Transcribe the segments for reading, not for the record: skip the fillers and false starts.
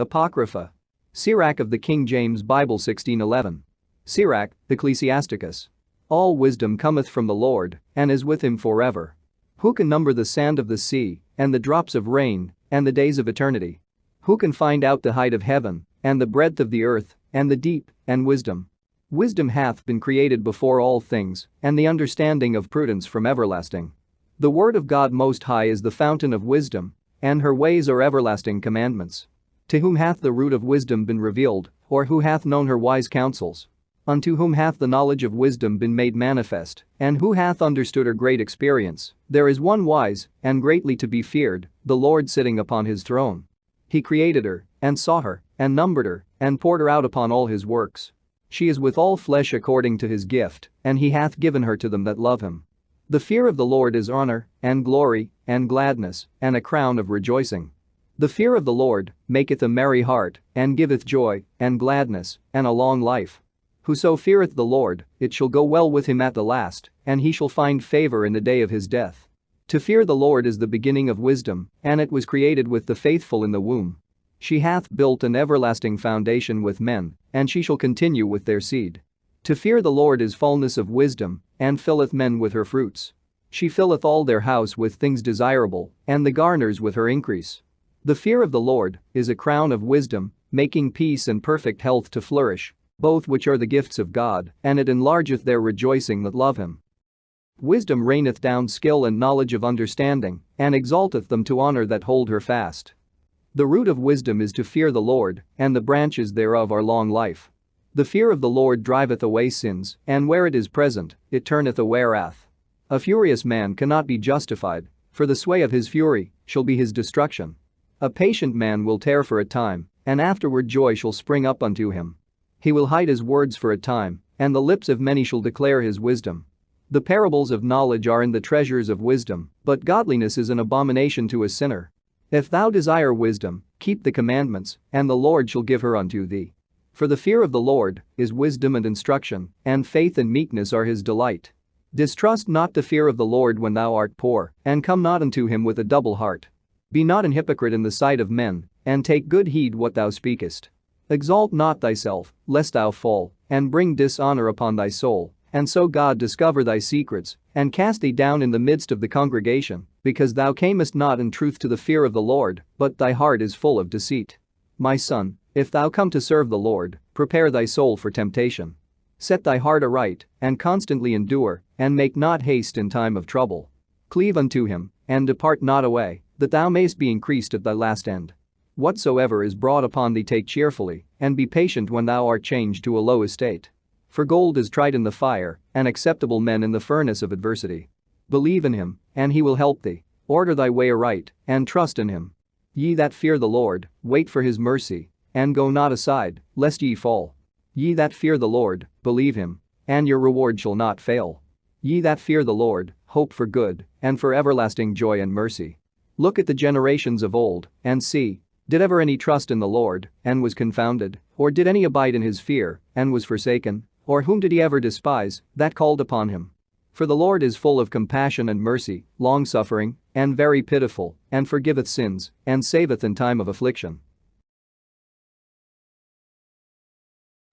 Apocrypha. Sirach of the King James Bible 1611. Sirach, Ecclesiasticus. All wisdom cometh from the Lord, and is with him forever. Who can number the sand of the sea, and the drops of rain, and the days of eternity? Who can find out the height of heaven, and the breadth of the earth, and the deep, and wisdom? Wisdom hath been created before all things, and the understanding of prudence from everlasting. The word of God Most High is the fountain of wisdom, and her ways are everlasting commandments. To whom hath the root of wisdom been revealed, or who hath known her wise counsels? Unto whom hath the knowledge of wisdom been made manifest, and who hath understood her great experience? There is one wise, and greatly to be feared, the Lord sitting upon his throne. He created her, and saw her, and numbered her, and poured her out upon all his works. She is with all flesh according to his gift, and he hath given her to them that love him. The fear of the Lord is honor, and glory, and gladness, and a crown of rejoicing. The fear of the Lord maketh a merry heart, and giveth joy, and gladness, and a long life. Whoso feareth the Lord, it shall go well with him at the last, and he shall find favor in the day of his death. To fear the Lord is the beginning of wisdom, and it was created with the faithful in the womb. She hath built an everlasting foundation with men, and she shall continue with their seed. To fear the Lord is fullness of wisdom, and filleth men with her fruits. She filleth all their house with things desirable, and the garners with her increase. The fear of the Lord is a crown of wisdom, making peace and perfect health to flourish, both which are the gifts of God, and it enlargeth their rejoicing that love him. Wisdom raineth down skill and knowledge of understanding, and exalteth them to honor that hold her fast. The root of wisdom is to fear the Lord, and the branches thereof are long life. The fear of the Lord driveth away sins, and where it is present, it turneth away wrath. A furious man cannot be justified, for the sway of his fury shall be his destruction. A patient man will tarry for a time, and afterward joy shall spring up unto him. He will hide his words for a time, and the lips of many shall declare his wisdom. The parables of knowledge are in the treasures of wisdom, but godliness is an abomination to a sinner. If thou desire wisdom, keep the commandments, and the Lord shall give her unto thee. For the fear of the Lord is wisdom and instruction, and faith and meekness are his delight. Distrust not the fear of the Lord when thou art poor, and come not unto him with a double heart. Be not an hypocrite in the sight of men, and take good heed what thou speakest. Exalt not thyself, lest thou fall, and bring dishonor upon thy soul, and so God discover thy secrets, and cast thee down in the midst of the congregation, because thou camest not in truth to the fear of the Lord, but thy heart is full of deceit. My son, if thou come to serve the Lord, prepare thy soul for temptation. Set thy heart aright, and constantly endure, and make not haste in time of trouble. Cleave unto him, and depart not away, that thou mayst be increased at thy last end. Whatsoever is brought upon thee take cheerfully, and be patient when thou art changed to a low estate. For gold is tried in the fire, and acceptable men in the furnace of adversity. Believe in him, and he will help thee. Order thy way aright, and trust in him. Ye that fear the Lord, wait for his mercy, and go not aside, lest ye fall. Ye that fear the Lord, believe him, and your reward shall not fail. Ye that fear the Lord, hope for good, and for everlasting joy and mercy. Look at the generations of old, and see, did ever any trust in the Lord, and was confounded, or did any abide in his fear, and was forsaken, or whom did he ever despise, that called upon him? For the Lord is full of compassion and mercy, long-suffering, and very pitiful, and forgiveth sins, and saveth in time of affliction.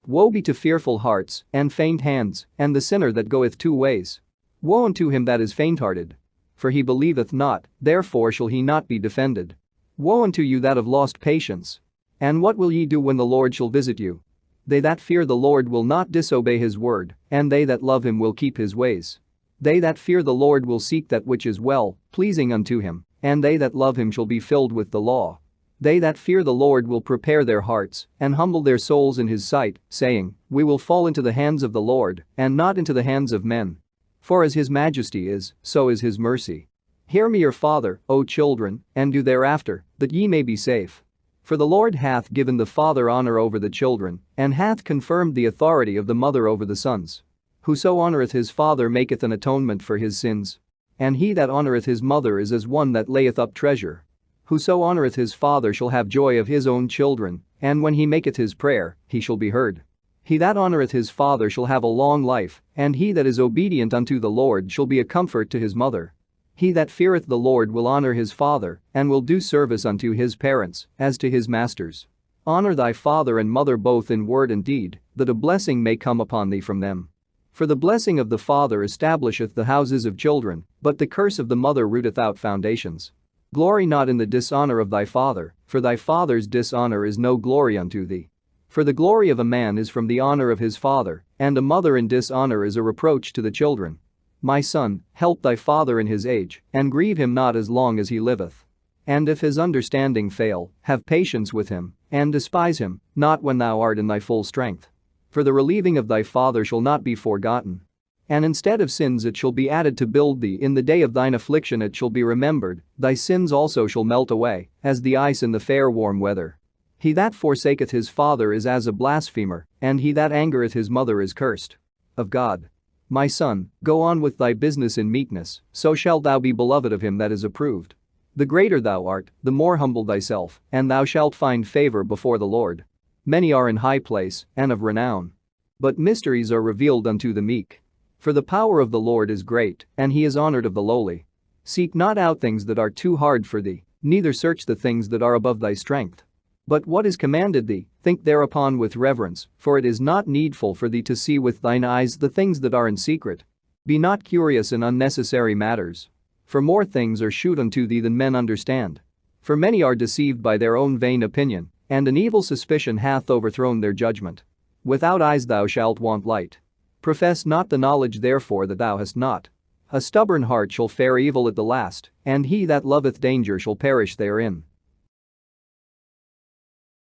Woe be to fearful hearts, and faint hands, and the sinner that goeth two ways. Woe unto him that is faint-hearted! For he believeth not, therefore shall he not be defended. Woe unto you that have lost patience! And what will ye do when the Lord shall visit you? They that fear the Lord will not disobey his word, and they that love him will keep his ways. They that fear the Lord will seek that which is well, pleasing unto him, and they that love him shall be filled with the law. They that fear the Lord will prepare their hearts, and humble their souls in his sight, saying, We will fall into the hands of the Lord, and not into the hands of men. For as his majesty is, so is his mercy. Hear me your father, O children, and do thereafter, that ye may be safe. For the Lord hath given the father honor over the children, and hath confirmed the authority of the mother over the sons. Whoso honoreth his father maketh an atonement for his sins. And he that honoreth his mother is as one that layeth up treasure. Whoso honoreth his father shall have joy of his own children, and when he maketh his prayer, he shall be heard. He that honoreth his father shall have a long life, and he that is obedient unto the Lord shall be a comfort to his mother. He that feareth the Lord will honor his father, and will do service unto his parents, as to his masters. Honor thy father and mother both in word and deed, that a blessing may come upon thee from them. For the blessing of the father establisheth the houses of children, but the curse of the mother rooteth out foundations. Glory not in the dishonor of thy father, for thy father's dishonor is no glory unto thee. For the glory of a man is from the honor of his father, and a mother in dishonor is a reproach to the children. My son, help thy father in his age, and grieve him not as long as he liveth. And if his understanding fail, have patience with him, and despise him, not when thou art in thy full strength. For the relieving of thy father shall not be forgotten. And instead of sins it shall be added to build thee, in the day of thine affliction it shall be remembered, thy sins also shall melt away, as the ice in the fair warm weather. He that forsaketh his father is as a blasphemer, and he that angereth his mother is cursed of God. My son, go on with thy business in meekness, so shalt thou be beloved of him that is approved. The greater thou art, the more humble thyself, and thou shalt find favor before the Lord. Many are in high place, and of renown. But mysteries are revealed unto the meek. For the power of the Lord is great, and he is honored of the lowly. Seek not out things that are too hard for thee, neither search the things that are above thy strength. But what is commanded thee, think thereupon with reverence, for it is not needful for thee to see with thine eyes the things that are in secret. Be not curious in unnecessary matters. For more things are shewed unto thee than men understand. For many are deceived by their own vain opinion, and an evil suspicion hath overthrown their judgment. Without eyes thou shalt want light. Profess not the knowledge therefore that thou hast not. A stubborn heart shall fare evil at the last, and he that loveth danger shall perish therein.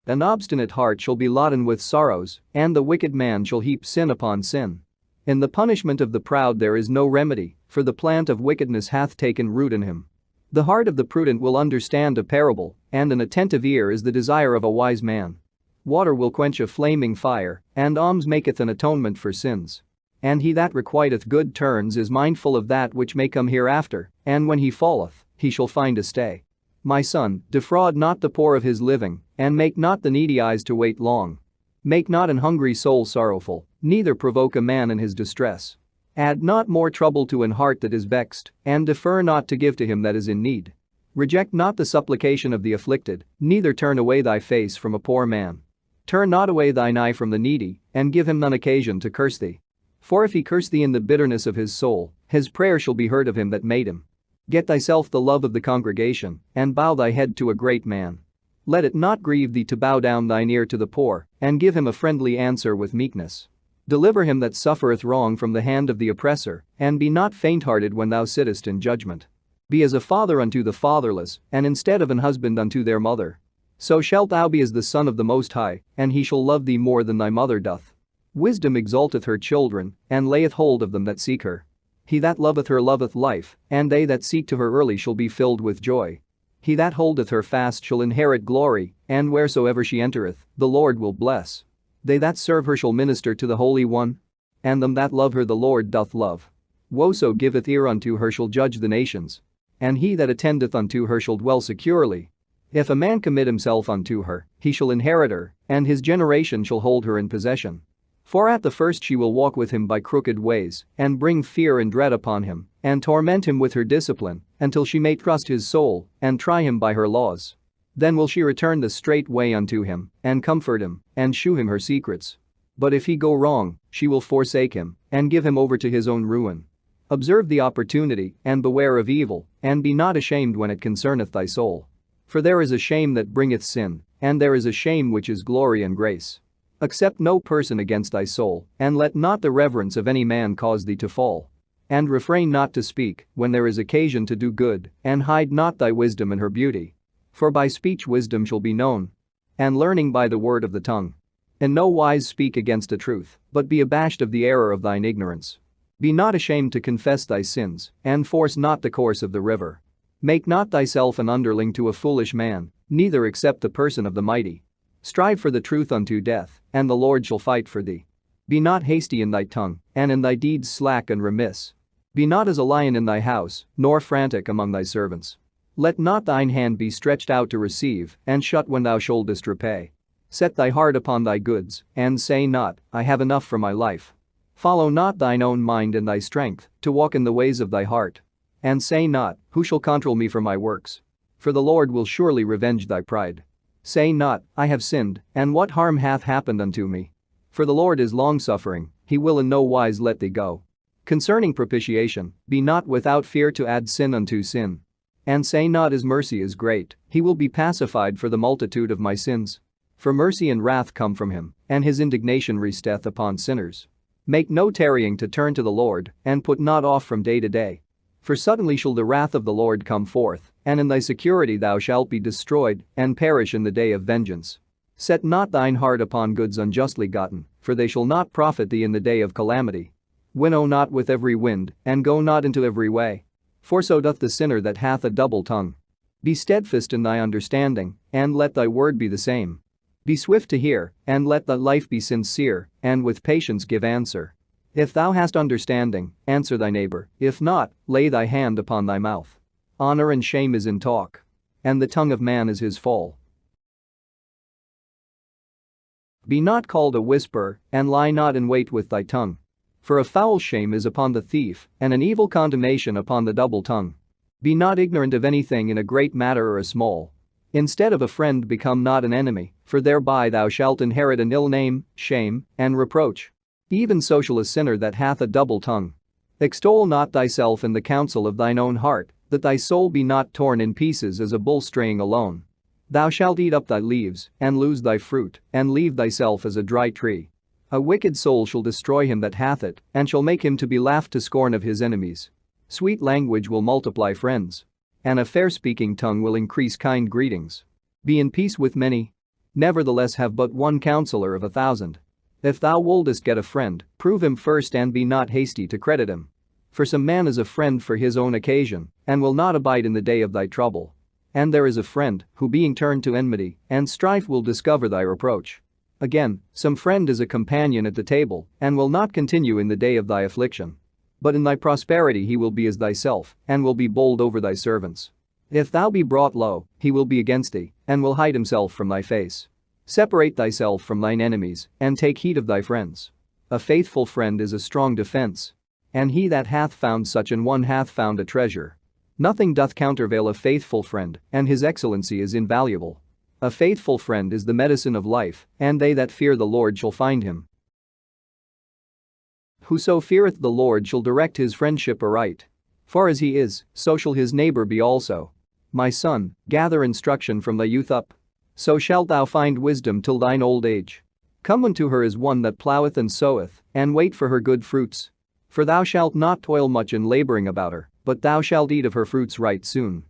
An obstinate heart shall be laden with sorrows, and the wicked man shall heap sin upon sin. In the punishment of the proud there is no remedy, for the plant of wickedness hath taken root in him. The heart of the prudent will understand a parable, and an attentive ear is the desire of a wise man. Water will quench a flaming fire, and alms maketh an atonement for sins. And he that requiteth good turns is mindful of that which may come hereafter, and when he falleth, he shall find a stay. My son, defraud not the poor of his living, and make not the needy eyes to wait long. Make not an hungry soul sorrowful, neither provoke a man in his distress. Add not more trouble to an heart that is vexed, and defer not to give to him that is in need. Reject not the supplication of the afflicted, neither turn away thy face from a poor man. Turn not away thine eye from the needy, and give him none occasion to curse thee. For if he curse thee in the bitterness of his soul, his prayer shall be heard of him that made him. Get thyself the love of the congregation, and bow thy head to a great man. Let it not grieve thee to bow down thine ear to the poor, and give him a friendly answer with meekness. Deliver him that suffereth wrong from the hand of the oppressor, and be not faint-hearted when thou sittest in judgment. Be as a father unto the fatherless, and instead of an husband unto their mother. So shalt thou be as the son of the Most High, and he shall love thee more than thy mother doth. Wisdom exalteth her children, and layeth hold of them that seek her. He that loveth her loveth life, and they that seek to her early shall be filled with joy. He that holdeth her fast shall inherit glory, and wheresoever she entereth, the Lord will bless. They that serve her shall minister to the Holy One. And them that love her the Lord doth love. Whoso giveth ear unto her shall judge the nations. And he that attendeth unto her shall dwell securely. If a man commit himself unto her, he shall inherit her, and his generation shall hold her in possession. For at the first she will walk with him by crooked ways, and bring fear and dread upon him, and torment him with her discipline, until she may trust his soul, and try him by her laws. Then will she return the straight way unto him, and comfort him, and shew him her secrets. But if he go wrong, she will forsake him, and give him over to his own ruin. Observe the opportunity, and beware of evil, and be not ashamed when it concerneth thy soul. For there is a shame that bringeth sin, and there is a shame which is glory and grace. Accept no person against thy soul, and let not the reverence of any man cause thee to fall. And refrain not to speak, when there is occasion to do good, and hide not thy wisdom in her beauty. For by speech wisdom shall be known, and learning by the word of the tongue. In no wise speak against the truth, but be abashed of the error of thine ignorance. Be not ashamed to confess thy sins, and force not the course of the river. Make not thyself an underling to a foolish man, neither accept the person of the mighty. Strive for the truth unto death, and the Lord shall fight for thee. Be not hasty in thy tongue, and in thy deeds slack and remiss. Be not as a lion in thy house, nor frantic among thy servants. Let not thine hand be stretched out to receive, and shut when thou shouldest repay. Set thy heart upon thy goods, and say not, I have enough for my life. Follow not thine own mind and thy strength, to walk in the ways of thy heart. And say not, who shall control me for my works? For the Lord will surely revenge thy pride. Say not, I have sinned, and what harm hath happened unto me? For the Lord is longsuffering, he will in no wise let thee go. Concerning propitiation, be not without fear to add sin unto sin. And say not his mercy is great, he will be pacified for the multitude of my sins. For mercy and wrath come from him, and his indignation resteth upon sinners. Make no tarrying to turn to the Lord, and put not off from day to day. For suddenly shall the wrath of the Lord come forth, and in thy security thou shalt be destroyed, and perish in the day of vengeance. Set not thine heart upon goods unjustly gotten, for they shall not profit thee in the day of calamity. Winnow not with every wind, and go not into every way. For so doth the sinner that hath a double tongue. Be steadfast in thy understanding, and let thy word be the same. Be swift to hear, and let thy life be sincere, and with patience give answer. If thou hast understanding, answer thy neighbor, if not, lay thy hand upon thy mouth. Honor and shame is in talk, and the tongue of man is his fall. Be not called a whisperer, and lie not in wait with thy tongue. For a foul shame is upon the thief, and an evil condemnation upon the double tongue. Be not ignorant of anything in a great matter or a small. Instead of a friend become not an enemy, for thereby thou shalt inherit an ill name, shame, and reproach. Even so shall a sinner that hath a double tongue. Extol not thyself in the counsel of thine own heart, that thy soul be not torn in pieces as a bull straying alone. Thou shalt eat up thy leaves, and lose thy fruit, and leave thyself as a dry tree. A wicked soul shall destroy him that hath it, and shall make him to be laughed to scorn of his enemies. Sweet language will multiply friends, and a fair-speaking tongue will increase kind greetings. Be in peace with many. Nevertheless have but one counselor of 1,000. If thou wouldest get a friend, prove him first and be not hasty to credit him. For some man is a friend for his own occasion, and will not abide in the day of thy trouble. And there is a friend, who being turned to enmity, and strife will discover thy reproach. Again, some friend is a companion at the table, and will not continue in the day of thy affliction. But in thy prosperity he will be as thyself, and will be bold over thy servants. If thou be brought low, he will be against thee, and will hide himself from thy face. Separate thyself from thine enemies, and take heed of thy friends. A faithful friend is a strong defense. And he that hath found such an one hath found a treasure. Nothing doth countervail a faithful friend, and his excellency is invaluable. A faithful friend is the medicine of life, and they that fear the Lord shall find him. Whoso feareth the Lord shall direct his friendship aright. For as he is, so shall his neighbor be also. My son, gather instruction from thy youth up. So shalt thou find wisdom till thine old age. Come unto her as one that ploweth and soweth, and wait for her good fruits. For thou shalt not toil much in laboring about her, but thou shalt eat of her fruits right soon.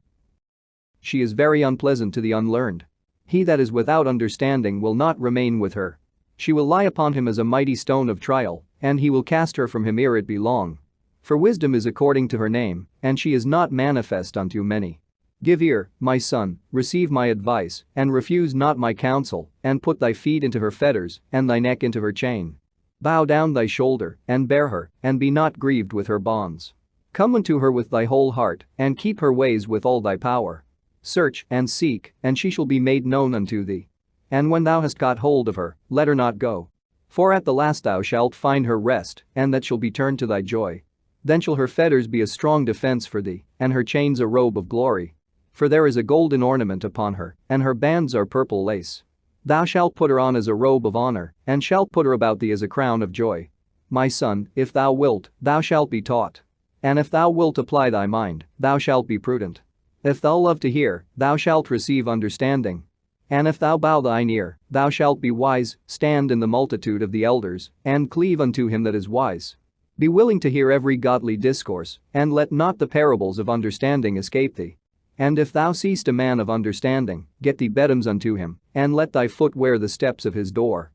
She is very unpleasant to the unlearned. He that is without understanding will not remain with her. She will lie upon him as a mighty stone of trial, and he will cast her from him ere it be long. For wisdom is according to her name, and she is not manifest unto many. Give ear, my son, receive my advice, and refuse not my counsel, and put thy feet into her fetters, and thy neck into her chain. Bow down thy shoulder, and bear her, and be not grieved with her bonds. Come unto her with thy whole heart, and keep her ways with all thy power. Search and seek, and she shall be made known unto thee. And when thou hast got hold of her, let her not go. For at the last thou shalt find her rest, and that shall be turned to thy joy. Then shall her fetters be a strong defense for thee, and her chains a robe of glory. For there is a golden ornament upon her, and her bands are purple lace. Thou shalt put her on as a robe of honor, and shalt put her about thee as a crown of joy. My son, if thou wilt, thou shalt be taught. And if thou wilt apply thy mind, thou shalt be prudent. If thou love to hear, thou shalt receive understanding. And if thou bow thine ear, thou shalt be wise. Stand in the multitude of the elders, and cleave unto him that is wise. Be willing to hear every godly discourse, and let not the parables of understanding escape thee. And if thou seest a man of understanding, get thee bedoms unto him, and let thy foot wear the steps of his door.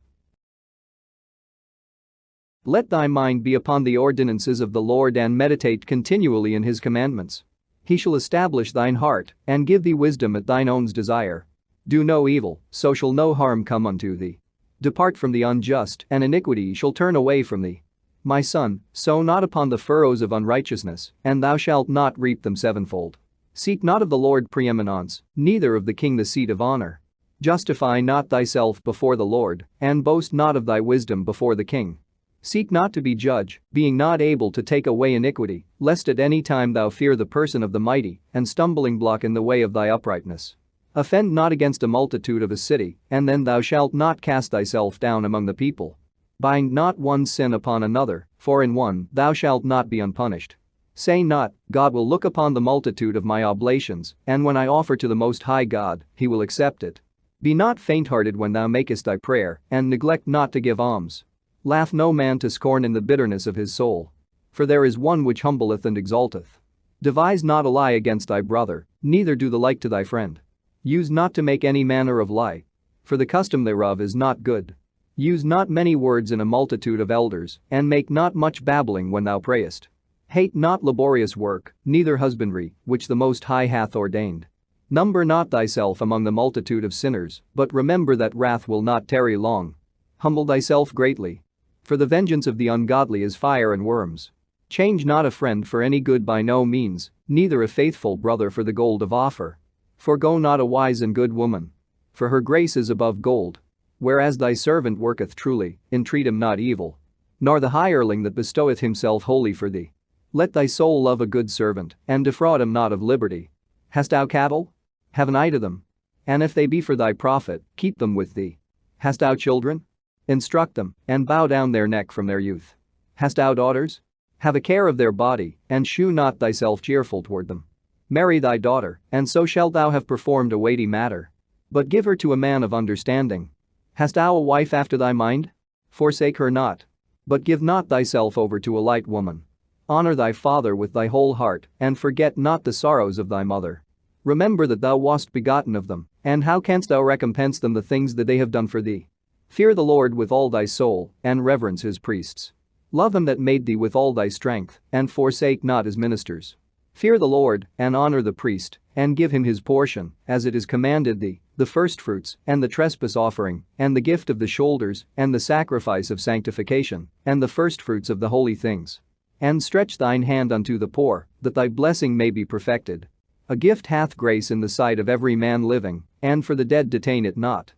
Let thy mind be upon the ordinances of the Lord, and meditate continually in his commandments. He shall establish thine heart, and give thee wisdom at thine own desire. Do no evil, so shall no harm come unto thee. Depart from the unjust, and iniquity shall turn away from thee. My son, sow not upon the furrows of unrighteousness, and thou shalt not reap them sevenfold. Seek not of the Lord preeminence, neither of the king the seat of honor. Justify not thyself before the Lord, and boast not of thy wisdom before the king. Seek not to be judge, being not able to take away iniquity, lest at any time thou fear the person of the mighty, and stumbling block in the way of thy uprightness. Offend not against a multitude of a city, and then thou shalt not cast thyself down among the people. Bind not one sin upon another, for in one thou shalt not be unpunished. Say not, God will look upon the multitude of my oblations, and when I offer to the Most High God, he will accept it. Be not faint-hearted when thou makest thy prayer, and neglect not to give alms. Laugh no man to scorn in the bitterness of his soul. For there is one which humbleth and exalteth. Devise not a lie against thy brother, neither do the like to thy friend. Use not to make any manner of lie. For the custom thereof is not good. Use not many words in a multitude of elders, and make not much babbling when thou prayest. Hate not laborious work, neither husbandry, which the Most High hath ordained. Number not thyself among the multitude of sinners, but remember that wrath will not tarry long. Humble thyself greatly. For the vengeance of the ungodly is fire and worms. Change not a friend for any good by no means, neither a faithful brother for the gold of Ophir. Forgo not a wise and good woman. For her grace is above gold. Whereas thy servant worketh truly, entreat him not evil. Nor the hireling that bestoweth himself wholly for thee. Let thy soul love a good servant, and defraud him not of liberty. Hast thou cattle? Have an eye to them. And if they be for thy profit, keep them with thee. Hast thou children? Instruct them, and bow down their neck from their youth. Hast thou daughters? Have a care of their body, and shew not thyself cheerful toward them. Marry thy daughter, and so shalt thou have performed a weighty matter. But give her to a man of understanding. Hast thou a wife after thy mind? Forsake her not. But give not thyself over to a light woman. Honor thy father with thy whole heart, and forget not the sorrows of thy mother. Remember that thou wast begotten of them, and how canst thou recompense them the things that they have done for thee? Fear the Lord with all thy soul, and reverence his priests. Love him that made thee with all thy strength, and forsake not his ministers. Fear the Lord, and honor the priest, and give him his portion, as it is commanded thee, the firstfruits, and the trespass offering, and the gift of the shoulders, and the sacrifice of sanctification, and the firstfruits of the holy things. And stretch thine hand unto the poor, that thy blessing may be perfected. A gift hath grace in the sight of every man living, and for the dead detain it not.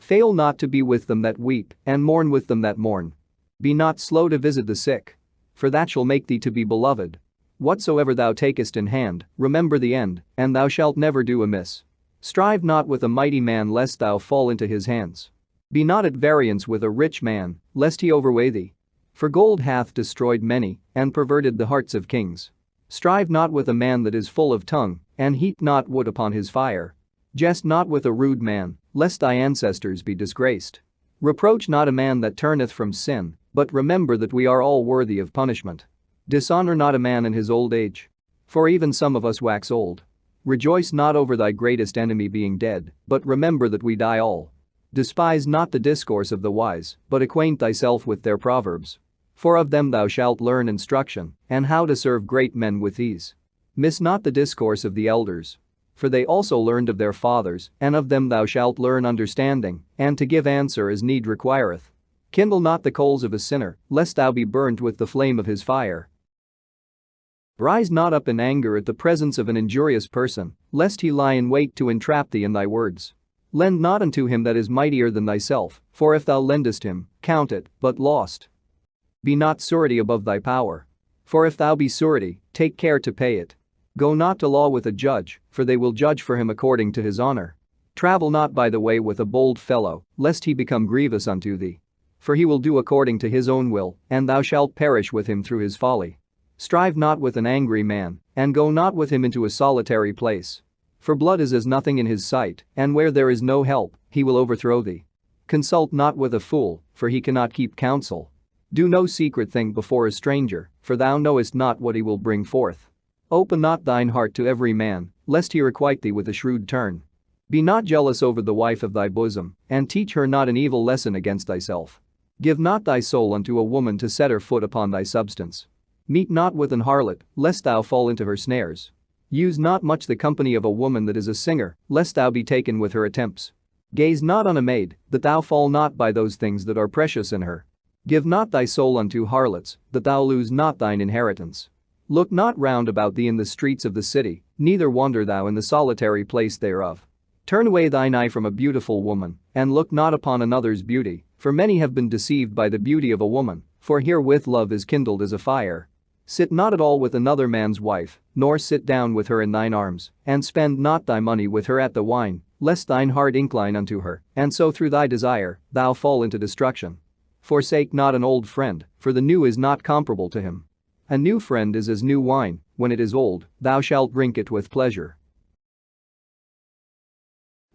Fail not to be with them that weep, and mourn with them that mourn. Be not slow to visit the sick. For that shall make thee to be beloved. Whatsoever thou takest in hand, remember the end, and thou shalt never do amiss. Strive not with a mighty man lest thou fall into his hands. Be not at variance with a rich man, lest he overweigh thee. For gold hath destroyed many, and perverted the hearts of kings. Strive not with a man that is full of tongue, and heap not wood upon his fire. Jest not with a rude man, lest thy ancestors be disgraced. Reproach not a man that turneth from sin, but remember that we are all worthy of punishment. Dishonor not a man in his old age. For even some of us wax old. Rejoice not over thy greatest enemy being dead, but remember that we die all. Despise not the discourse of the wise, but acquaint thyself with their proverbs. For of them thou shalt learn instruction, and how to serve great men with ease. Miss not the discourse of the elders. For they also learned of their fathers, and of them thou shalt learn understanding, and to give answer as need requireth. Kindle not the coals of a sinner, lest thou be burnt with the flame of his fire. Rise not up in anger at the presence of an injurious person, lest he lie in wait to entrap thee in thy words. Lend not unto him that is mightier than thyself, for if thou lendest him, count it but lost. Be not surety above thy power. For if thou be surety, take care to pay it. Go not to law with a judge, for they will judge for him according to his honor. Travel not by the way with a bold fellow, lest he become grievous unto thee. For he will do according to his own will, and thou shalt perish with him through his folly. Strive not with an angry man, and go not with him into a solitary place. For blood is as nothing in his sight, and where there is no help, he will overthrow thee. Consult not with a fool, for he cannot keep counsel. Do no secret thing before a stranger, for thou knowest not what he will bring forth. Open not thine heart to every man, lest he requite thee with a shrewd turn. Be not jealous over the wife of thy bosom, and teach her not an evil lesson against thyself. Give not thy soul unto a woman to set her foot upon thy substance. Meet not with an harlot, lest thou fall into her snares. Use not much the company of a woman that is a singer, lest thou be taken with her attempts. Gaze not on a maid, that thou fall not by those things that are precious in her. Give not thy soul unto harlots, that thou lose not thine inheritance. Look not round about thee in the streets of the city, neither wander thou in the solitary place thereof. Turn away thine eye from a beautiful woman, and look not upon another's beauty, for many have been deceived by the beauty of a woman, for herewith love is kindled as a fire. Sit not at all with another man's wife, nor sit down with her in thine arms, and spend not thy money with her at the wine, lest thine heart incline unto her, and so through thy desire, thou fall into destruction. Forsake not an old friend, for the new is not comparable to him. A new friend is as new wine, when it is old, thou shalt drink it with pleasure.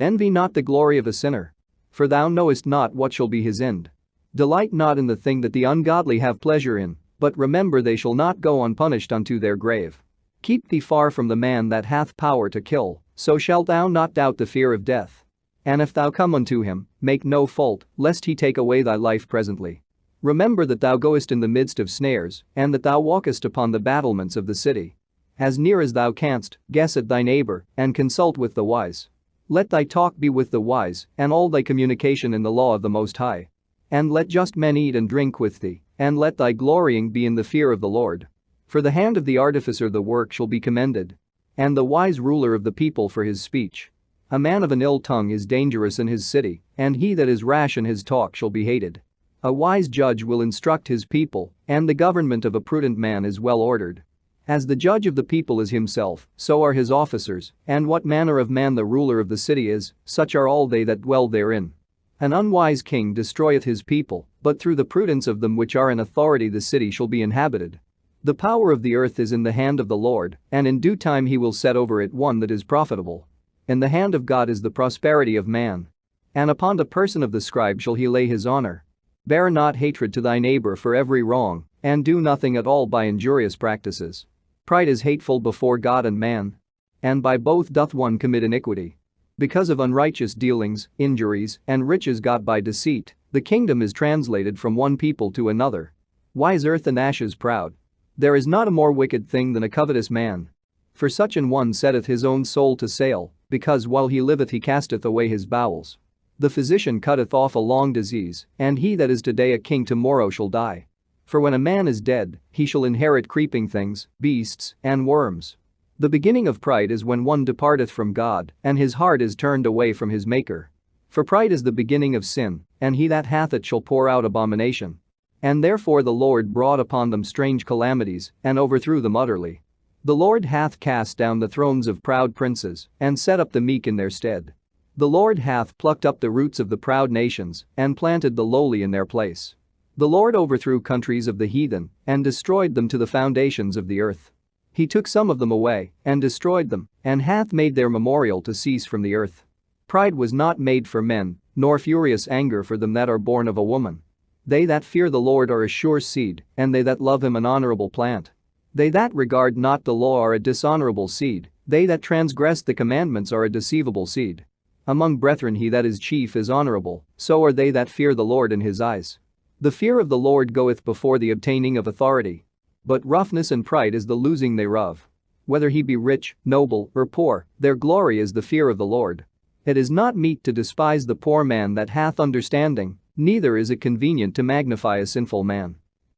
Envy not the glory of a sinner. For thou knowest not what shall be his end. Delight not in the thing that the ungodly have pleasure in, but remember they shall not go unpunished unto their grave. Keep thee far from the man that hath power to kill, so shalt thou not doubt the fear of death. And if thou come unto him, make no fault, lest he take away thy life presently. Remember that thou goest in the midst of snares, and that thou walkest upon the battlements of the city. As near as thou canst, guess at thy neighbor, and consult with the wise. Let thy talk be with the wise, and all thy communication in the law of the Most High. And let just men eat and drink with thee, and let thy glorying be in the fear of the Lord. For the hand of the artificer the work shall be commended, and the wise ruler of the people for his speech. A man of an ill tongue is dangerous in his city, and he that is rash in his talk shall be hated. A wise judge will instruct his people, and the government of a prudent man is well ordered. As the judge of the people is himself, so are his officers, and what manner of man the ruler of the city is, such are all they that dwell therein. An unwise king destroyeth his people, but through the prudence of them which are in authority the city shall be inhabited. The power of the earth is in the hand of the Lord, and in due time he will set over it one that is profitable. In the hand of God is the prosperity of man. And upon the person of the scribe shall he lay his honor. Bear not hatred to thy neighbor for every wrong, and do nothing at all by injurious practices. Pride is hateful before God and man. And by both doth one commit iniquity. Because of unrighteous dealings, injuries, and riches got by deceit, the kingdom is translated from one people to another. Why is earth and ashes proud? There is not a more wicked thing than a covetous man. For such an one setteth his own soul to sale, because while he liveth he casteth away his bowels. The physician cutteth off a long disease, and he that is today a king tomorrow shall die. For when a man is dead, he shall inherit creeping things, beasts, and worms. The beginning of pride is when one departeth from God, and his heart is turned away from his Maker. For pride is the beginning of sin, and he that hath it shall pour out abomination. And therefore the Lord brought upon them strange calamities, and overthrew them utterly. The Lord hath cast down the thrones of proud princes, and set up the meek in their stead. The Lord hath plucked up the roots of the proud nations, and planted the lowly in their place. The Lord overthrew countries of the heathen, and destroyed them to the foundations of the earth. He took some of them away, and destroyed them, and hath made their memorial to cease from the earth. Pride was not made for men, nor furious anger for them that are born of a woman. They that fear the Lord are a sure seed, and they that love him an honorable plant. They that regard not the law are a dishonorable seed, they that transgress the commandments are a deceivable seed. Among brethren he that is chief is honorable, so are they that fear the Lord in his eyes. The fear of the Lord goeth before the obtaining of authority. But roughness and pride is the losing thereof. Whether he be rich, noble, or poor, their glory is the fear of the Lord. It is not meet to despise the poor man that hath understanding, neither is it convenient to magnify a sinful man.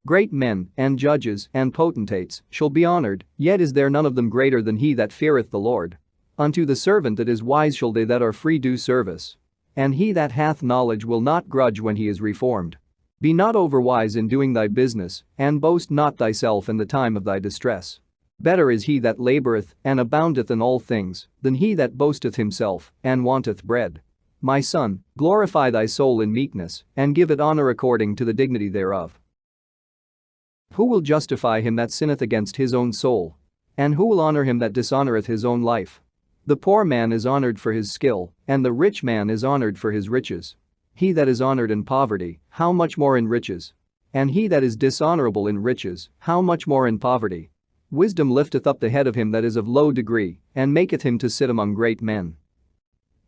Great men, and judges, and potentates, shall be honored, yet is there none of them greater than he that feareth the Lord. Unto the servant that is wise shall they that are free do service. And he that hath knowledge will not grudge when he is reformed. Be not overwise in doing thy business, and boast not thyself in the time of thy distress. Better is he that laboureth, and aboundeth in all things, than he that boasteth himself, and wanteth bread. My son, glorify thy soul in meekness, and give it honour according to the dignity thereof. Who will justify him that sinneth against his own soul? And who will honour him that dishonoureth his own life? The poor man is honoured for his skill, and the rich man is honoured for his riches. He that is honoured in poverty, how much more in riches? And he that is dishonourable in riches, how much more in poverty? Wisdom lifteth up the head of him that is of low degree, and maketh him to sit among great men.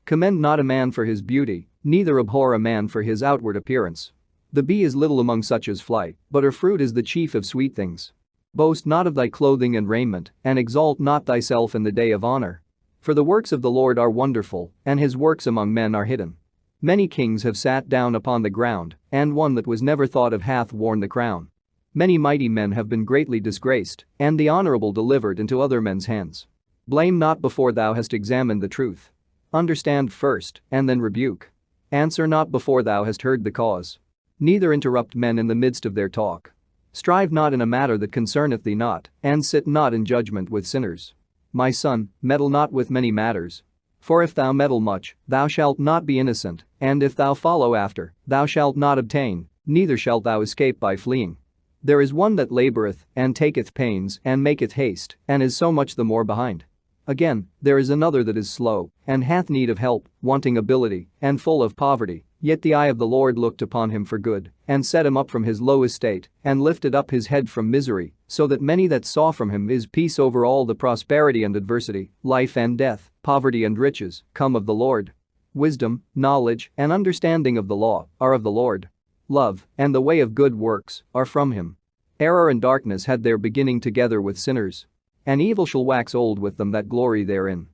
Commend not a man for his beauty, neither abhor a man for his outward appearance. The bee is little among such as fly, but her fruit is the chief of sweet things. Boast not of thy clothing and raiment, and exalt not thyself in the day of honour. For the works of the Lord are wonderful, and his works among men are hidden. Many kings have sat down upon the ground, and one that was never thought of hath worn the crown. Many mighty men have been greatly disgraced, and the honourable delivered into other men's hands. Blame not before thou hast examined the truth. Understand first, and then rebuke. Answer not before thou hast heard the cause. Neither interrupt men in the midst of their talk. Strive not in a matter that concerneth thee not, and sit not in judgment with sinners. My son, meddle not with many matters. For if thou meddle much, thou shalt not be innocent, and if thou follow after, thou shalt not obtain, neither shalt thou escape by fleeing. There is one that laboureth, and taketh pains, and maketh haste, and is so much the more behind. Again, there is another that is slow, and hath need of help, wanting ability, and full of poverty, yet the eye of the Lord looked upon him for good, and set him up from his low estate, and lifted up his head from misery, so that many that saw from him is peace over all the prosperity and adversity, life and death, poverty and riches, come of the Lord. Wisdom, knowledge, and understanding of the law are of the Lord. Love, and the way of good works, are from him. Error and darkness had their beginning together with sinners. And evil shall wax old with them that glory therein.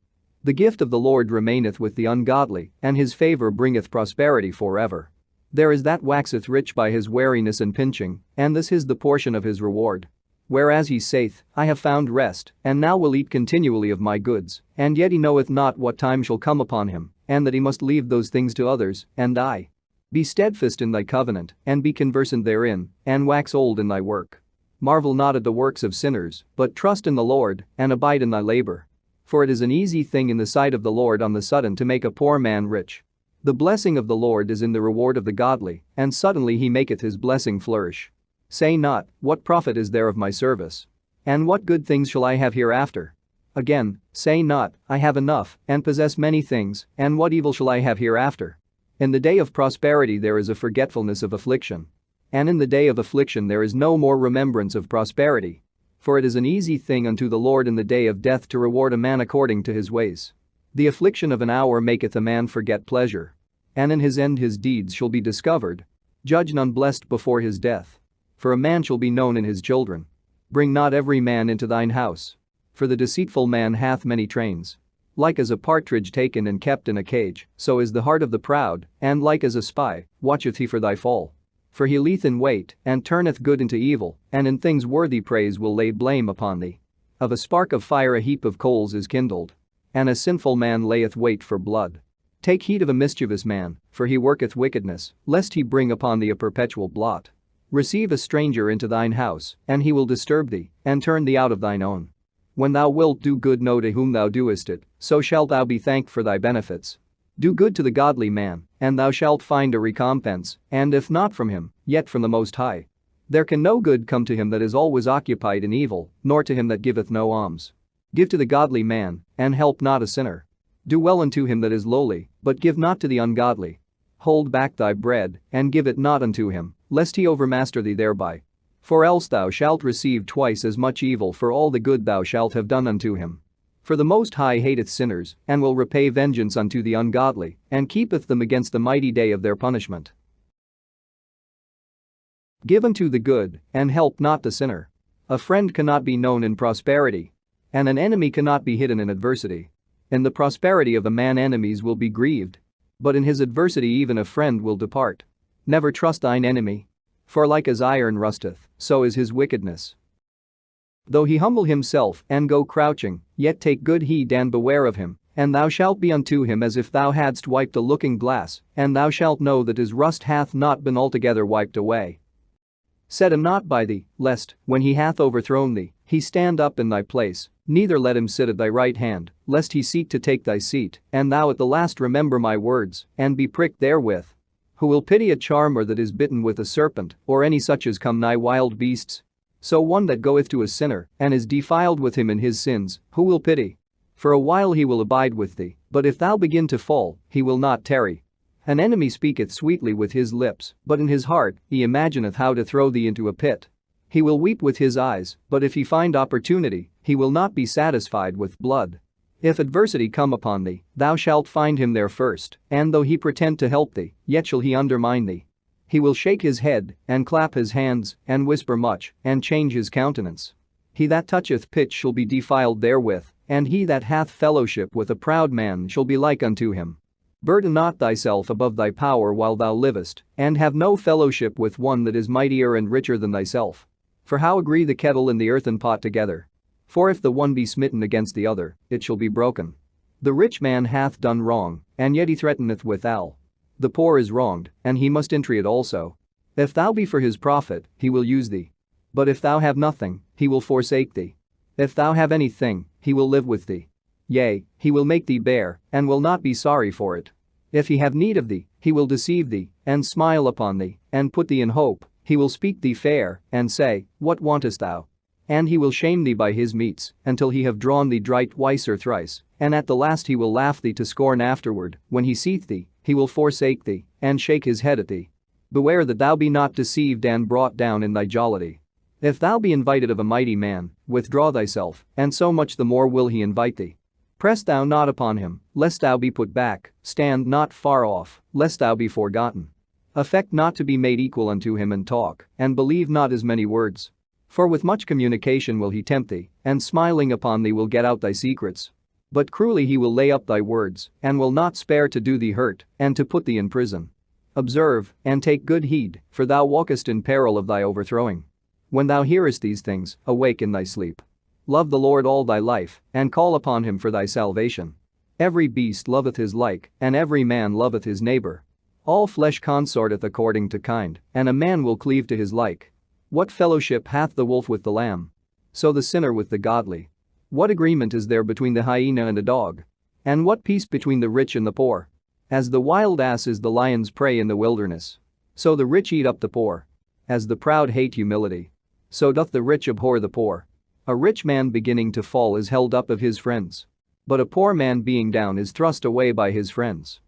The gift of the Lord remaineth with the ungodly, and his favor bringeth prosperity forever. There is that waxeth rich by his wariness and pinching, and this is the portion of his reward. Whereas he saith, I have found rest, and now will eat continually of my goods, and yet he knoweth not what time shall come upon him, and that he must leave those things to others, and die. Be steadfast in thy covenant, and be conversant therein, and wax old in thy work. Marvel not at the works of sinners, but trust in the Lord, and abide in thy labor. For it is an easy thing in the sight of the Lord on the sudden to make a poor man rich. The blessing of the Lord is in the reward of the godly, and suddenly he maketh his blessing flourish. Say not, what profit is there of my service? And what good things shall I have hereafter? Again, say not, I have enough, and possess many things, and what evil shall I have hereafter? In the day of prosperity there is a forgetfulness of affliction. And in the day of affliction there is no more remembrance of prosperity. For it is an easy thing unto the Lord in the day of death to reward a man according to his ways. The affliction of an hour maketh a man forget pleasure. And in his end his deeds shall be discovered. Judge none blessed before his death. For a man shall be known in his children. Bring not every man into thine house. For the deceitful man hath many trains. Like as a partridge taken and kept in a cage, so is the heart of the proud, and like as a spy, watcheth he for thy fall. For he lieth in wait, and turneth good into evil, and in things worthy praise will lay blame upon thee. Of a spark of fire a heap of coals is kindled. And a sinful man layeth wait for blood. Take heed of a mischievous man, for he worketh wickedness, lest he bring upon thee a perpetual blot. Receive a stranger into thine house, and he will disturb thee, and turn thee out of thine own. When thou wilt do good know to whom thou doest it, so shalt thou be thanked for thy benefits. Do good to the godly man, and thou shalt find a recompense, and if not from him, yet from the Most High. There can no good come to him that is always occupied in evil, nor to him that giveth no alms. Give to the godly man, and help not a sinner. Do well unto him that is lowly, but give not to the ungodly. Hold back thy bread, and give it not unto him, lest he overmaster thee thereby. For else thou shalt receive twice as much evil for all the good thou shalt have done unto him. For the Most High hateth sinners, and will repay vengeance unto the ungodly, and keepeth them against the mighty day of their punishment. Give unto the good, and help not the sinner. A friend cannot be known in prosperity, and an enemy cannot be hidden in adversity. In the prosperity of a man enemies will be grieved, but in his adversity even a friend will depart. Never trust thine enemy. For like as iron rusteth, so is his wickedness. Though he humble himself and go crouching, yet take good heed and beware of him, and thou shalt be unto him as if thou hadst wiped a looking glass, and thou shalt know that his rust hath not been altogether wiped away. Set him not by thee, lest, when he hath overthrown thee, he stand up in thy place, neither let him sit at thy right hand, lest he seek to take thy seat, and thou at the last remember my words, and be pricked therewith. Who will pity a charmer that is bitten with a serpent, or any such as come nigh wild beasts? So one that goeth to a sinner, and is defiled with him in his sins, who will pity? For a while he will abide with thee, but if thou begin to fall, he will not tarry. An enemy speaketh sweetly with his lips, but in his heart he imagineth how to throw thee into a pit. He will weep with his eyes, but if he find opportunity, he will not be satisfied with blood. If adversity come upon thee, thou shalt find him there first, and though he pretend to help thee, yet shall he undermine thee. He will shake his head, and clap his hands, and whisper much, and change his countenance. He that toucheth pitch shall be defiled therewith, and he that hath fellowship with a proud man shall be like unto him. Burden not thyself above thy power while thou livest, and have no fellowship with one that is mightier and richer than thyself. For how agree the kettle and the earthen pot together? For if the one be smitten against the other, it shall be broken. The rich man hath done wrong, and yet he threateneth withal. The poor is wronged, and he must entreat also. If thou be for his profit, he will use thee. But if thou have nothing, he will forsake thee. If thou have anything, he will live with thee. Yea, he will make thee bare, and will not be sorry for it. If he have need of thee, he will deceive thee, and smile upon thee, and put thee in hope. He will speak thee fair, and say, What wantest thou? And he will shame thee by his meats, until he have drawn thee dry twice or thrice, and at the last he will laugh thee to scorn afterward. When he seeth thee, he will forsake thee, and shake his head at thee. Beware that thou be not deceived and brought down in thy jollity. If thou be invited of a mighty man, withdraw thyself, and so much the more will he invite thee. Press thou not upon him, lest thou be put back, stand not far off, lest thou be forgotten. Affect not to be made equal unto him in talk, and believe not his many words. For with much communication will he tempt thee, and smiling upon thee will get out thy secrets. But cruelly he will lay up thy words, and will not spare to do thee hurt, and to put thee in prison. Observe, and take good heed, for thou walkest in peril of thy overthrowing. When thou hearest these things, awake in thy sleep. Love the Lord all thy life, and call upon him for thy salvation. Every beast loveth his like, and every man loveth his neighbor. All flesh consorteth according to kind, and a man will cleave to his like. What fellowship hath the wolf with the lamb? So the sinner with the godly. What agreement is there between the hyena and a dog? And what peace between the rich and the poor? As the wild ass is the lion's prey in the wilderness, so the rich eat up the poor. As the proud hate humility, so doth the rich abhor the poor. A rich man beginning to fall is held up of his friends, but a poor man being down is thrust away by his friends.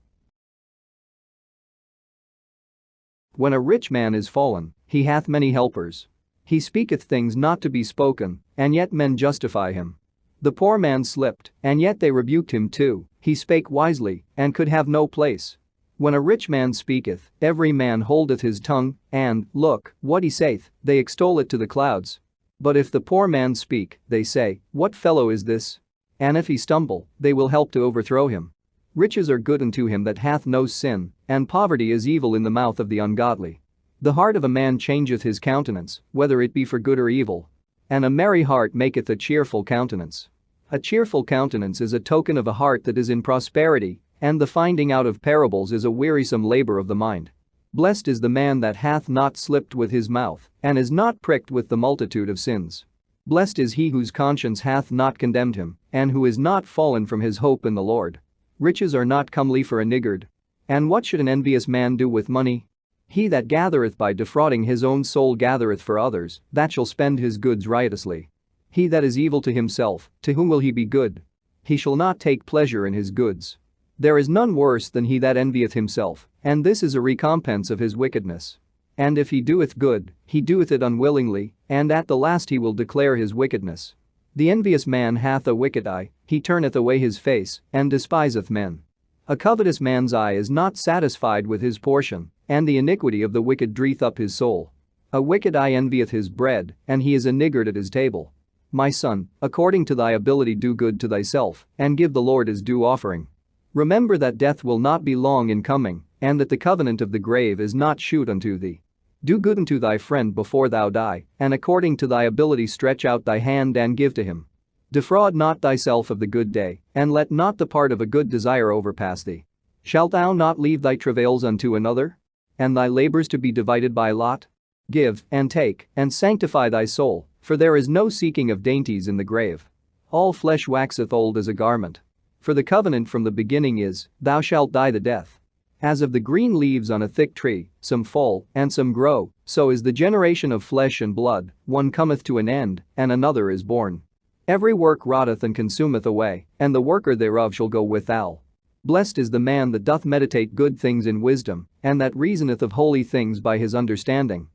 When a rich man is fallen, he hath many helpers. He speaketh things not to be spoken, and yet men justify him. The poor man slipped, and yet they rebuked him too. He spake wisely, and could have no place. When a rich man speaketh, every man holdeth his tongue, and, look, what he saith, they extol it to the clouds. But if the poor man speak, they say, What fellow is this? And if he stumble, they will help to overthrow him. Riches are good unto him that hath no sin, and poverty is evil in the mouth of the ungodly. The heart of a man changeth his countenance, whether it be for good or evil. And a merry heart maketh a cheerful countenance. A cheerful countenance is a token of a heart that is in prosperity, and the finding out of parables is a wearisome labor of the mind. Blessed is the man that hath not slipped with his mouth, and is not pricked with the multitude of sins. Blessed is he whose conscience hath not condemned him, and who is not fallen from his hope in the Lord. Riches are not comely for a niggard. And what should an envious man do with money? He that gathereth by defrauding his own soul gathereth for others, that shall spend his goods riotously. He that is evil to himself, to whom will he be good? He shall not take pleasure in his goods. There is none worse than he that envieth himself, and this is a recompense of his wickedness. And if he doeth good, he doeth it unwillingly, and at the last he will declare his wickedness. The envious man hath a wicked eye, he turneth away his face, and despiseth men. A covetous man's eye is not satisfied with his portion, and the iniquity of the wicked dreth up his soul. A wicked eye envieth his bread, and he is a niggard at his table. My son, according to thy ability do good to thyself, and give the Lord his due offering. Remember that death will not be long in coming, and that the covenant of the grave is not shewed unto thee. Do good unto thy friend before thou die, and according to thy ability stretch out thy hand and give to him. Defraud not thyself of the good day, and let not the part of a good desire overpass thee. Shalt thou not leave thy travails unto another? And thy labors to be divided by lot? Give, and take, and sanctify thy soul, for there is no seeking of dainties in the grave. All flesh waxeth old as a garment. For the covenant from the beginning is, Thou shalt die the death. As of the green leaves on a thick tree, some fall, and some grow, so is the generation of flesh and blood, one cometh to an end, and another is born. Every work rotteth and consumeth away, and the worker thereof shall go withal. Blessed is the man that doth meditate good things in wisdom, and that reasoneth of holy things by his understanding.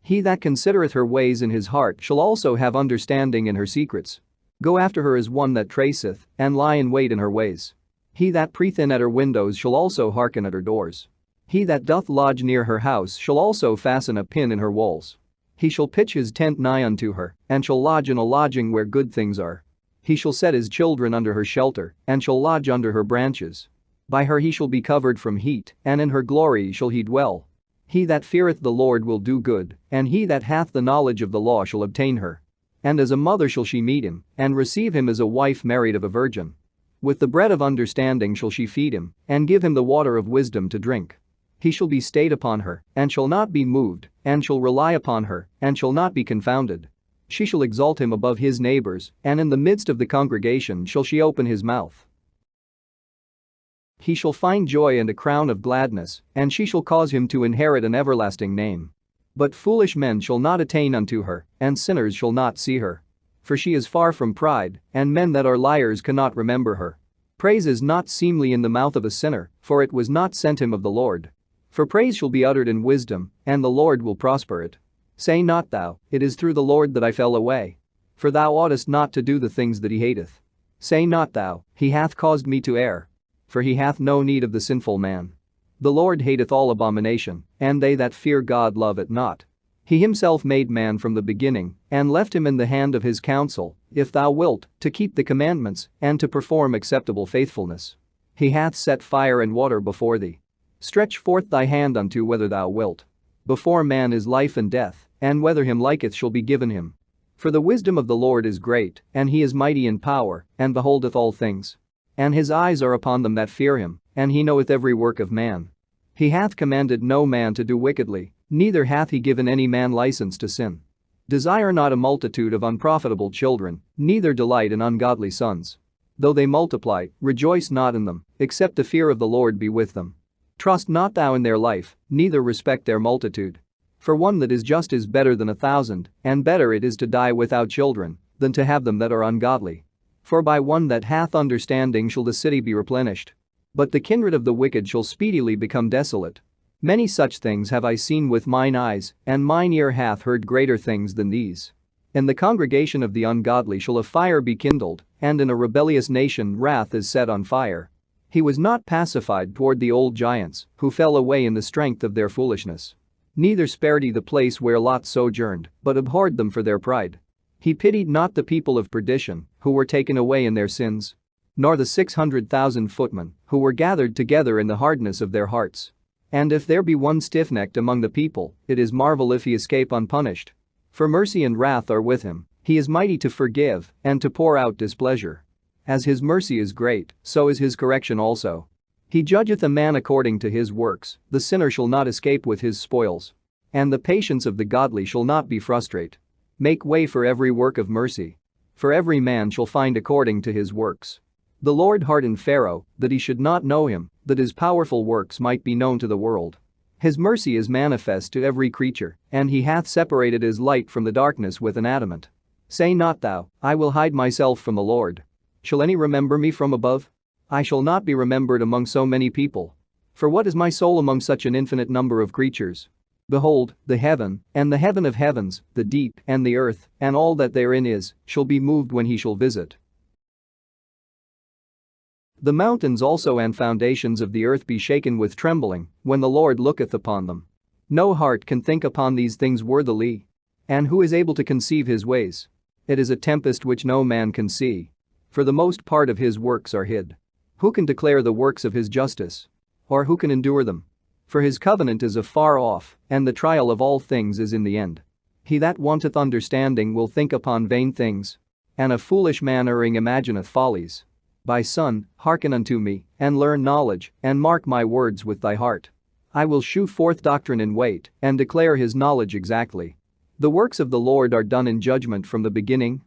He that considereth her ways in his heart shall also have understanding in her secrets. Go after her as one that traceth, and lie in wait in her ways. He that preeth in at her windows shall also hearken at her doors. He that doth lodge near her house shall also fasten a pin in her walls. He shall pitch his tent nigh unto her, and shall lodge in a lodging where good things are. He shall set his children under her shelter, and shall lodge under her branches. By her he shall be covered from heat, and in her glory shall he dwell. He that feareth the Lord will do good, and he that hath the knowledge of the law shall obtain her. And as a mother shall she meet him, and receive him as a wife married of a virgin. With the bread of understanding shall she feed him, and give him the water of wisdom to drink. He shall be stayed upon her, and shall not be moved, and shall rely upon her, and shall not be confounded. She shall exalt him above his neighbors, and in the midst of the congregation shall she open his mouth. He shall find joy and a crown of gladness, and she shall cause him to inherit an everlasting name. But foolish men shall not attain unto her, and sinners shall not see her. For she is far from pride, and men that are liars cannot remember her. Praise is not seemly in the mouth of a sinner, for it was not sent him of the Lord. For praise shall be uttered in wisdom, and the Lord will prosper it. Say not thou, it is through the Lord that I fell away. For thou oughtest not to do the things that he hateth. Say not thou, he hath caused me to err. For he hath no need of the sinful man. The Lord hateth all abomination, and they that fear God love it not. He himself made man from the beginning, and left him in the hand of his counsel, if thou wilt, to keep the commandments, and to perform acceptable faithfulness. He hath set fire and water before thee. Stretch forth thy hand unto whether thou wilt. Before man is life and death, and whether him liketh shall be given him. For the wisdom of the Lord is great, and he is mighty in power, and beholdeth all things. And his eyes are upon them that fear him, and he knoweth every work of man. He hath commanded no man to do wickedly, neither hath he given any man license to sin. Desire not a multitude of unprofitable children, neither delight in ungodly sons. Though they multiply, rejoice not in them, except the fear of the Lord be with them. Trust not thou in their life, neither respect their multitude. For one that is just is better than 1,000, and better it is to die without children, than to have them that are ungodly. For by one that hath understanding shall the city be replenished. But the kindred of the wicked shall speedily become desolate. Many such things have I seen with mine eyes, and mine ear hath heard greater things than these. In the congregation of the ungodly shall a fire be kindled, and in a rebellious nation wrath is set on fire. He was not pacified toward the old giants, who fell away in the strength of their foolishness. Neither spared he the place where Lot sojourned, but abhorred them for their pride. He pitied not the people of perdition, who were taken away in their sins. Nor the 600,000 footmen, who were gathered together in the hardness of their hearts. And if there be one stiff-necked among the people, it is marvel if he escape unpunished. For mercy and wrath are with him, he is mighty to forgive, and to pour out displeasure. As his mercy is great, so is his correction also. He judgeth a man according to his works, the sinner shall not escape with his spoils. And the patience of the godly shall not be frustrate. Make way for every work of mercy. For every man shall find according to his works. The Lord hardened Pharaoh, that he should not know him, that his powerful works might be known to the world. His mercy is manifest to every creature, and he hath separated his light from the darkness with an adamant. Say not thou, I will hide myself from the Lord. Shall any remember me from above? I shall not be remembered among so many people. For what is my soul among such an infinite number of creatures? Behold, the heaven, and the heaven of heavens, the deep, and the earth, and all that therein is, shall be moved when he shall visit. The mountains also and foundations of the earth be shaken with trembling, when the Lord looketh upon them. No heart can think upon these things worthily. And who is able to conceive his ways? It is a tempest which no man can see. For the most part of his works are hid. Who can declare the works of his justice? Or who can endure them? For his covenant is afar off, and the trial of all things is in the end. He that wanteth understanding will think upon vain things. And a foolish man erring imagineth follies. My son, hearken unto me, and learn knowledge, and mark my words with thy heart. I will shew forth doctrine in weight, and declare his knowledge exactly. The works of the Lord are done in judgment from the beginning.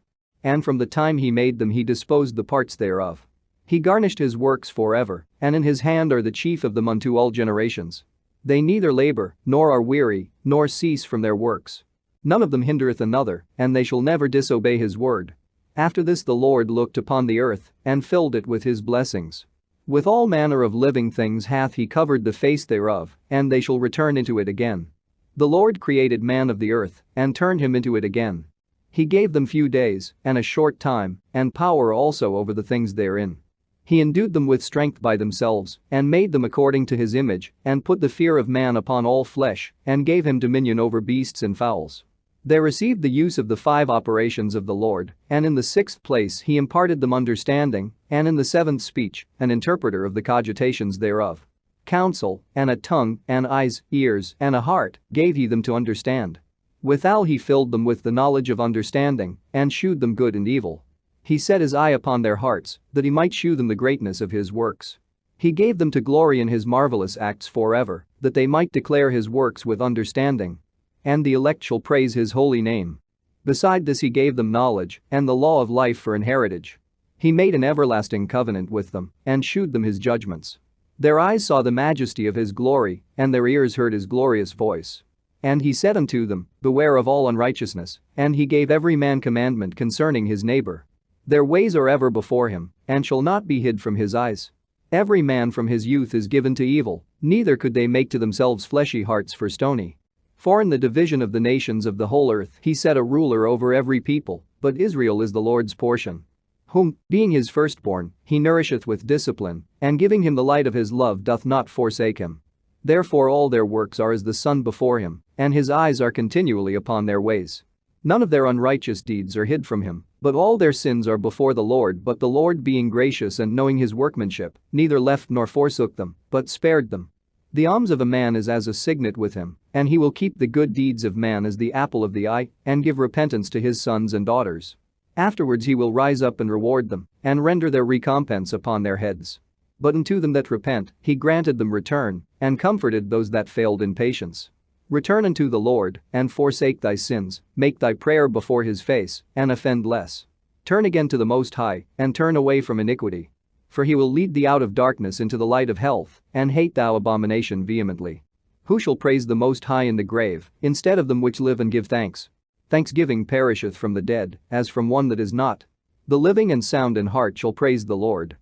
And from the time he made them he disposed the parts thereof. He garnished his works forever, and in his hand are the chief of them unto all generations. They neither labor, nor are weary, nor cease from their works. None of them hindereth another, and they shall never disobey his word. After this the Lord looked upon the earth, and filled it with his blessings. With all manner of living things hath he covered the face thereof, and they shall return into it again. The Lord created man of the earth, and turned him into it again. He gave them few days, and a short time, and power also over the things therein. He endued them with strength by themselves, and made them according to his image, and put the fear of man upon all flesh, and gave him dominion over beasts and fowls. They received the use of the 5 operations of the Lord, and in the 6th place he imparted them understanding, and in the 7th speech, an interpreter of the cogitations thereof. Counsel, and a tongue, and eyes, ears, and a heart, gave he them to understand. Withal he filled them with the knowledge of understanding, and shewed them good and evil. He set his eye upon their hearts, that he might shew them the greatness of his works. He gave them to glory in his marvelous acts forever, that they might declare his works with understanding. And the elect shall praise his holy name. Beside this he gave them knowledge and the law of life for an heritage. He made an everlasting covenant with them and shewed them his judgments. Their eyes saw the majesty of his glory, and their ears heard his glorious voice. And he said unto them, Beware of all unrighteousness, and he gave every man commandment concerning his neighbor. Their ways are ever before him, and shall not be hid from his eyes. Every man from his youth is given to evil, neither could they make to themselves fleshy hearts for stony. For in the division of the nations of the whole earth he set a ruler over every people, but Israel is the Lord's portion. Whom, being his firstborn, he nourisheth with discipline, and giving him the light of his love doth not forsake him. Therefore all their works are as the sun before him, and his eyes are continually upon their ways. None of their unrighteous deeds are hid from him, but all their sins are before the Lord. But the Lord being gracious and knowing his workmanship, neither left nor forsook them, but spared them. The alms of a man is as a signet with him, and he will keep the good deeds of man as the apple of the eye, and give repentance to his sons and daughters. Afterwards he will rise up and reward them, and render their recompense upon their heads. But unto them that repent, he granted them return, and comforted those that failed in patience. Return unto the Lord, and forsake thy sins, make thy prayer before his face, and offend less. Turn again to the Most High, and turn away from iniquity. For he will lead thee out of darkness into the light of health, and hate thou abomination vehemently. Who shall praise the Most High in the grave, instead of them which live and give thanks? Thanksgiving perisheth from the dead, as from one that is not. The living and sound in heart shall praise the Lord.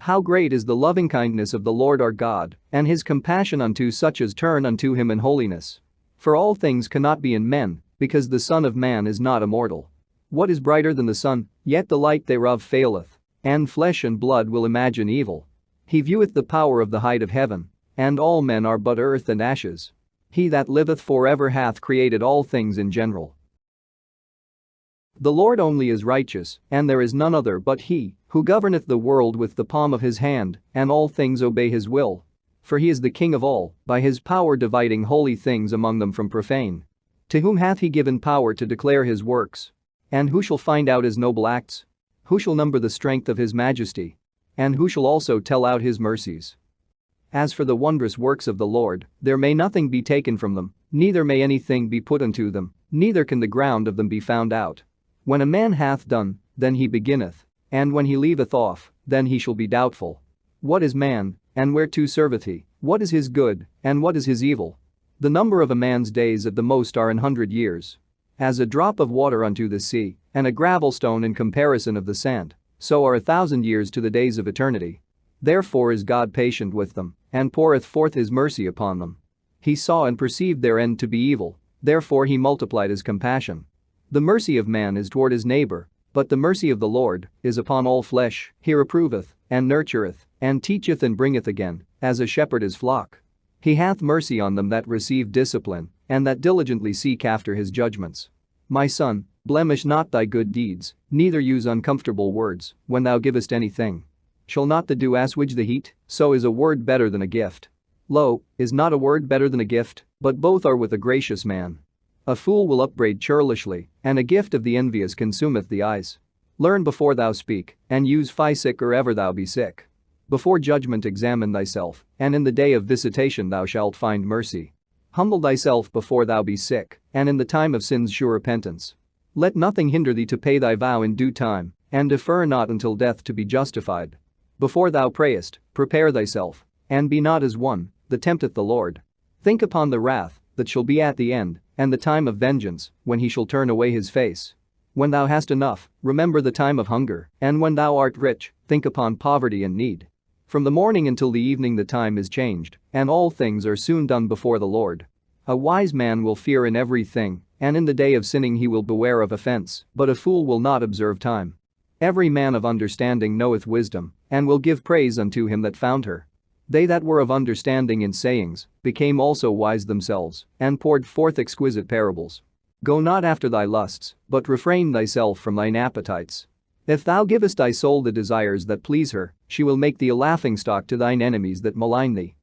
How great is the lovingkindness of the Lord our God, and his compassion unto such as turn unto him in holiness. For all things cannot be in men, because the Son of Man is not immortal. What is brighter than the sun? Yet the light thereof faileth, and flesh and blood will imagine evil. He vieweth the power of the height of heaven, and all men are but earth and ashes. He that liveth forever hath created all things in general. The Lord only is righteous, and there is none other but he, who governeth the world with the palm of his hand, and all things obey his will. For he is the King of all, by his power dividing holy things among them from profane. To whom hath he given power to declare his works? And who shall find out his noble acts? Who shall number the strength of his majesty? And who shall also tell out his mercies? As for the wondrous works of the Lord, there may nothing be taken from them, neither may anything be put unto them, neither can the ground of them be found out. When a man hath done, then he beginneth, and when he leaveth off, then he shall be doubtful. What is man, and whereto serveth he? What is his good, and what is his evil? The number of a man's days at the most are 100 years. As a drop of water unto the sea, and a gravel stone in comparison of the sand, so are 1,000 years to the days of eternity. Therefore is God patient with them, and poureth forth his mercy upon them. He saw and perceived their end to be evil, therefore he multiplied his compassion. The mercy of man is toward his neighbor, but the mercy of the Lord is upon all flesh. He reproveth, and nurtureth, and teacheth and bringeth again, as a shepherd his flock. He hath mercy on them that receive discipline, and that diligently seek after his judgments. My son, blemish not thy good deeds, neither use uncomfortable words, when thou givest anything. Shall not the dew assuage the heat? So is a word better than a gift. Lo, is not a word better than a gift? But both are with a gracious man. A fool will upbraid churlishly, and a gift of the envious consumeth the eyes. Learn before thou speak, and use physic or ever thou be sick. Before judgment examine thyself, and in the day of visitation thou shalt find mercy. Humble thyself before thou be sick, and in the time of sin's sure repentance. Let nothing hinder thee to pay thy vow in due time, and defer not until death to be justified. Before thou prayest, prepare thyself, and be not as one that tempteth the Lord. Think upon the wrath that shall be at the end, and the time of vengeance, when he shall turn away his face. When thou hast enough, remember the time of hunger, and when thou art rich, think upon poverty and need. From the morning until the evening the time is changed, and all things are soon done before the Lord. A wise man will fear in everything, and in the day of sinning he will beware of offense, but a fool will not observe time. Every man of understanding knoweth wisdom, and will give praise unto him that found her. They that were of understanding in sayings became also wise themselves, and poured forth exquisite parables. Go not after thy lusts, but refrain thyself from thine appetites. If thou givest thy soul the desires that please her, she will make thee a laughingstock to thine enemies that malign thee.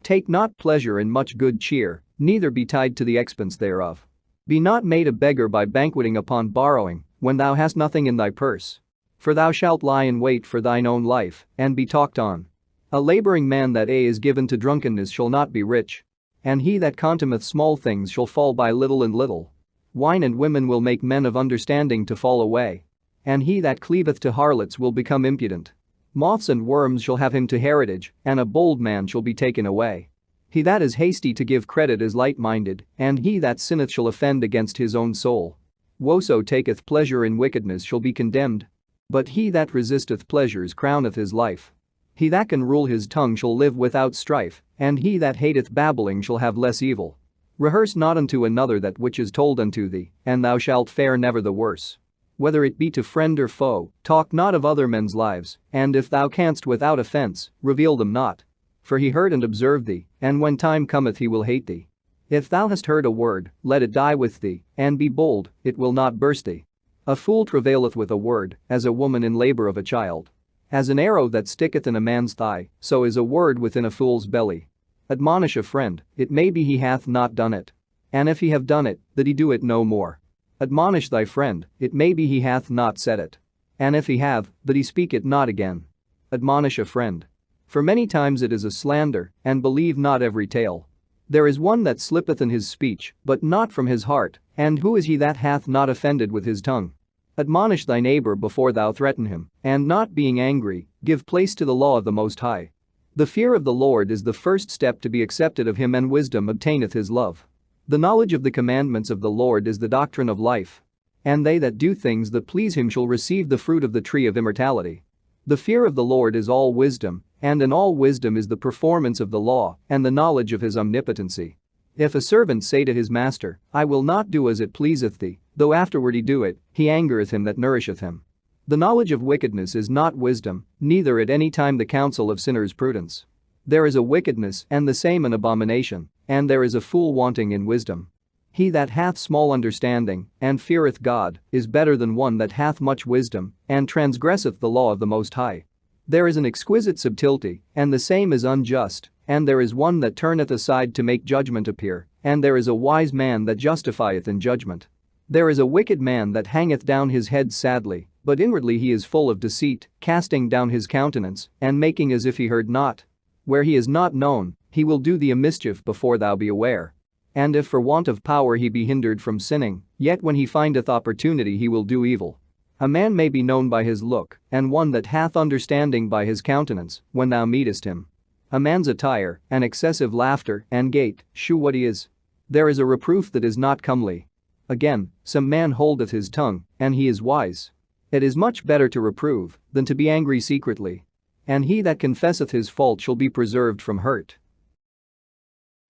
Take not pleasure in much good cheer, neither be tied to the expense thereof. Be not made a beggar by banqueting upon borrowing, when thou hast nothing in thy purse. For thou shalt lie in wait for thine own life, and be talked on. A laboring man that is given to drunkenness shall not be rich. And he that contemneth small things shall fall by little and little. Wine and women will make men of understanding to fall away. And he that cleaveth to harlots will become impudent. Moths and worms shall have him to heritage, and a bold man shall be taken away. He that is hasty to give credit is light-minded, and he that sinneth shall offend against his own soul. Whoso taketh pleasure in wickedness shall be condemned. But he that resisteth pleasures crowneth his life. He that can rule his tongue shall live without strife, and he that hateth babbling shall have less evil. Rehearse not unto another that which is told unto thee, and thou shalt fare never the worse. Whether it be to friend or foe, talk not of other men's lives, and if thou canst without offence, reveal them not. For he heard and observed thee, and when time cometh he will hate thee. If thou hast heard a word, let it die with thee, and be bold, it will not burst thee. A fool travaileth with a word, as a woman in labor of a child. As an arrow that sticketh in a man's thigh, so is a word within a fool's belly. Admonish a friend, it may be he hath not done it. And if he have done it, that he do it no more. Admonish thy friend, it may be he hath not said it. And if he have, that he speak it not again. Admonish a friend. For many times it is a slander, and believe not every tale. There is one that slippeth in his speech, but not from his heart, and who is he that hath not offended with his tongue? Admonish thy neighbor before thou threaten him, and not being angry, give place to the law of the Most High. The fear of the Lord is the first step to be accepted of him, and wisdom obtaineth his love. The knowledge of the commandments of the Lord is the doctrine of life. And they that do things that please him shall receive the fruit of the tree of immortality. The fear of the Lord is all wisdom, and in all wisdom is the performance of the law, and the knowledge of his omnipotency. If a servant say to his master, I will not do as it pleaseth thee, though afterward he do it, he angereth him that nourisheth him. The knowledge of wickedness is not wisdom, neither at any time the counsel of sinners prudence. There is a wickedness, and the same an abomination, and there is a fool wanting in wisdom. He that hath small understanding, and feareth God, is better than one that hath much wisdom, and transgresseth the law of the Most High. There is an exquisite subtlety, and the same is unjust, and there is one that turneth aside to make judgment appear, and there is a wise man that justifieth in judgment. There is a wicked man that hangeth down his head sadly, but inwardly he is full of deceit, casting down his countenance, and making as if he heard not. Where he is not known, he will do thee a mischief before thou be aware. And if for want of power he be hindered from sinning, yet when he findeth opportunity he will do evil. A man may be known by his look, and one that hath understanding by his countenance, when thou meetest him. A man's attire, and excessive laughter, and gait, shew what he is. There is a reproof that is not comely. Again, some man holdeth his tongue, and he is wise. It is much better to reprove, than to be angry secretly. And he that confesseth his fault shall be preserved from hurt.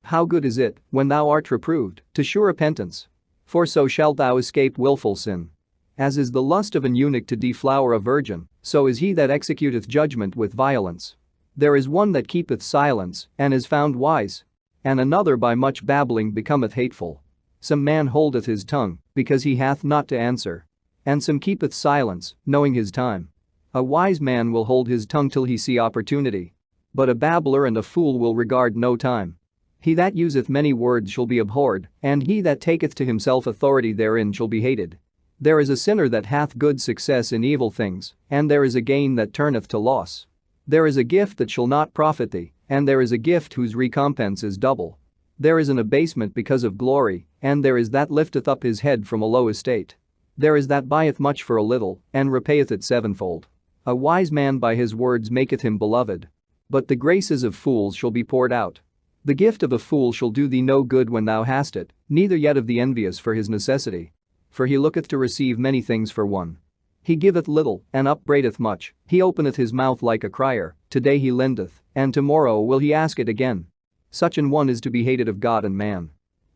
How good is it, when thou art reproved, to shew repentance? For so shalt thou escape wilful sin. As is the lust of an eunuch to deflower a virgin, so is he that executeth judgment with violence. There is one that keepeth silence, and is found wise. And another by much babbling becometh hateful. Some man holdeth his tongue, because he hath not to answer. And some keepeth silence, knowing his time. A wise man will hold his tongue till he see opportunity. But a babbler and a fool will regard no time. He that useth many words shall be abhorred, and he that taketh to himself authority therein shall be hated. There is a sinner that hath good success in evil things, and there is a gain that turneth to loss. There is a gift that shall not profit thee, and there is a gift whose recompense is double. There is an abasement because of glory, and there is that lifteth up his head from a low estate. There is that buyeth much for a little, and repayeth it sevenfold. A wise man by his words maketh him beloved. But the graces of fools shall be poured out. The gift of a fool shall do thee no good when thou hast it, neither yet of the envious for his necessity. For he looketh to receive many things for one. He giveth little, and upbraideth much, he openeth his mouth like a crier, today he lendeth, and tomorrow will he ask it again. Such an one is to be hated of God and man.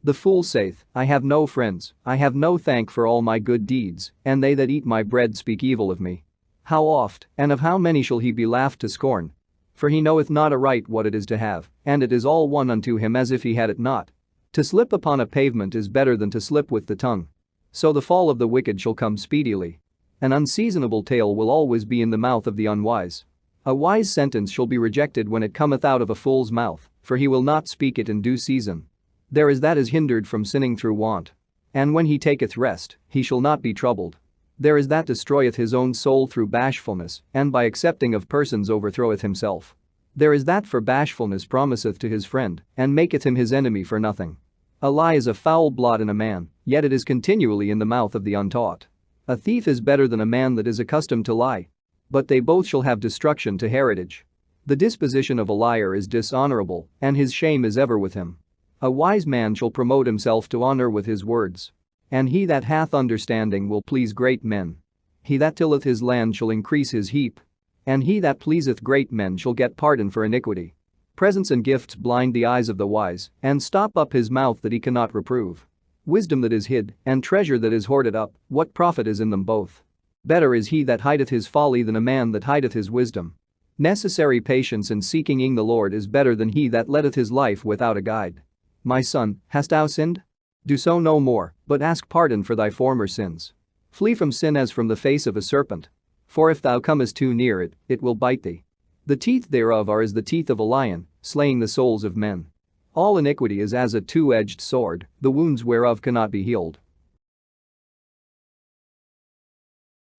The fool saith, I have no friends, I have no thank for all my good deeds, and they that eat my bread speak evil of me. How oft, and of how many shall he be laughed to scorn? For he knoweth not aright what it is to have, and it is all one unto him as if he had it not. To slip upon a pavement is better than to slip with the tongue. So the fall of the wicked shall come speedily. An unseasonable tale will always be in the mouth of the unwise. A wise sentence shall be rejected when it cometh out of a fool's mouth, for he will not speak it in due season. There is that is hindered from sinning through want. And when he taketh rest, he shall not be troubled. There is that destroyeth his own soul through bashfulness, and by accepting of persons overthroweth himself. There is that for bashfulness promiseth to his friend, and maketh him his enemy for nothing. A lie is a foul blot in a man, yet it is continually in the mouth of the untaught. A thief is better than a man that is accustomed to lie. But they both shall have destruction to heritage. The disposition of a liar is dishonorable, and his shame is ever with him. A wise man shall promote himself to honor with his words. And he that hath understanding will please great men. He that tilleth his land shall increase his heap. And he that pleaseth great men shall get pardon for iniquity. Presents and gifts blind the eyes of the wise, and stop up his mouth that he cannot reprove. Wisdom that is hid, and treasure that is hoarded up, what profit is in them both? Better is he that hideth his folly than a man that hideth his wisdom. Necessary patience in seeking the Lord is better than he that letteth his life without a guide. My son, hast thou sinned? Do so no more, but ask pardon for thy former sins. Flee from sin as from the face of a serpent. For if thou comest too near it, it will bite thee. The teeth thereof are as the teeth of a lion, slaying the souls of men. All iniquity is as a two-edged sword, the wounds whereof cannot be healed.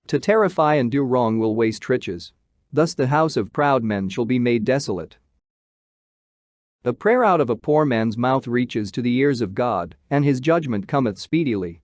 To terrify and do wrong will waste riches. Thus the house of proud men shall be made desolate. A prayer out of a poor man's mouth reaches to the ears of God, and his judgment cometh speedily.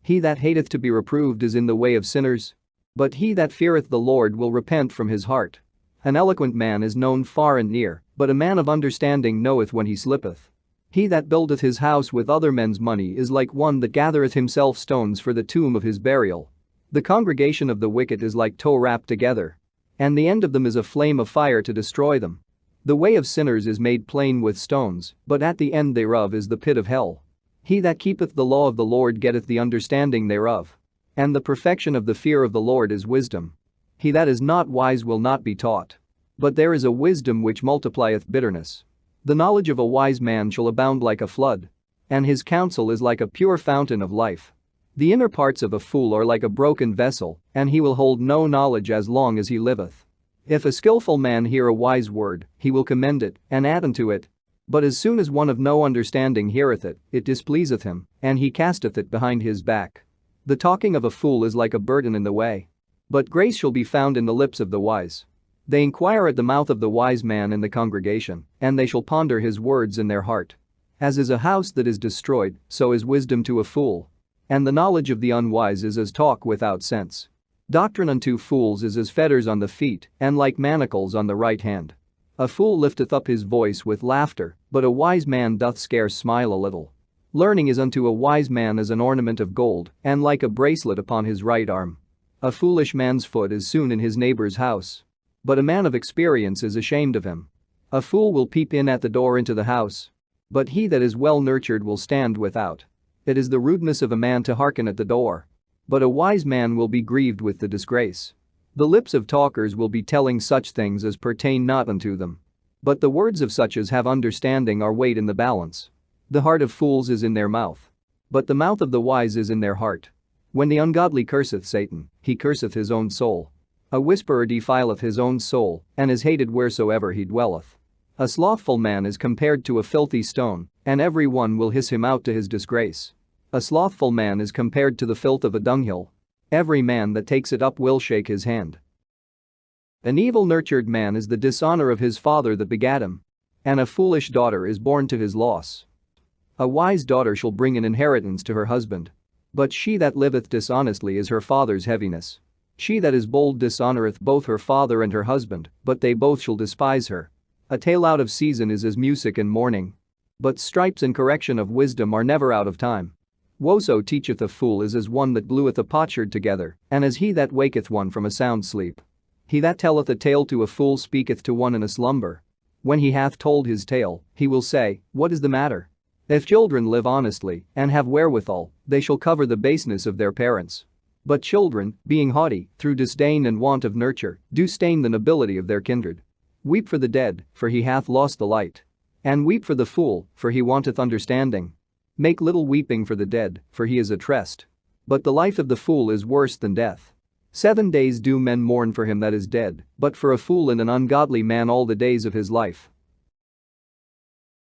He that hateth to be reproved is in the way of sinners. But he that feareth the Lord will repent from his heart. An eloquent man is known far and near, but a man of understanding knoweth when he slippeth. He that buildeth his house with other men's money is like one that gathereth himself stones for the tomb of his burial. The congregation of the wicked is like tow wrapped together. And the end of them is a flame of fire to destroy them. The way of sinners is made plain with stones, but at the end thereof is the pit of hell. He that keepeth the law of the Lord getteth the understanding thereof. And the perfection of the fear of the Lord is wisdom. He that is not wise will not be taught. But there is a wisdom which multiplieth bitterness. The knowledge of a wise man shall abound like a flood. And his counsel is like a pure fountain of life. The inner parts of a fool are like a broken vessel, and he will hold no knowledge as long as he liveth. If a skillful man hear a wise word, he will commend it, and add unto it. But as soon as one of no understanding heareth it, it displeaseth him, and he casteth it behind his back. The talking of a fool is like a burden in the way. But grace shall be found in the lips of the wise. They inquire at the mouth of the wise man in the congregation, and they shall ponder his words in their heart. As is a house that is destroyed, so is wisdom to a fool. And the knowledge of the unwise is as talk without sense. Doctrine unto fools is as fetters on the feet, and like manacles on the right hand. A fool lifteth up his voice with laughter, but a wise man doth scarce smile a little. Learning is unto a wise man as an ornament of gold, and like a bracelet upon his right arm. A foolish man's foot is soon in his neighbor's house. But a man of experience is ashamed of him. A fool will peep in at the door into the house. But he that is well nurtured will stand without. It is the rudeness of a man to hearken at the door. But a wise man will be grieved with the disgrace. The lips of talkers will be telling such things as pertain not unto them. But the words of such as have understanding are weighed in the balance. The heart of fools is in their mouth. But the mouth of the wise is in their heart. When the ungodly curseth Satan, he curseth his own soul. A whisperer defileth his own soul, and is hated wheresoever he dwelleth. A slothful man is compared to a filthy stone, and every one will hiss him out to his disgrace. A slothful man is compared to the filth of a dunghill. Every man that takes it up will shake his hand. An evil-nurtured man is the dishonor of his father that begat him. And a foolish daughter is born to his loss. A wise daughter shall bring an inheritance to her husband. But she that liveth dishonestly is her father's heaviness. She that is bold dishonoreth both her father and her husband, but they both shall despise her. A tale out of season is as music in mourning. But stripes and correction of wisdom are never out of time. Whoso teacheth a fool is as one that glueth a potsherd together, and as he that waketh one from a sound sleep. He that telleth a tale to a fool speaketh to one in a slumber. When he hath told his tale, he will say, What is the matter? If children live honestly, and have wherewithal, they shall cover the baseness of their parents. But children, being haughty, through disdain and want of nurture, do stain the nobility of their kindred. Weep for the dead, for he hath lost the light. And weep for the fool, for he wanteth understanding. Make little weeping for the dead, for he is at rest. But the life of the fool is worse than death. 7 days do men mourn for him that is dead, but for a fool and an ungodly man all the days of his life.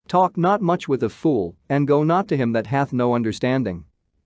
Talk not much with a fool, and go not to him that hath no understanding.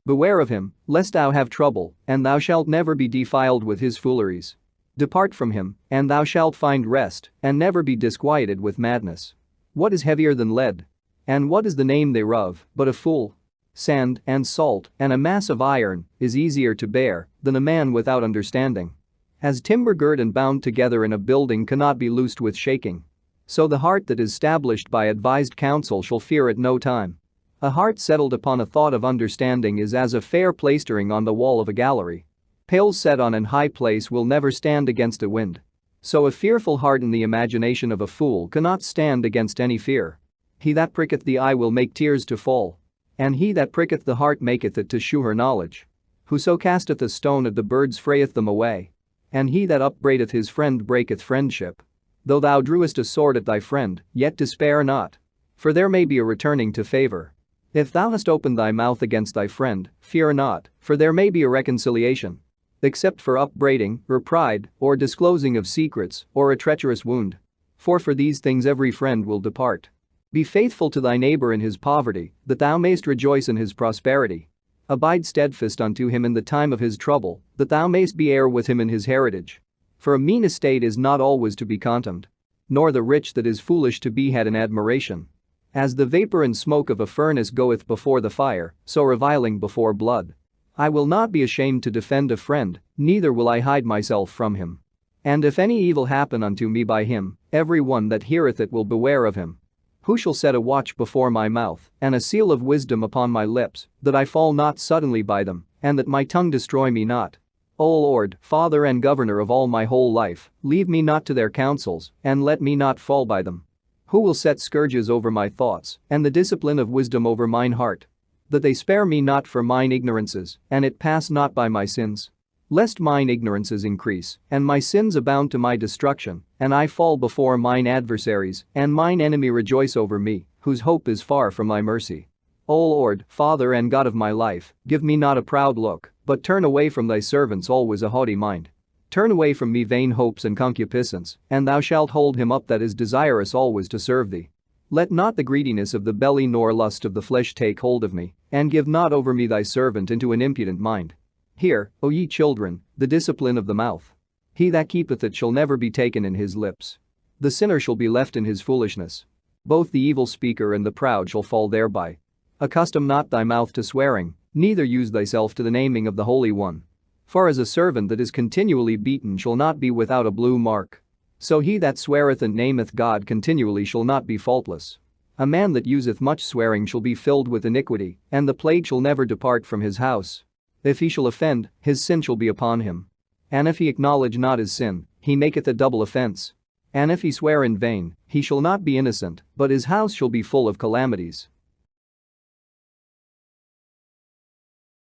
Beware of him, lest thou have trouble, and thou shalt never be defiled with his fooleries. Depart from him, and thou shalt find rest, and never be disquieted with madness. What is heavier than lead? And what is the name thereof, but a fool? Sand and salt and a mass of iron is easier to bear than a man without understanding. As timber girt and bound together in a building cannot be loosed with shaking, so the heart that is stablished by advised counsel shall fear at no time. A heart settled upon a thought of understanding is as a fair plastering on the wall of a gallery. Pales set on an high place will never stand against a wind. So a fearful heart in the imagination of a fool cannot stand against any fear. He that pricketh the eye will make tears to fall, and he that pricketh the heart maketh it to shew her knowledge. Whoso casteth a stone at the birds frayeth them away, and he that upbraideth his friend breaketh friendship. Though thou drewest a sword at thy friend, yet despair not, for there may be a returning to favor. If thou hast opened thy mouth against thy friend, fear not, for there may be a reconciliation. Except for upbraiding, or pride, or disclosing of secrets, or a treacherous wound. For these things every friend will depart. Be faithful to thy neighbor in his poverty, that thou mayst rejoice in his prosperity. Abide steadfast unto him in the time of his trouble, that thou mayst be heir with him in his heritage. For a mean estate is not always to be contemned, nor the rich that is foolish to be had in admiration. As the vapor and smoke of a furnace goeth before the fire, so reviling before blood. I will not be ashamed to defend a friend, neither will I hide myself from him. And if any evil happen unto me by him, every one that heareth it will beware of him. Who shall set a watch before my mouth, and a seal of wisdom upon my lips, that I fall not suddenly by them, and that my tongue destroy me not? O Lord, Father and Governor of all my whole life, leave me not to their counsels, and let me not fall by them. Who will set scourges over my thoughts, and the discipline of wisdom over mine heart? That they spare me not for mine ignorances, and it pass not by my sins. Lest mine ignorances increase, and my sins abound to my destruction, and I fall before mine adversaries, and mine enemy rejoice over me, whose hope is far from thy mercy. O Lord, Father and God of my life, give me not a proud look, but turn away from thy servants always a haughty mind. Turn away from me vain hopes and concupiscence, and thou shalt hold him up that is desirous always to serve thee. Let not the greediness of the belly nor lust of the flesh take hold of me, and give not over me thy servant into an impudent mind. Hear, O ye children, the discipline of the mouth. He that keepeth it shall never be taken in his lips. The sinner shall be left in his foolishness. Both the evil speaker and the proud shall fall thereby. Accustom not thy mouth to swearing, neither use thyself to the naming of the Holy One. For as a servant that is continually beaten shall not be without a blue mark, so he that sweareth and nameth God continually shall not be faultless. A man that useth much swearing shall be filled with iniquity, and the plague shall never depart from his house. If he shall offend, his sin shall be upon him. And if he acknowledge not his sin, he maketh a double offense. And if he swear in vain, he shall not be innocent, but his house shall be full of calamities.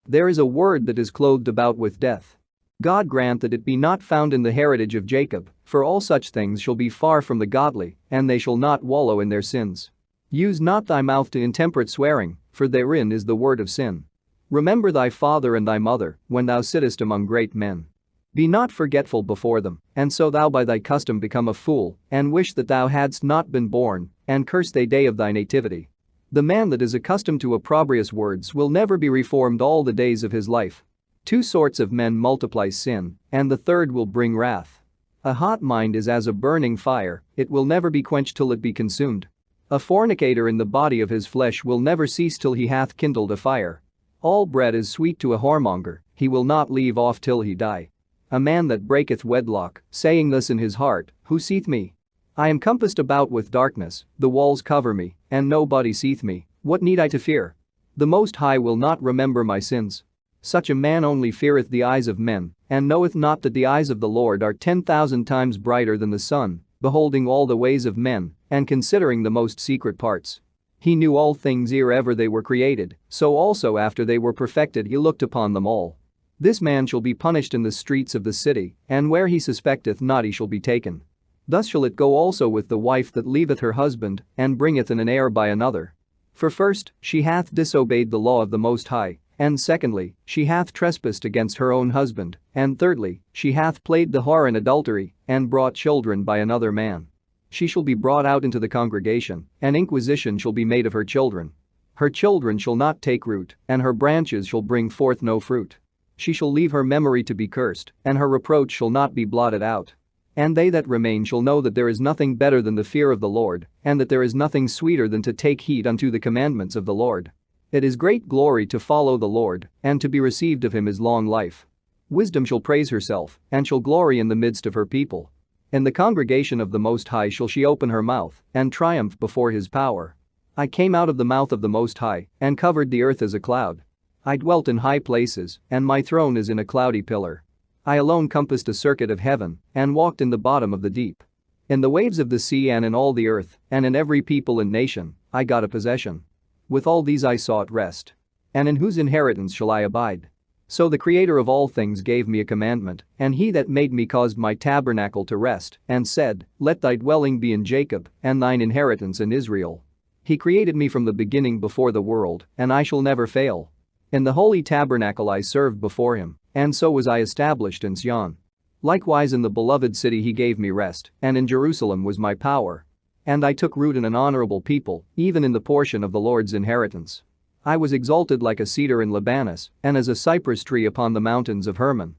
There is a word that is clothed about with death. God grant that it be not found in the heritage of Jacob, for all such things shall be far from the godly, and they shall not wallow in their sins. Use not thy mouth to intemperate swearing, for therein is the word of sin. Remember thy father and thy mother, when thou sittest among great men. Be not forgetful before them, and so thou by thy custom become a fool, and wish that thou hadst not been born, and curse the day of thy nativity. The man that is accustomed to opprobrious words will never be reformed all the days of his life. Two sorts of men multiply sin, and the third will bring wrath. A hot mind is as a burning fire, it will never be quenched till it be consumed. A fornicator in the body of his flesh will never cease till he hath kindled a fire. All bread is sweet to a whoremonger, he will not leave off till he die. A man that breaketh wedlock, saying thus in his heart, who seeth me? I am compassed about with darkness, the walls cover me, and nobody seeth me, what need I to fear? The Most High will not remember my sins. Such a man only feareth the eyes of men, and knoweth not that the eyes of the Lord are 10,000 times brighter than the sun, beholding all the ways of men, and considering the most secret parts. He knew all things ere ever they were created, so also after they were perfected he looked upon them all. This man shall be punished in the streets of the city, and where he suspecteth not he shall be taken. Thus shall it go also with the wife that leaveth her husband, and bringeth in an heir by another. For first, she hath disobeyed the law of the Most High, and secondly, she hath trespassed against her own husband, and thirdly, she hath played the whore in adultery, and brought children by another man. She shall be brought out into the congregation, and inquisition shall be made of her children. Her children shall not take root, and her branches shall bring forth no fruit. She shall leave her memory to be cursed, and her reproach shall not be blotted out. And they that remain shall know that there is nothing better than the fear of the Lord, and that there is nothing sweeter than to take heed unto the commandments of the Lord. It is great glory to follow the Lord, and to be received of him is long life. Wisdom shall praise herself, and shall glory in the midst of her people. In the congregation of the Most High shall she open her mouth, and triumph before his power. I came out of the mouth of the Most High, and covered the earth as a cloud. I dwelt in high places, and my throne is in a cloudy pillar. I alone compassed a circuit of heaven, and walked in the bottom of the deep. In the waves of the sea and in all the earth, and in every people and nation, I got a possession. With all these I sought rest. And in whose inheritance shall I abide? So the Creator of all things gave me a commandment, and he that made me caused my tabernacle to rest, and said, Let thy dwelling be in Jacob, and thine inheritance in Israel. He created me from the beginning before the world, and I shall never fail. In the holy tabernacle I served before him, and so was I established in Sion. Likewise in the beloved city he gave me rest, and in Jerusalem was my power. And I took root in an honorable people, even in the portion of the Lord's inheritance. I was exalted like a cedar in Libanus, and as a cypress tree upon the mountains of Hermon.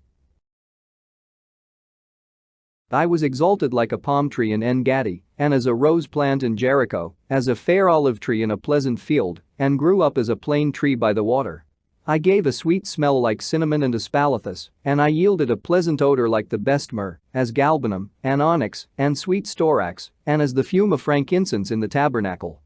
I was exalted like a palm tree in En-Gadi, and as a rose plant in Jericho, as a fair olive tree in a pleasant field, and grew up as a plane tree by the water. I gave a sweet smell like cinnamon and aspalathus, and I yielded a pleasant odor like the best myrrh, as galbanum, and onyx, and sweet storax, and as the fume of frankincense in the tabernacle.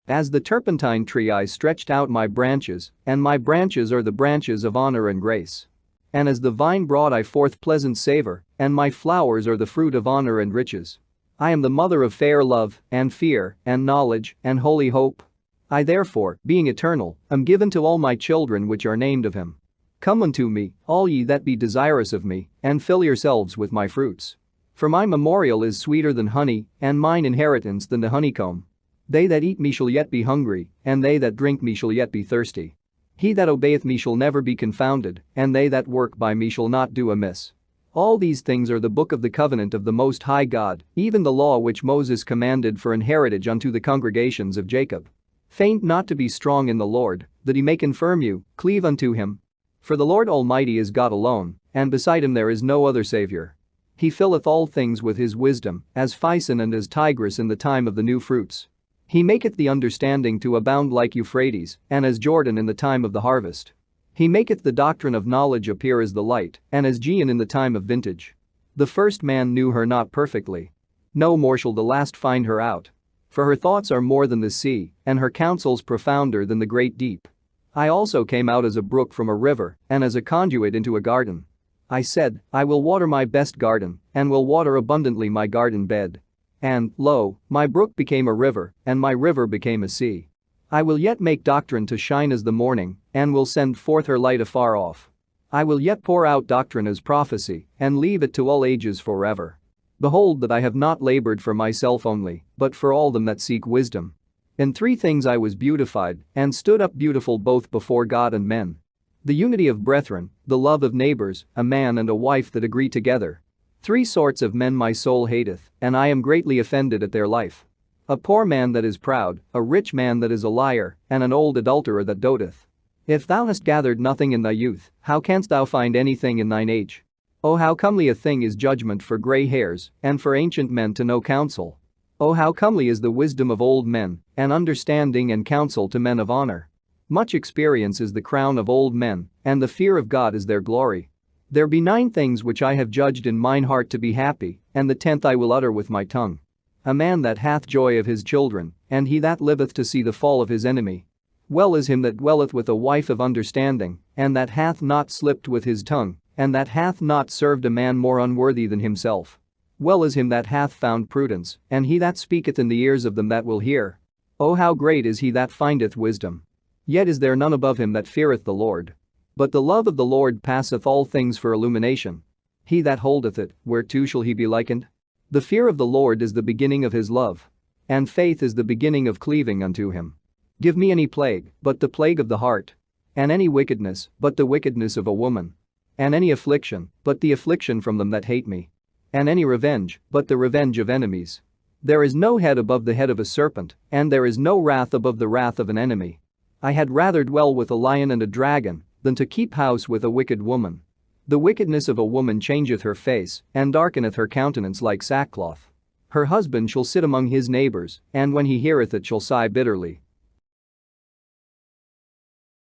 As the turpentine tree I stretched out my branches, and my branches are the branches of honor and grace. And as the vine brought I forth pleasant savor, and my flowers are the fruit of honor and riches. I am the mother of fair love, and fear, and knowledge, and holy hope. I therefore, being eternal, am given to all my children which are named of him. Come unto me, all ye that be desirous of me, and fill yourselves with my fruits. For my memorial is sweeter than honey, and mine inheritance than the honeycomb. They that eat me shall yet be hungry, and they that drink me shall yet be thirsty. He that obeyeth me shall never be confounded, and they that work by me shall not do amiss. All these things are the book of the covenant of the Most High God, even the law which Moses commanded for an heritage unto the congregations of Jacob. Faint not to be strong in the Lord, that he may confirm you, cleave unto him. For the Lord Almighty is God alone, and beside him there is no other Savior. He filleth all things with his wisdom, as Pison and as Tigris in the time of the new fruits. He maketh the understanding to abound like Euphrates, and as Jordan in the time of the harvest. He maketh the doctrine of knowledge appear as the light, and as Gion in the time of vintage. The first man knew her not perfectly. No more shall the last find her out. For her thoughts are more than the sea, and her counsels profounder than the great deep. I also came out as a brook from a river, and as a conduit into a garden. I said, I will water my best garden, and will water abundantly my garden bed. And, lo, my brook became a river, and my river became a sea. I will yet make doctrine to shine as the morning, and will send forth her light afar off. I will yet pour out doctrine as prophecy, and leave it to all ages forever. Behold that I have not labored for myself only, but for all them that seek wisdom. In 3 things I was beautified, and stood up beautiful both before God and men. The unity of brethren, the love of neighbors, a man and a wife that agree together. 3 sorts of men my soul hateth, and I am greatly offended at their life. A poor man that is proud, a rich man that is a liar, and an old adulterer that doteth. If thou hast gathered nothing in thy youth, how canst thou find anything in thine age? Oh, how comely a thing is judgment for grey hairs, and for ancient men to know counsel. Oh, how comely is the wisdom of old men, and understanding and counsel to men of honor. Much experience is the crown of old men, and the fear of God is their glory. There be 9 things which I have judged in mine heart to be happy, and the 10th I will utter with my tongue. A man that hath joy of his children, and he that liveth to see the fall of his enemy. Well is him that dwelleth with a wife of understanding, and that hath not slipped with his tongue, and that hath not served a man more unworthy than himself. Well is him that hath found prudence, and he that speaketh in the ears of them that will hear. Oh, how great is he that findeth wisdom! Yet is there none above him that feareth the Lord. But the love of the Lord passeth all things for illumination. He that holdeth it, whereto shall he be likened? The fear of the Lord is the beginning of his love. And faith is the beginning of cleaving unto him. Give me any plague, but the plague of the heart. And any wickedness, but the wickedness of a woman. And any affliction, but the affliction from them that hate me. And any revenge, but the revenge of enemies. There is no head above the head of a serpent, and there is no wrath above the wrath of an enemy. I had rather dwell with a lion and a dragon than to keep house with a wicked woman. The wickedness of a woman changeth her face, and darkeneth her countenance like sackcloth. Her husband shall sit among his neighbors, and when he heareth it shall sigh bitterly.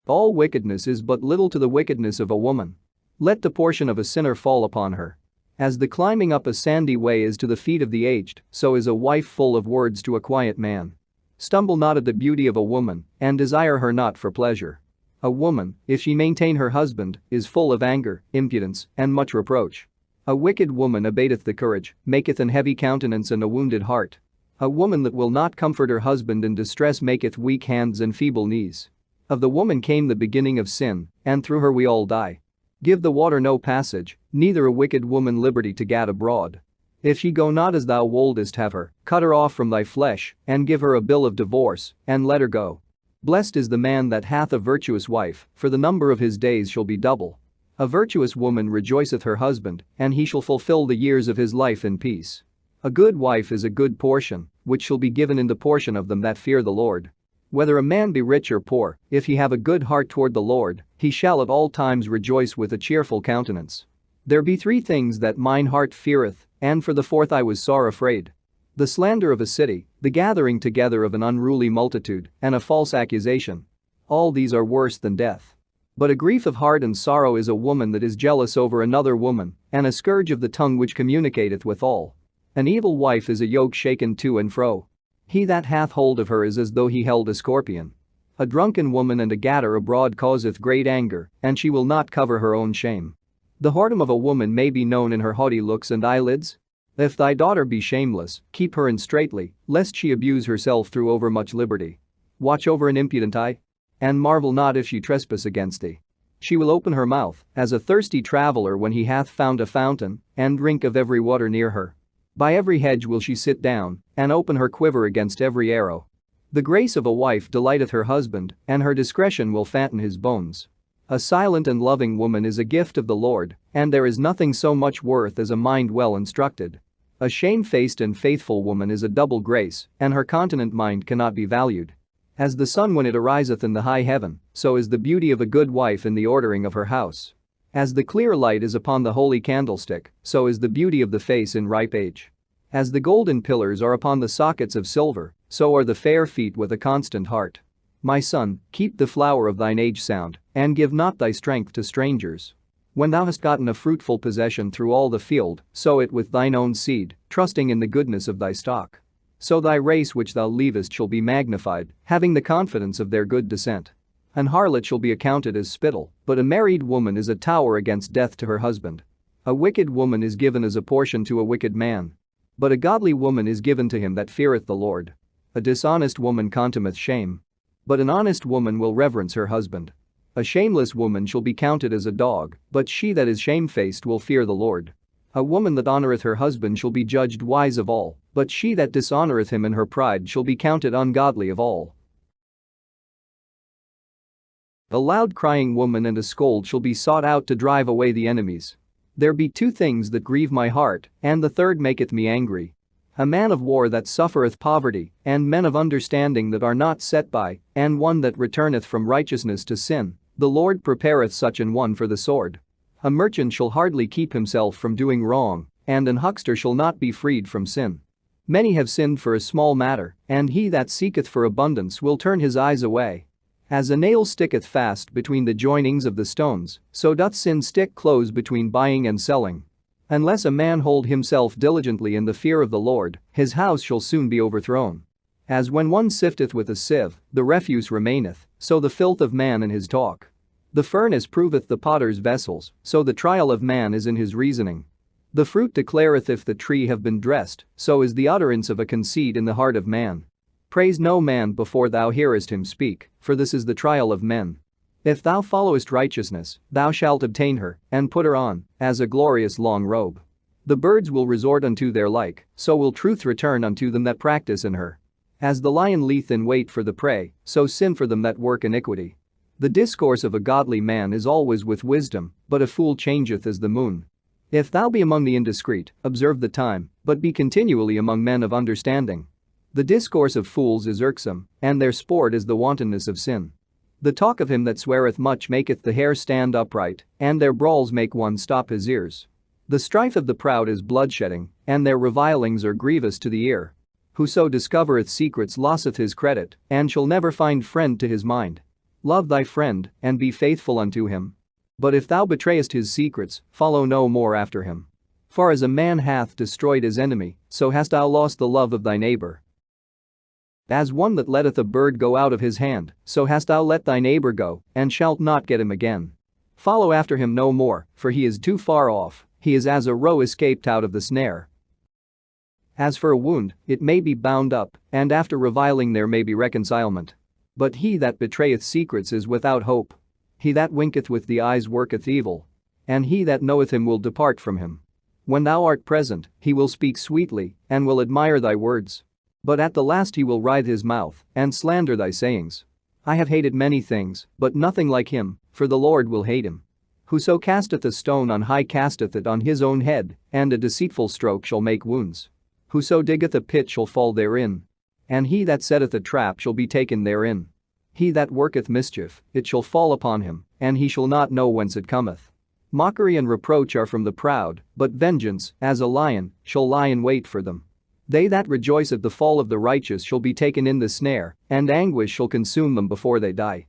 All wickedness is but little to the wickedness of a woman. Let the portion of a sinner fall upon her. As the climbing up a sandy way is to the feet of the aged, so is a wife full of words to a quiet man. Stumble not at the beauty of a woman, and desire her not for pleasure. A woman, if she maintain her husband, is full of anger, impudence, and much reproach. A wicked woman abateth the courage, maketh an heavy countenance and a wounded heart. A woman that will not comfort her husband in distress maketh weak hands and feeble knees. Of the woman came the beginning of sin, and through her we all die. Give the water no passage, neither a wicked woman liberty to gad abroad. If she go not as thou wouldest have her, cut her off from thy flesh, and give her a bill of divorce, and let her go. Blessed is the man that hath a virtuous wife, for the number of his days shall be double. A virtuous woman rejoiceth her husband, and he shall fulfill the years of his life in peace. A good wife is a good portion, which shall be given in the portion of them that fear the Lord. Whether a man be rich or poor, if he have a good heart toward the Lord, he shall at all times rejoice with a cheerful countenance. There be 3 things that mine heart feareth, and for the 4th I was sore afraid. The slander of a city, the gathering together of an unruly multitude, and a false accusation. All these are worse than death. But a grief of heart and sorrow is a woman that is jealous over another woman, and a scourge of the tongue which communicateth with all. An evil wife is a yoke shaken to and fro. He that hath hold of her is as though he held a scorpion. A drunken woman and a gatter abroad causeth great anger, and she will not cover her own shame. The whoredom of a woman may be known in her haughty looks and eyelids. If thy daughter be shameless, keep her in straitly, lest she abuse herself through overmuch liberty. Watch over an impudent eye, and marvel not if she trespass against thee. She will open her mouth as a thirsty traveler when he hath found a fountain, and drink of every water near her. By every hedge will she sit down, and open her quiver against every arrow. The grace of a wife delighteth her husband, and her discretion will fatten his bones. A silent and loving woman is a gift of the Lord, and there is nothing so much worth as a mind well instructed. A shamefaced and faithful woman is a double grace, and her continent mind cannot be valued. As the sun when it ariseth in the high heaven, so is the beauty of a good wife in the ordering of her house. As the clear light is upon the holy candlestick, so is the beauty of the face in ripe age. As the golden pillars are upon the sockets of silver, so are the fair feet with a constant heart. My son, keep the flower of thine age sound, and give not thy strength to strangers. When thou hast gotten a fruitful possession through all the field, sow it with thine own seed, trusting in the goodness of thy stock. So thy race which thou leavest shall be magnified, having the confidence of their good descent. An harlot shall be accounted as spittle, but a married woman is a tower against death to her husband. A wicked woman is given as a portion to a wicked man. But a godly woman is given to him that feareth the Lord. A dishonest woman contemneth shame. But an honest woman will reverence her husband. A shameless woman shall be counted as a dog, but she that is shamefaced will fear the Lord. A woman that honoureth her husband shall be judged wise of all, but she that dishonoureth him in her pride shall be counted ungodly of all. A loud crying woman and a scold shall be sought out to drive away the enemies. There be 2 things that grieve my heart, and the third maketh me angry. A man of war that suffereth poverty, and men of understanding that are not set by, and one that returneth from righteousness to sin. The Lord prepareth such an one for the sword. A merchant shall hardly keep himself from doing wrong, and an huckster shall not be freed from sin. Many have sinned for a small matter, and he that seeketh for abundance will turn his eyes away. As a nail sticketh fast between the joinings of the stones, so doth sin stick close between buying and selling. Unless a man hold himself diligently in the fear of the Lord, his house shall soon be overthrown. As when one sifteth with a sieve, the refuse remaineth, so the filth of man in his talk. The furnace proveth the potter's vessels, so the trial of man is in his reasoning. The fruit declareth if the tree have been dressed, so is the utterance of a conceit in the heart of man. Praise no man before thou hearest him speak, for this is the trial of men. If thou followest righteousness, thou shalt obtain her, and put her on, as a glorious long robe. The birds will resort unto their like, so will truth return unto them that practice in her. As the lion lieth in wait for the prey, so sin for them that work iniquity. The discourse of a godly man is always with wisdom, but a fool changeth as the moon. If thou be among the indiscreet, observe the time, but be continually among men of understanding. The discourse of fools is irksome, and their sport is the wantonness of sin. The talk of him that sweareth much maketh the hair stand upright, and their brawls make one stop his ears. The strife of the proud is bloodshedding, and their revilings are grievous to the ear. Whoso discovereth secrets losseth his credit, and shall never find friend to his mind. Love thy friend, and be faithful unto him. But if thou betrayest his secrets, follow no more after him. For as a man hath destroyed his enemy, so hast thou lost the love of thy neighbor. As one that letteth a bird go out of his hand, so hast thou let thy neighbor go, and shalt not get him again. Follow after him no more, for he is too far off, he is as a roe escaped out of the snare. As for a wound, it may be bound up, and after reviling there may be reconcilement. But he that betrayeth secrets is without hope. He that winketh with the eyes worketh evil. And he that knoweth him will depart from him. When thou art present, he will speak sweetly, and will admire thy words. But at the last he will writhe his mouth, and slander thy sayings. I have hated many things, but nothing like him, for the Lord will hate him. Whoso casteth a stone on high casteth it on his own head, and a deceitful stroke shall make wounds. Whoso diggeth a pit shall fall therein. And he that setteth a trap shall be taken therein. He that worketh mischief, it shall fall upon him, and he shall not know whence it cometh. Mockery and reproach are from the proud, but vengeance, as a lion, shall lie in wait for them. They that rejoice at the fall of the righteous shall be taken in the snare, and anguish shall consume them before they die.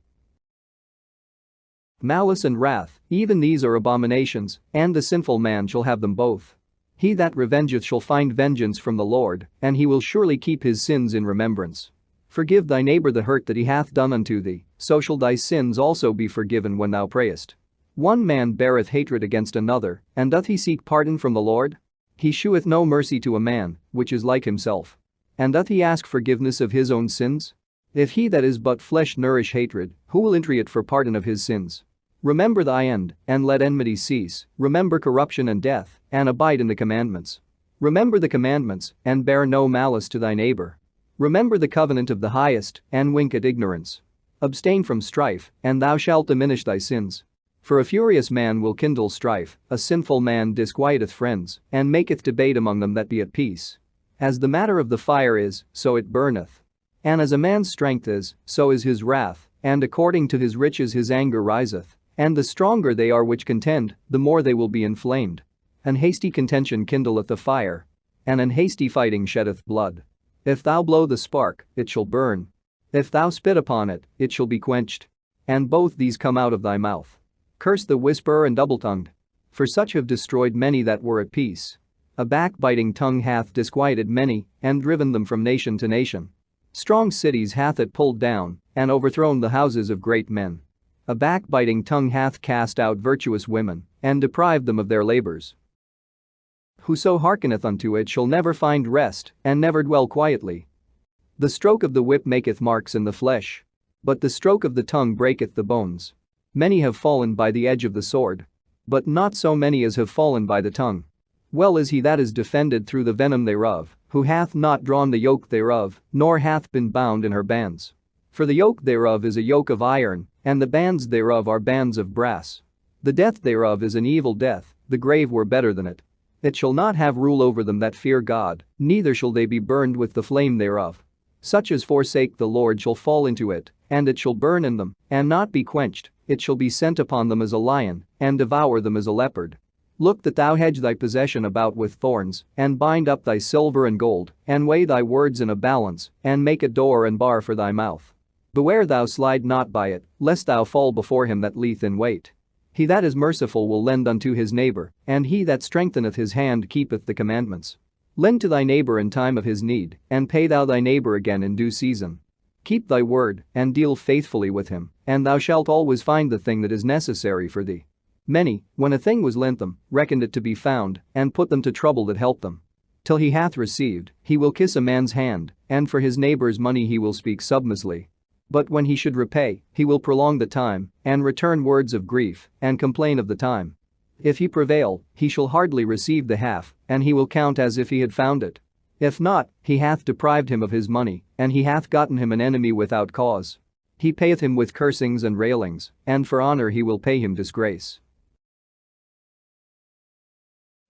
Malice and wrath, even these are abominations, and the sinful man shall have them both. He that revengeth shall find vengeance from the Lord, and he will surely keep his sins in remembrance. Forgive thy neighbor the hurt that he hath done unto thee, so shall thy sins also be forgiven when thou prayest. One man beareth hatred against another, and doth he seek pardon from the Lord? He sheweth no mercy to a man, which is like himself. And doth he ask forgiveness of his own sins? If he that is but flesh nourish hatred, who will entreat for pardon of his sins? Remember thy end, and let enmity cease, remember corruption and death, and abide in the commandments. Remember the commandments, and bear no malice to thy neighbor. Remember the covenant of the highest, and wink at ignorance. Abstain from strife, and thou shalt diminish thy sins. For a furious man will kindle strife, a sinful man disquieteth friends, and maketh debate among them that be at peace. As the matter of the fire is, so it burneth. And as a man's strength is, so is his wrath, and according to his riches his anger riseth. And the stronger they are which contend, the more they will be inflamed. An hasty contention kindleth a fire, and an hasty fighting sheddeth blood. If thou blow the spark, it shall burn. If thou spit upon it, it shall be quenched. And both these come out of thy mouth. Curse the whisperer and double-tongued. For such have destroyed many that were at peace. A backbiting tongue hath disquieted many, and driven them from nation to nation. Strong cities hath it pulled down, and overthrown the houses of great men. A backbiting tongue hath cast out virtuous women, and deprived them of their labors. Whoso hearkeneth unto it shall never find rest, and never dwell quietly. The stroke of the whip maketh marks in the flesh. But the stroke of the tongue breaketh the bones. Many have fallen by the edge of the sword. But not so many as have fallen by the tongue. Well is he that is defended through the venom thereof, who hath not drawn the yoke thereof, nor hath been bound in her bands. For the yoke thereof is a yoke of iron, and the bands thereof are bands of brass. The death thereof is an evil death, the grave were better than it. It shall not have rule over them that fear God, neither shall they be burned with the flame thereof. Such as forsake the Lord shall fall into it, and it shall burn in them, and not be quenched, it shall be sent upon them as a lion, and devour them as a leopard. Look that thou hedge thy possession about with thorns, and bind up thy silver and gold, and weigh thy words in a balance, and make a door and bar for thy mouth. Beware thou slide not by it, lest thou fall before him that lieth in wait. He that is merciful will lend unto his neighbor, and he that strengtheneth his hand keepeth the commandments. Lend to thy neighbor in time of his need, and pay thou thy neighbor again in due season. Keep thy word, and deal faithfully with him, and thou shalt always find the thing that is necessary for thee. Many, when a thing was lent them, reckoned it to be found, and put them to trouble that helped them. Till he hath received, he will kiss a man's hand, and for his neighbor's money he will speak submissively. But when he should repay, he will prolong the time, and return words of grief, and complain of the time. If he prevail, he shall hardly receive the half, and he will count as if he had found it. If not, he hath deprived him of his money, and he hath gotten him an enemy without cause. He payeth him with cursings and railings, and for honor he will pay him disgrace.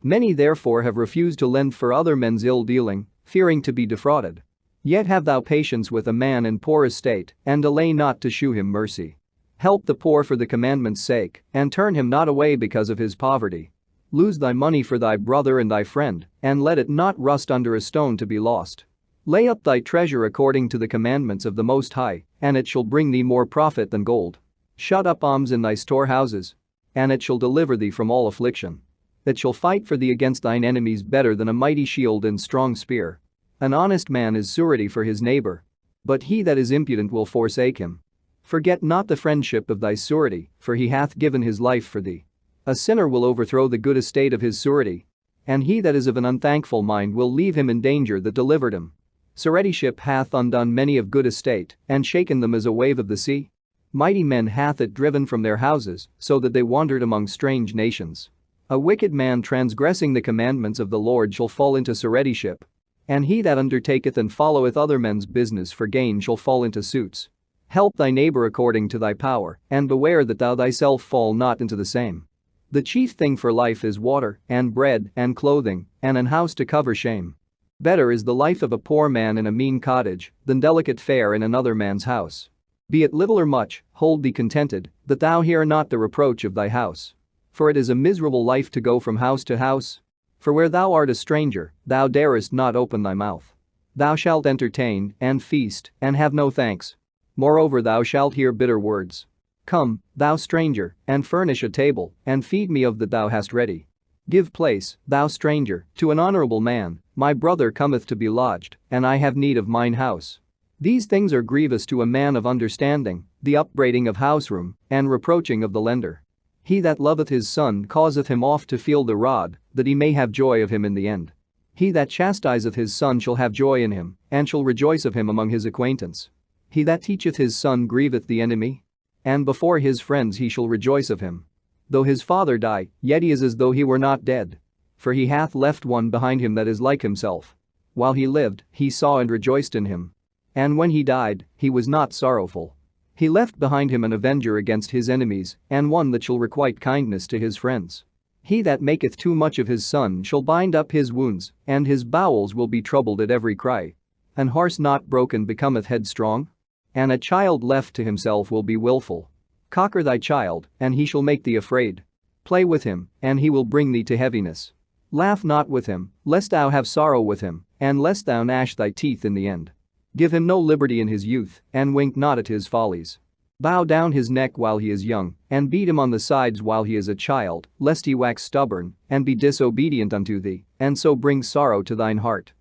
Many therefore have refused to lend for other men's ill-dealing, fearing to be defrauded. Yet have thou patience with a man in poor estate, and delay not to shew him mercy. Help the poor for the commandment's sake, and turn him not away because of his poverty. Lose thy money for thy brother and thy friend, and let it not rust under a stone to be lost. Lay up thy treasure according to the commandments of the Most High, and it shall bring thee more profit than gold. Shut up alms in thy storehouses, and it shall deliver thee from all affliction. It shall fight for thee against thine enemies better than a mighty shield and strong spear. An honest man is surety for his neighbor, but he that is impudent will forsake him. Forget not the friendship of thy surety, for he hath given his life for thee. A sinner will overthrow the good estate of his surety, and he that is of an unthankful mind will leave him in danger that delivered him. Suretyship hath undone many of good estate, and shaken them as a wave of the sea. Mighty men hath it driven from their houses, so that they wandered among strange nations. A wicked man transgressing the commandments of the Lord shall fall into suretyship, and he that undertaketh and followeth other men's business for gain shall fall into suits. Help thy neighbor according to thy power, and beware that thou thyself fall not into the same. The chief thing for life is water, and bread, and clothing, and an house to cover shame. Better is the life of a poor man in a mean cottage than delicate fare in another man's house. Be it little or much, hold thee contented, that thou hear not the reproach of thy house. For it is a miserable life to go from house to house. For where thou art a stranger, thou darest not open thy mouth. Thou shalt entertain, and feast, and have no thanks. Moreover thou shalt hear bitter words. Come, thou stranger, and furnish a table, and feed me of that thou hast ready. Give place, thou stranger, to an honorable man, my brother cometh to be lodged, and I have need of mine house. These things are grievous to a man of understanding, the upbraiding of houseroom, and reproaching of the lender. He that loveth his son causeth him oft to feel the rod, that he may have joy of him in the end. He that chastiseth his son shall have joy in him, and shall rejoice of him among his acquaintance. He that teacheth his son grieveth the enemy, and before his friends he shall rejoice of him. Though his father die, yet he is as though he were not dead. For he hath left one behind him that is like himself. While he lived, he saw and rejoiced in him. And when he died, he was not sorrowful. He left behind him an avenger against his enemies, and one that shall requite kindness to his friends. He that maketh too much of his son shall bind up his wounds, and his bowels will be troubled at every cry. An horse not broken becometh headstrong, and a child left to himself will be wilful. Cocker thy child, and he shall make thee afraid. Play with him, and he will bring thee to heaviness. Laugh not with him, lest thou have sorrow with him, and lest thou gnash thy teeth in the end. Give him no liberty in his youth, and wink not at his follies. Bow down his neck while he is young, and beat him on the sides while he is a child, lest he wax stubborn, and be disobedient unto thee, and so bring sorrow to thine heart.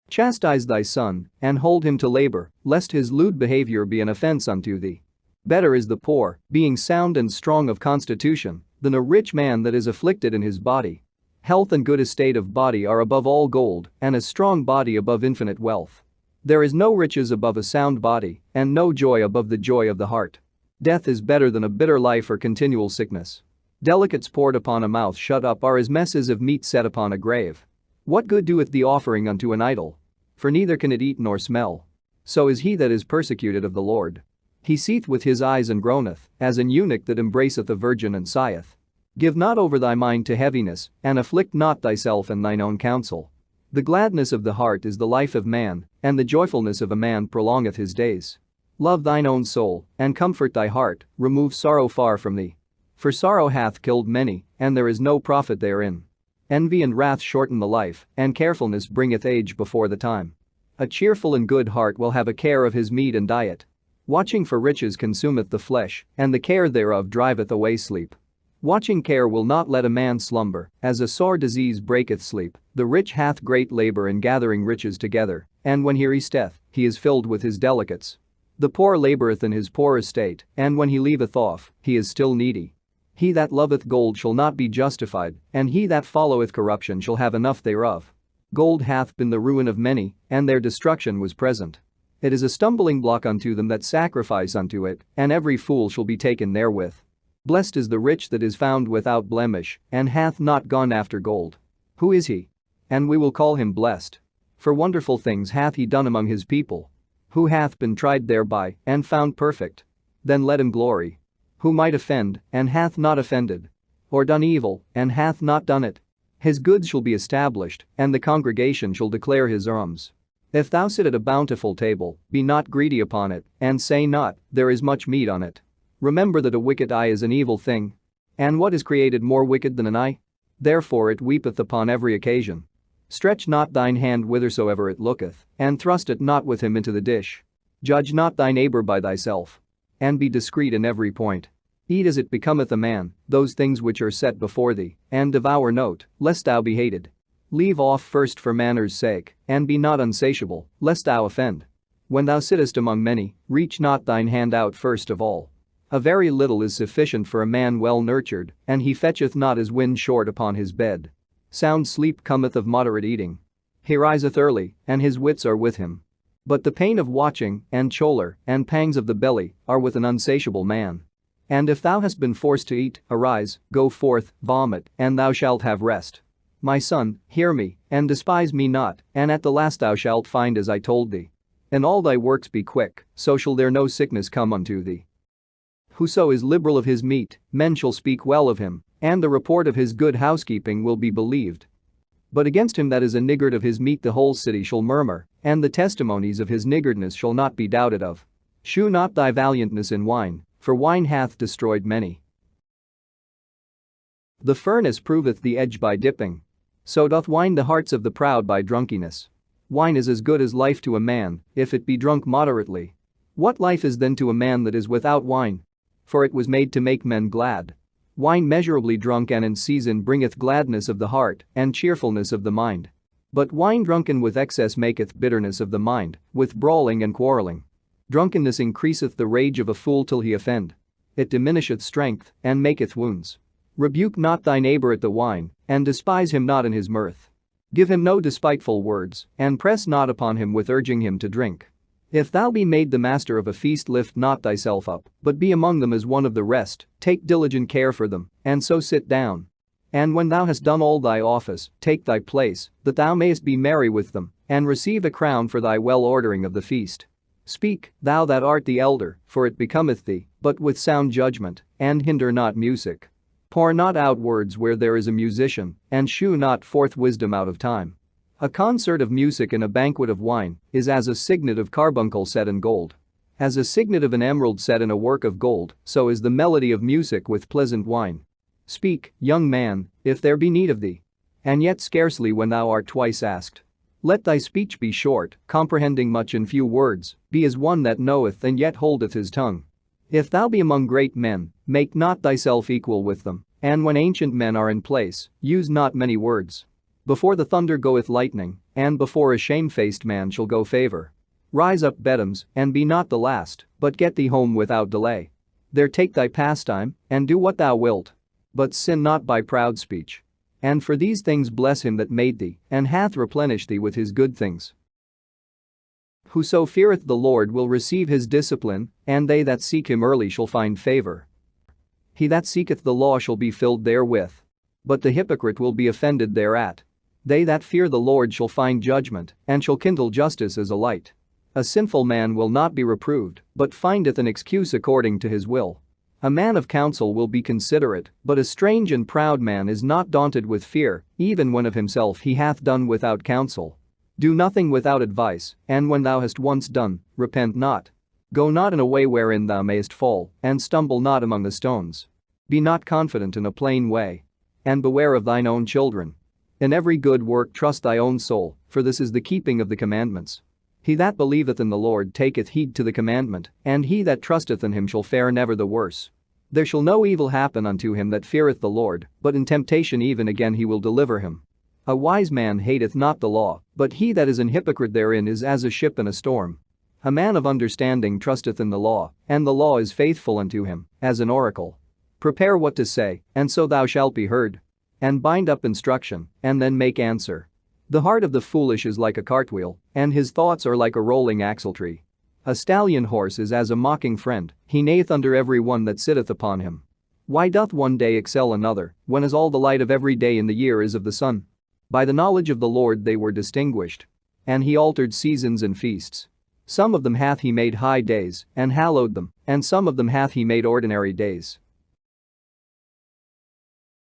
Chastise thy son, and hold him to labor, lest his lewd behavior be an offense unto thee. Better is the poor, being sound and strong of constitution, than a rich man that is afflicted in his body. Health and good estate of body are above all gold, and a strong body above infinite wealth. There is no riches above a sound body, and no joy above the joy of the heart. Death is better than a bitter life or continual sickness. Delicates poured upon a mouth shut up are as messes of meat set upon a grave. What good doeth the offering unto an idol? For neither can it eat nor smell. So is he that is persecuted of the Lord. He seeth with his eyes and groaneth, as an eunuch that embraceth a virgin and sigheth. Give not over thy mind to heaviness, and afflict not thyself in thine own counsel. The gladness of the heart is the life of man, and the joyfulness of a man prolongeth his days. Love thine own soul, and comfort thy heart, remove sorrow far from thee. For sorrow hath killed many, and there is no profit therein. Envy and wrath shorten the life, and carefulness bringeth age before the time. A cheerful and good heart will have a care of his meat and diet. Watching for riches consumeth the flesh, and the care thereof driveth away sleep. Watching care will not let a man slumber, as a sore disease breaketh sleep. The rich hath great labor in gathering riches together, and when he resteth, he is filled with his delicates. The poor laboreth in his poor estate, and when he leaveth off, he is still needy. He that loveth gold shall not be justified, and he that followeth corruption shall have enough thereof. Gold hath been the ruin of many, and their destruction was present. It is a stumbling block unto them that sacrifice unto it, and every fool shall be taken therewith. Blessed is the rich that is found without blemish, and hath not gone after gold. Who is he? And we will call him blessed. For wonderful things hath he done among his people. Who hath been tried thereby, and found perfect? Then let him glory. Who might offend, and hath not offended? or done evil, and hath not done it? His goods shall be established, and the congregation shall declare his alms. If thou sit at a bountiful table, be not greedy upon it, and say not, there is much meat on it. Remember that a wicked eye is an evil thing. And what is created more wicked than an eye? Therefore it weepeth upon every occasion. Stretch not thine hand whithersoever it looketh, and thrust it not with him into the dish. Judge not thy neighbor by thyself. And be discreet in every point. Eat as it becometh a man, those things which are set before thee, and devour not, lest thou be hated. Leave off first for manners' sake, and be not unsatiable, lest thou offend. When thou sittest among many, reach not thine hand out first of all. A very little is sufficient for a man well nurtured, and he fetcheth not his wind short upon his bed. Sound sleep cometh of moderate eating. He riseth early, and his wits are with him. But the pain of watching, and choler, and pangs of the belly, are with an unsatiable man. And if thou hast been forced to eat, arise, go forth, vomit, and thou shalt have rest. My son, hear me, and despise me not, and at the last thou shalt find as I told thee. And all thy works be quick, so shall there no sickness come unto thee. Whoso is liberal of his meat, men shall speak well of him, and the report of his good housekeeping will be believed. But against him that is a niggard of his meat the whole city shall murmur, and the testimonies of his niggardness shall not be doubted of. Shew not thy valiantness in wine, for wine hath destroyed many. The furnace proveth the edge by dipping. So doth wine the hearts of the proud by drunkenness. Wine is as good as life to a man, if it be drunk moderately. What life is then to a man that is without wine? For it was made to make men glad. Wine measurably drunk and in season bringeth gladness of the heart and cheerfulness of the mind. But wine drunken with excess maketh bitterness of the mind, with brawling and quarreling. Drunkenness increaseth the rage of a fool till he offend. It diminisheth strength, and maketh wounds. Rebuke not thy neighbor at the wine, and despise him not in his mirth. Give him no despiteful words, and press not upon him with urging him to drink. If thou be made the master of a feast, lift not thyself up, but be among them as one of the rest, take diligent care for them, and so sit down. And when thou hast done all thy office, take thy place, that thou mayest be merry with them, and receive a crown for thy well ordering of the feast. Speak, thou that art the elder, for it becometh thee, but with sound judgment, and hinder not music. Pour not out words where there is a musician, and shew not forth wisdom out of time. A concert of music and a banquet of wine is as a signet of carbuncle set in gold. As a signet of an emerald set in a work of gold, so is the melody of music with pleasant wine. Speak, young man, if there be need of thee. And yet scarcely when thou art twice asked. Let thy speech be short, comprehending much in few words, be as one that knoweth and yet holdeth his tongue. If thou be among great men, make not thyself equal with them, and when ancient men are in place, use not many words. Before the thunder goeth lightning, and before a shamefaced man shall go favor. Rise up bedoms, and be not the last, but get thee home without delay. There take thy pastime, and do what thou wilt. But sin not by proud speech. And for these things bless him that made thee, and hath replenished thee with his good things. Whoso feareth the Lord will receive his discipline, and they that seek him early shall find favor. He that seeketh the law shall be filled therewith. But the hypocrite will be offended thereat. They that fear the Lord shall find judgment, and shall kindle justice as a light. A sinful man will not be reproved, but findeth an excuse according to his will. A man of counsel will be considerate, but a strange and proud man is not daunted with fear, even when of himself he hath done without counsel. Do nothing without advice, and when thou hast once done, repent not. Go not in a way wherein thou mayest fall, and stumble not among the stones. Be not confident in a plain way. And beware of thine own children. In every good work trust thy own soul, for this is the keeping of the commandments. He that believeth in the Lord taketh heed to the commandment, and he that trusteth in him shall fare never the worse. There shall no evil happen unto him that feareth the Lord, but in temptation even again he will deliver him. A wise man hateth not the law, but he that is an hypocrite therein is as a ship in a storm. A man of understanding trusteth in the law, and the law is faithful unto him, as an oracle. Prepare what to say, and so thou shalt be heard. And bind up instruction, and then make answer. The heart of the foolish is like a cartwheel, and his thoughts are like a rolling axletree. A stallion horse is as a mocking friend, he neigheth under every one that sitteth upon him. Why doth one day excel another, when as all the light of every day in the year is of the sun? By the knowledge of the Lord they were distinguished. And he altered seasons and feasts. Some of them hath he made high days, and hallowed them, and some of them hath he made ordinary days.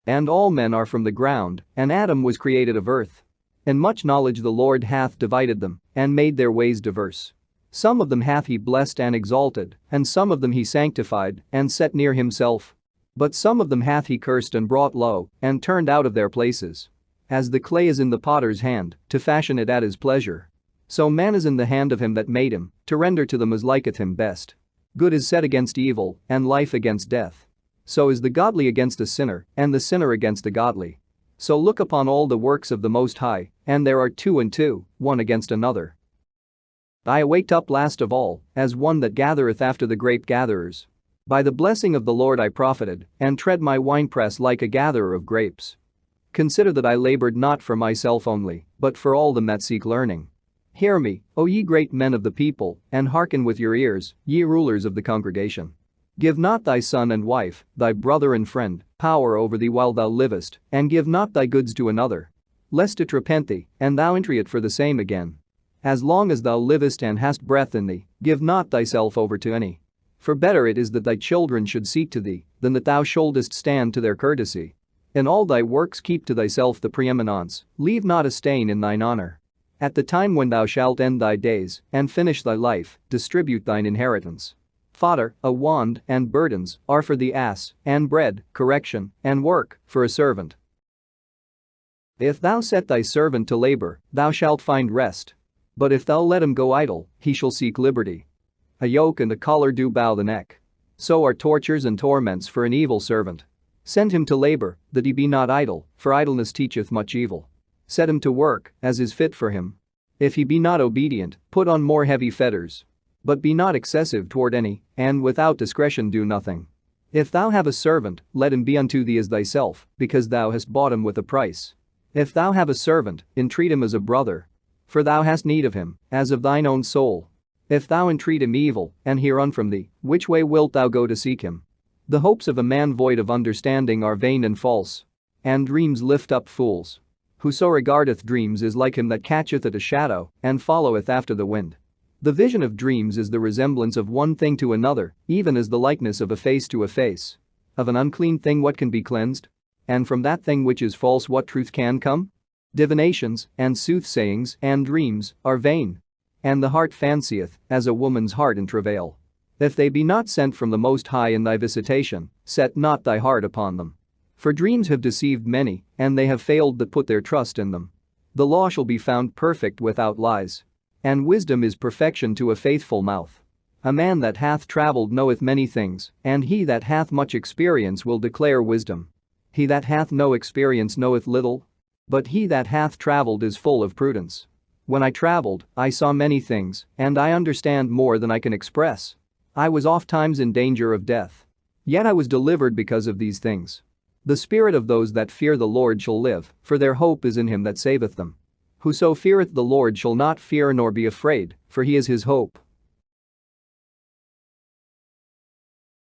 And all men are from the ground, and Adam was created of earth. In much knowledge the Lord hath divided them, and made their ways diverse. Some of them hath he blessed and exalted, and some of them he sanctified, and set near himself. But some of them hath he cursed and brought low, and turned out of their places. As the clay is in the potter's hand, to fashion it at his pleasure, so man is in the hand of him that made him, to render to them as liketh him best. Good is set against evil, and life against death. So is the godly against a sinner, and the sinner against the godly. So look upon all the works of the Most High, and there are two and two, one against another. I waked up last of all, as one that gathereth after the grape gatherers. By the blessing of the Lord I profited, and tread my winepress like a gatherer of grapes. Consider that I labored not for myself only, but for all them that seek learning. Hear me, O ye great men of the people, and hearken with your ears, ye rulers of the congregation. Give not thy son and wife, thy brother and friend, power over thee while thou livest, and give not thy goods to another, lest it repent thee, and thou enter it for the same again. As long as thou livest and hast breath in thee, give not thyself over to any. For better it is that thy children should seek to thee, than that thou shouldest stand to their courtesy. In all thy works keep to thyself the preeminence, leave not a stain in thine honor. At the time when thou shalt end thy days, and finish thy life, distribute thine inheritance. Fodder, a wand, and burdens, are for the ass, and bread, correction, and work, for a servant. If thou set thy servant to labor, thou shalt find rest. But if thou let him go idle, he shall seek liberty. A yoke and a collar do bow the neck. So are tortures and torments for an evil servant. Send him to labor, that he be not idle, for idleness teacheth much evil. Set him to work, as is fit for him. If he be not obedient, put on more heavy fetters. But be not excessive toward any, and without discretion do nothing. If thou have a servant, let him be unto thee as thyself, because thou hast bought him with a price. If thou have a servant, entreat him as a brother. For thou hast need of him, as of thine own soul. If thou entreat him evil, and he run from thee, which way wilt thou go to seek him? The hopes of a man void of understanding are vain and false. And dreams lift up fools. Whoso regardeth dreams is like him that catcheth at a shadow, and followeth after the wind. The vision of dreams is the resemblance of one thing to another, even as the likeness of a face to a face. Of an unclean thing what can be cleansed? And from that thing which is false what truth can come? Divinations, and soothsayings, and dreams, are vain. And the heart fancieth, as a woman's heart in travail. If they be not sent from the Most High in thy visitation, set not thy heart upon them. For dreams have deceived many, and they have failed that put their trust in them. The law shall be found perfect without lies. And wisdom is perfection to a faithful mouth. A man that hath travelled knoweth many things, and he that hath much experience will declare wisdom. He that hath no experience knoweth little. But he that hath travelled is full of prudence. When I travelled, I saw many things, and I understand more than I can express. I was ofttimes in danger of death. Yet I was delivered because of these things. The spirit of those that fear the Lord shall live, for their hope is in him that saveth them. Whoso feareth the Lord shall not fear nor be afraid, for he is his hope.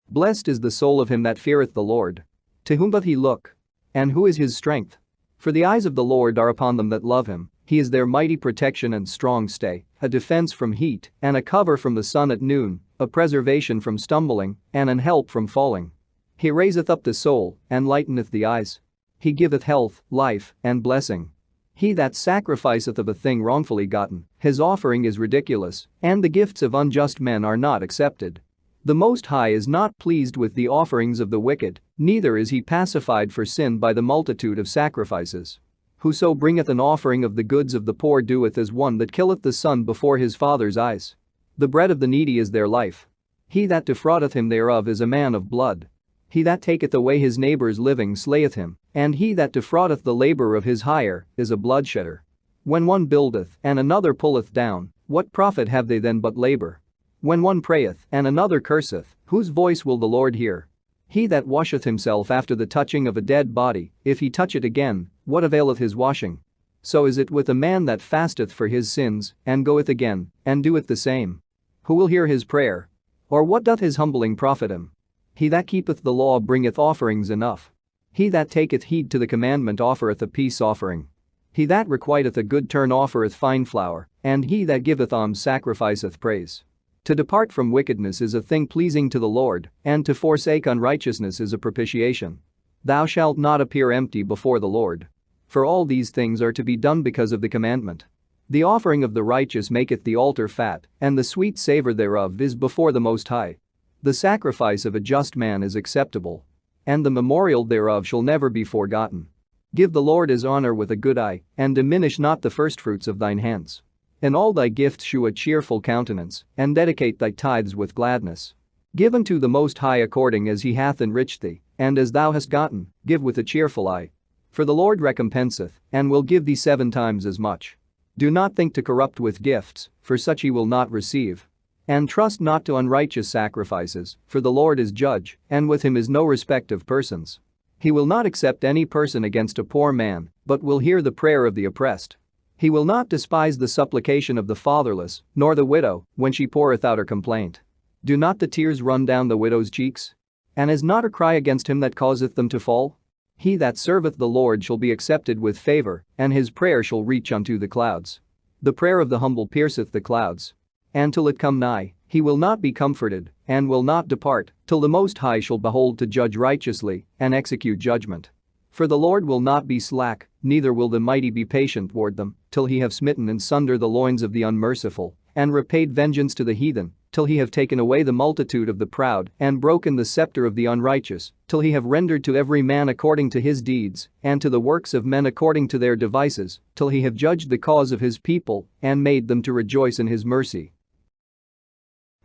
Blessed is the soul of him that feareth the Lord. To whom doth he look? And who is his strength? For the eyes of the Lord are upon them that love him, he is their mighty protection and strong stay, a defense from heat, and a cover from the sun at noon, a preservation from stumbling, and an help from falling. He raiseth up the soul, and lighteneth the eyes. He giveth health, life, and blessing. He that sacrificeth of a thing wrongfully gotten, his offering is ridiculous, and the gifts of unjust men are not accepted. The Most High is not pleased with the offerings of the wicked, neither is he pacified for sin by the multitude of sacrifices. Whoso bringeth an offering of the goods of the poor doeth as one that killeth the son before his father's eyes. The bread of the needy is their life. He that defraudeth him thereof is a man of blood. He that taketh away his neighbor's living slayeth him, and he that defraudeth the labor of his hire is a bloodshedder. When one buildeth and another pulleth down, what profit have they then but labor? When one prayeth and another curseth, whose voice will the Lord hear? He that washeth himself after the touching of a dead body, if he touch it again, what availeth his washing? So is it with a man that fasteth for his sins, and goeth again, and doeth the same. Who will hear his prayer? Or what doth his humbling profit him? He that keepeth the law bringeth offerings enough. He that taketh heed to the commandment offereth a peace offering. He that requiteth a good turn offereth fine flour, and he that giveth alms sacrificeth praise. To depart from wickedness is a thing pleasing to the Lord, and to forsake unrighteousness is a propitiation. Thou shalt not appear empty before the Lord. For all these things are to be done because of the commandment. The offering of the righteous maketh the altar fat, and the sweet savor thereof is before the Most High. The sacrifice of a just man is acceptable, and the memorial thereof shall never be forgotten. Give the Lord his honor with a good eye, and diminish not the firstfruits of thine hands. In all thy gifts shew a cheerful countenance, and dedicate thy tithes with gladness. Give unto the Most High according as he hath enriched thee, and as thou hast gotten, give with a cheerful eye. For the Lord recompenseth, and will give thee 7 times as much. Do not think to corrupt with gifts, for such he will not receive. And trust not to unrighteous sacrifices, for the Lord is judge, and with him is no respect of persons. He will not accept any person against a poor man, but will hear the prayer of the oppressed. He will not despise the supplication of the fatherless, nor the widow, when she poureth out her complaint. Do not the tears run down the widow's cheeks? And is not her cry against him that causeth them to fall? He that serveth the Lord shall be accepted with favor, and his prayer shall reach unto the clouds. The prayer of the humble pierceth the clouds. And till it come nigh, he will not be comforted, and will not depart, till the Most High shall behold to judge righteously, and execute judgment. For the Lord will not be slack, neither will the mighty be patient toward them, till he have smitten in sunder the loins of the unmerciful, and repaid vengeance to the heathen, till he have taken away the multitude of the proud, and broken the scepter of the unrighteous, till he have rendered to every man according to his deeds, and to the works of men according to their devices, till he have judged the cause of his people, and made them to rejoice in his mercy.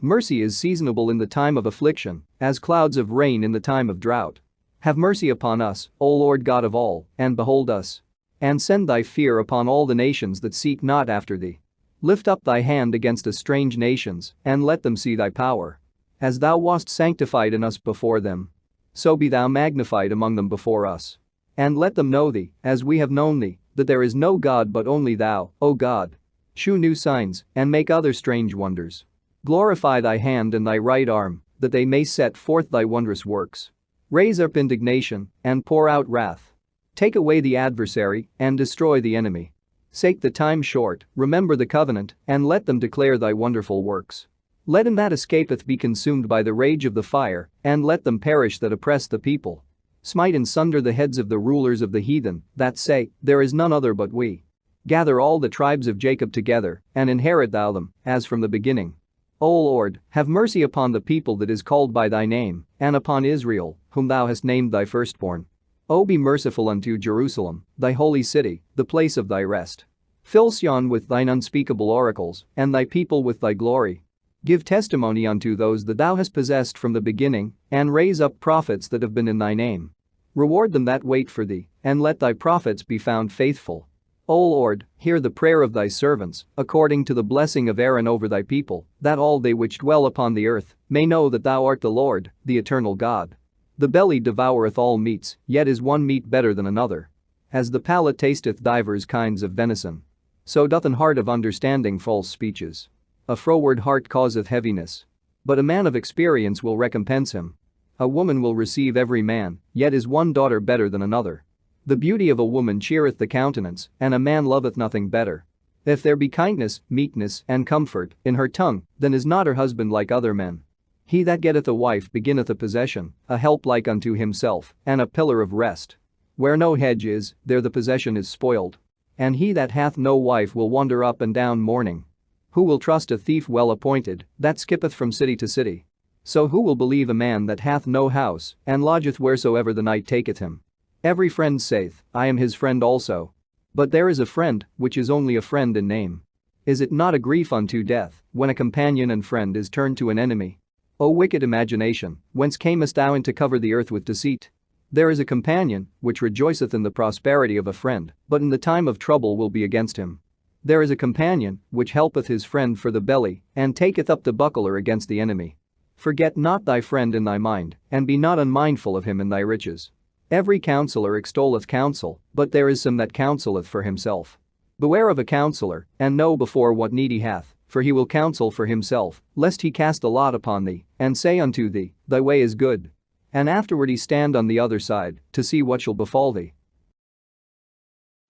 Mercy is seasonable in the time of affliction, as clouds of rain in the time of drought. Have mercy upon us, O Lord God of all, and behold us. And send thy fear upon all the nations that seek not after thee. Lift up thy hand against the strange nations, and let them see thy power. As thou wast sanctified in us before them, so be thou magnified among them before us. And let them know thee, as we have known thee, that there is no God but only thou, O God. Shew new signs, and make other strange wonders. Glorify thy hand and thy right arm, that they may set forth thy wondrous works. Raise up indignation, and pour out wrath. Take away the adversary, and destroy the enemy. Sake the time short, remember the covenant, and let them declare thy wonderful works. Let him that escapeth be consumed by the rage of the fire, and let them perish that oppress the people. Smite in sunder the heads of the rulers of the heathen, that say, there is none other but we. Gather all the tribes of Jacob together, and inherit thou them, as from the beginning. O Lord, have mercy upon the people that is called by thy name, and upon Israel, whom thou hast named thy firstborn. O be merciful unto Jerusalem, thy holy city, the place of thy rest. Fill Sion with thine unspeakable oracles, and thy people with thy glory. Give testimony unto those that thou hast possessed from the beginning, and raise up prophets that have been in thy name. Reward them that wait for thee, and let thy prophets be found faithful. O Lord, hear the prayer of thy servants, according to the blessing of Aaron over thy people, that all they which dwell upon the earth may know that thou art the Lord, the eternal God. The belly devoureth all meats, yet is one meat better than another. As the palate tasteth divers kinds of venison, so doth an heart of understanding false speeches. A froward heart causeth heaviness, but a man of experience will recompense him. A woman will receive every man, yet is one daughter better than another. The beauty of a woman cheereth the countenance, and a man loveth nothing better. If there be kindness, meekness, and comfort in her tongue, then is not her husband like other men. He that getteth a wife beginneth a possession, a help like unto himself, and a pillar of rest. Where no hedge is, there the possession is spoiled. And he that hath no wife will wander up and down mourning. Who will trust a thief well appointed, that skippeth from city to city? So who will believe a man that hath no house, and lodgeth wheresoever the night taketh him? Every friend saith, I am his friend also. But there is a friend, which is only a friend in name. Is it not a grief unto death, when a companion and friend is turned to an enemy? O wicked imagination, whence camest thou in to cover the earth with deceit? There is a companion, which rejoiceth in the prosperity of a friend, but in the time of trouble will be against him. There is a companion, which helpeth his friend for the belly, and taketh up the buckler against the enemy. Forget not thy friend in thy mind, and be not unmindful of him in thy riches. Every counselor extolleth counsel, but there is some that counselleth for himself. Beware of a counselor, and know before what need he hath, for he will counsel for himself, lest he cast a lot upon thee, and say unto thee, thy way is good. And afterward he stand on the other side, to see what shall befall thee.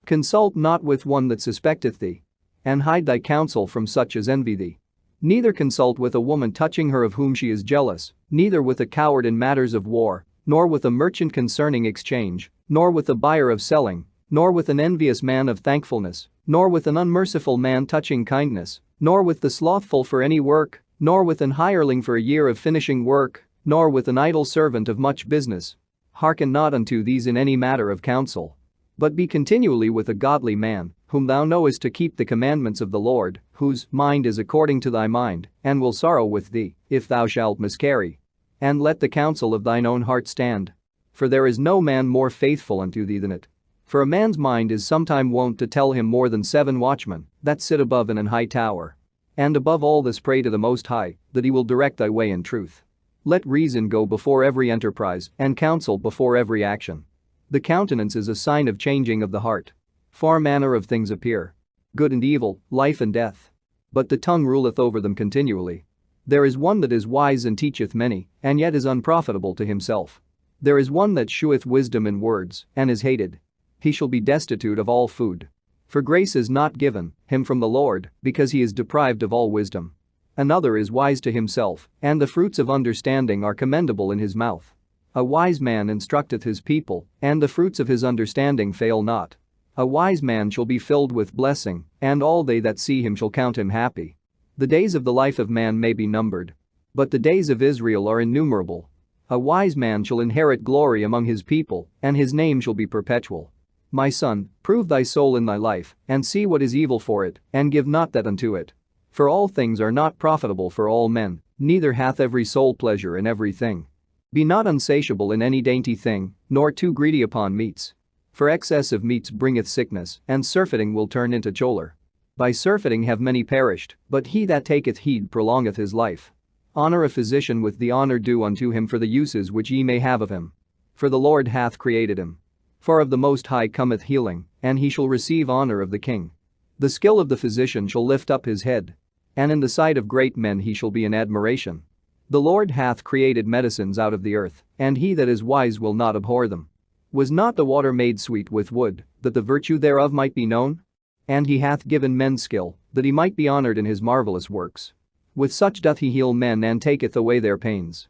Consult not with one that suspecteth thee, and hide thy counsel from such as envy thee. Neither consult with a woman touching her of whom she is jealous, neither with a coward in matters of war, nor with a merchant concerning exchange, nor with a buyer of selling, nor with an envious man of thankfulness, nor with an unmerciful man touching kindness, nor with the slothful for any work, nor with an hireling for a year of finishing work, nor with an idle servant of much business. Hearken not unto these in any matter of counsel. But be continually with a godly man, whom thou knowest to keep the commandments of the Lord, whose mind is according to thy mind, and will sorrow with thee, if thou shalt miscarry. And let the counsel of thine own heart stand. For there is no man more faithful unto thee than it. For a man's mind is sometime wont to tell him more than 7 watchmen that sit above in an high tower. And above all this pray to the Most High, that he will direct thy way in truth. Let reason go before every enterprise, and counsel before every action. The countenance is a sign of changing of the heart. 4 manner of things appear, good and evil, life and death. But the tongue ruleth over them continually. There is one that is wise and teacheth many, and yet is unprofitable to himself. There is one that sheweth wisdom in words, and is hated. He shall be destitute of all food. For grace is not given him from the Lord, because he is deprived of all wisdom. Another is wise to himself, and the fruits of understanding are commendable in his mouth. A wise man instructeth his people, and the fruits of his understanding fail not. A wise man shall be filled with blessing, and all they that see him shall count him happy. The days of the life of man may be numbered, but the days of Israel are innumerable. A wise man shall inherit glory among his people, and his name shall be perpetual. My son, prove thy soul in thy life, and see what is evil for it, and give not that unto it. For all things are not profitable for all men, neither hath every soul pleasure in every thing. Be not unsatiable in any dainty thing, nor too greedy upon meats. For excess of meats bringeth sickness, and surfeiting will turn into choler. By surfeiting have many perished, but he that taketh heed prolongeth his life. Honor a physician with the honor due unto him for the uses which ye may have of him. For the Lord hath created him. For of the Most High cometh healing, and he shall receive honor of the king. The skill of the physician shall lift up his head, and in the sight of great men he shall be in admiration. The Lord hath created medicines out of the earth, and he that is wise will not abhor them. Was not the water made sweet with wood, that the virtue thereof might be known? And he hath given men skill, that he might be honored in his marvelous works. With such doth he heal men and taketh away their pains.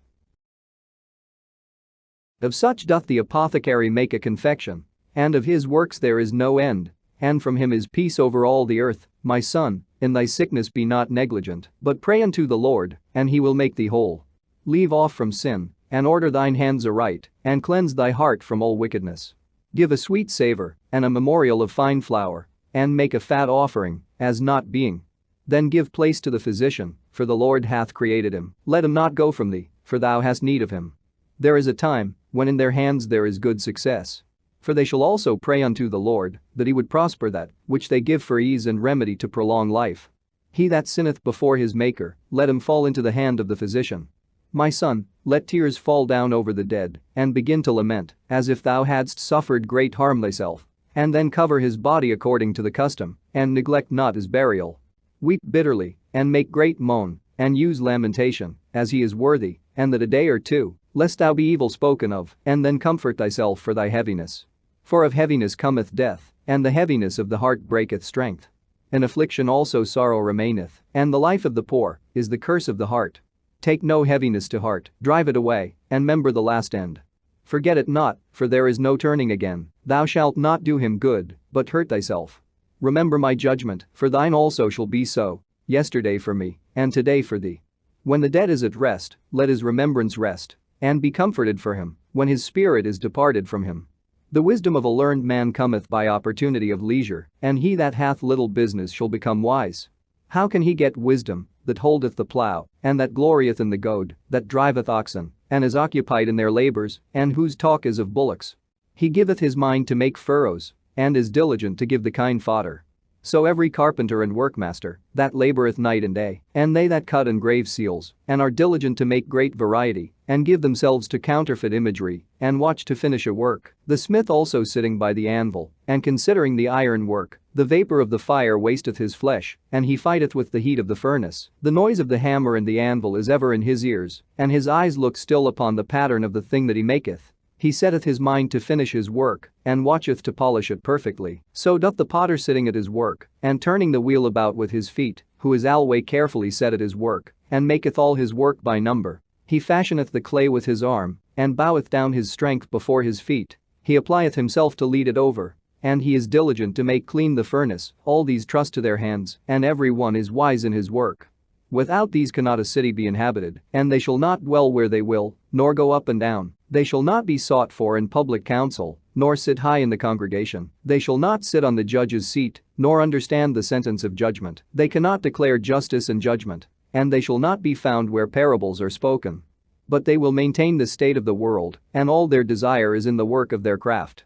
Of such doth the apothecary make a confection, and of his works there is no end, and from him is peace over all the earth. My son, in thy sickness be not negligent, but pray unto the Lord, and he will make thee whole. Leave off from sin, and order thine hands aright, and cleanse thy heart from all wickedness. Give a sweet savor, and a memorial of fine flour, and make a fat offering, as not being. Then give place to the physician, for the Lord hath created him. Let him not go from thee, for thou hast need of him. There is a time, when in their hands there is good success. For they shall also pray unto the Lord, that he would prosper that which they give for ease and remedy to prolong life. He that sinneth before his Maker, let him fall into the hand of the physician. My son, let tears fall down over the dead, and begin to lament, as if thou hadst suffered great harm thyself, and then cover his body according to the custom, and neglect not his burial. Weep bitterly, and make great moan, and use lamentation, as he is worthy, and that a day or two, lest thou be evil spoken of, and then comfort thyself for thy heaviness. For of heaviness cometh death, and the heaviness of the heart breaketh strength. In affliction also sorrow remaineth, and the life of the poor is the curse of the heart. Take no heaviness to heart, drive it away, and member the last end. Forget it not, for there is no turning again. Thou shalt not do him good, but hurt thyself. Remember my judgment, for thine also shall be so, yesterday for me, and today for thee. When the dead is at rest, let his remembrance rest, and be comforted for him, when his spirit is departed from him. The wisdom of a learned man cometh by opportunity of leisure, and he that hath little business shall become wise. How can he get wisdom, that holdeth the plough, and that glorieth in the goad, that driveth oxen, and is occupied in their labors, and whose talk is of bullocks? He giveth his mind to make furrows, and is diligent to give the kine fodder. So every carpenter and workmaster, that laboreth night and day, and they that cut and grave seals, and are diligent to make great variety, and give themselves to counterfeit imagery, and watch to finish a work, the smith also sitting by the anvil, and considering the iron work, the vapor of the fire wasteth his flesh, and he fighteth with the heat of the furnace. The noise of the hammer and the anvil is ever in his ears, and his eyes look still upon the pattern of the thing that he maketh. He setteth his mind to finish his work, and watcheth to polish it perfectly. So doth the potter sitting at his work, and turning the wheel about with his feet, who is alway carefully set at his work, and maketh all his work by number. He fashioneth the clay with his arm, and boweth down his strength before his feet. He applieth himself to lead it over. And he is diligent to make clean the furnace. All these trust to their hands, and every one is wise in his work. Without these cannot a city be inhabited, and they shall not dwell where they will, nor go up and down. They shall not be sought for in public council, nor sit high in the congregation. They shall not sit on the judge's seat, nor understand the sentence of judgment. They cannot declare justice and judgment, and they shall not be found where parables are spoken. But they will maintain the state of the world, and all their desire is in the work of their craft.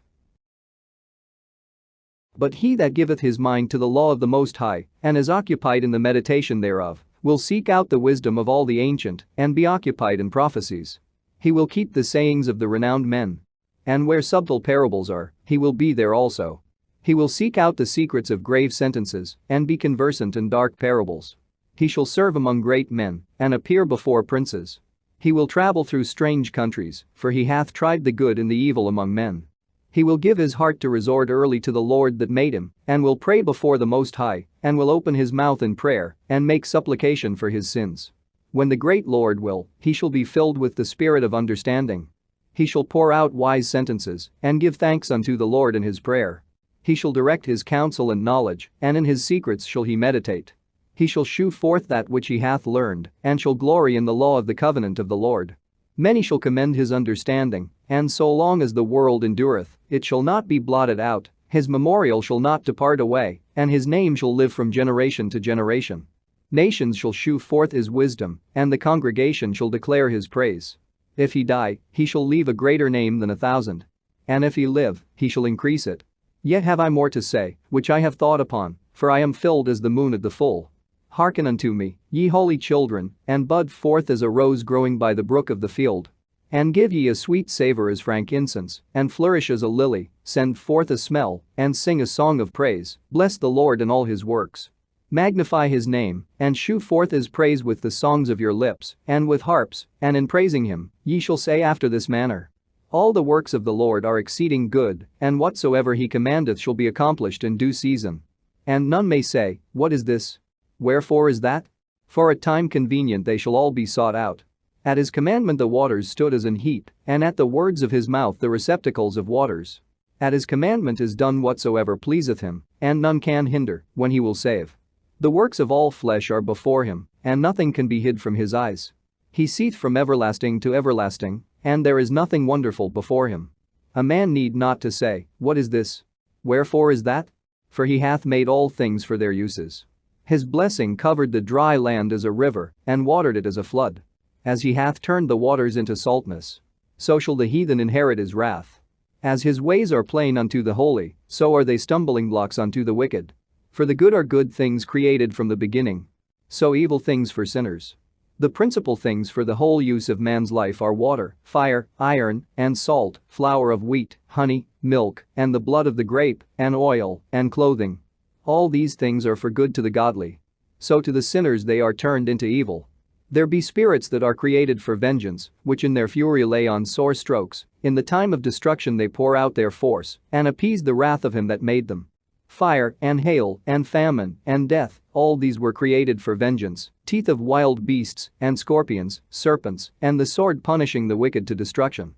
But he that giveth his mind to the law of the Most High, and is occupied in the meditation thereof, will seek out the wisdom of all the ancient, and be occupied in prophecies. He will keep the sayings of the renowned men. And where subtle parables are, he will be there also. He will seek out the secrets of grave sentences, and be conversant in dark parables. He shall serve among great men, and appear before princes. He will travel through strange countries, for he hath tried the good and the evil among men. He will give his heart to resort early to the Lord that made him, and will pray before the Most High, and will open his mouth in prayer, and make supplication for his sins. When the great Lord will, he shall be filled with the spirit of understanding. He shall pour out wise sentences, and give thanks unto the Lord in his prayer. He shall direct his counsel and knowledge, and in his secrets shall he meditate. He shall shew forth that which he hath learned, and shall glory in the law of the covenant of the Lord. Many shall commend his understanding, and so long as the world endureth, it shall not be blotted out. His memorial shall not depart away, and his name shall live from generation to generation. Nations shall shew forth his wisdom, and the congregation shall declare his praise. If he die, he shall leave a greater name than 1,000. And if he live, he shall increase it. Yet have I more to say, which I have thought upon, for I am filled as the moon at the full. Hearken unto me, ye holy children, and bud forth as a rose growing by the brook of the field. And give ye a sweet savor as frankincense, and flourish as a lily, send forth a smell, and sing a song of praise. Bless the Lord in all his works. Magnify his name, and shew forth his praise with the songs of your lips, and with harps, and in praising him, ye shall say after this manner. All the works of the Lord are exceeding good, and whatsoever he commandeth shall be accomplished in due season. And none may say, What is this? Wherefore is that? For at time convenient they shall all be sought out. At his commandment the waters stood as an heap, and at the words of his mouth the receptacles of waters. At his commandment is done whatsoever pleaseth him, and none can hinder, when he will save. The works of all flesh are before him, and nothing can be hid from his eyes. He seeth from everlasting to everlasting, and there is nothing wonderful before him. A man need not to say, What is this? Wherefore is that? For he hath made all things for their uses. His blessing covered the dry land as a river, and watered it as a flood. As he hath turned the waters into saltness, so shall the heathen inherit his wrath. As his ways are plain unto the holy, so are they stumbling blocks unto the wicked. For the good are good things created from the beginning, so evil things for sinners. The principal things for the whole use of man's life are water, fire, iron, and salt, flour of wheat, honey, milk, and the blood of the grape, and oil, and clothing. All these things are for good to the godly. So to the sinners they are turned into evil. There be spirits that are created for vengeance, which in their fury lay on sore strokes. In the time of destruction they pour out their force, and appease the wrath of him that made them. Fire, and hail, and famine, and death, all these were created for vengeance, teeth of wild beasts, and scorpions, serpents, and the sword punishing the wicked to destruction.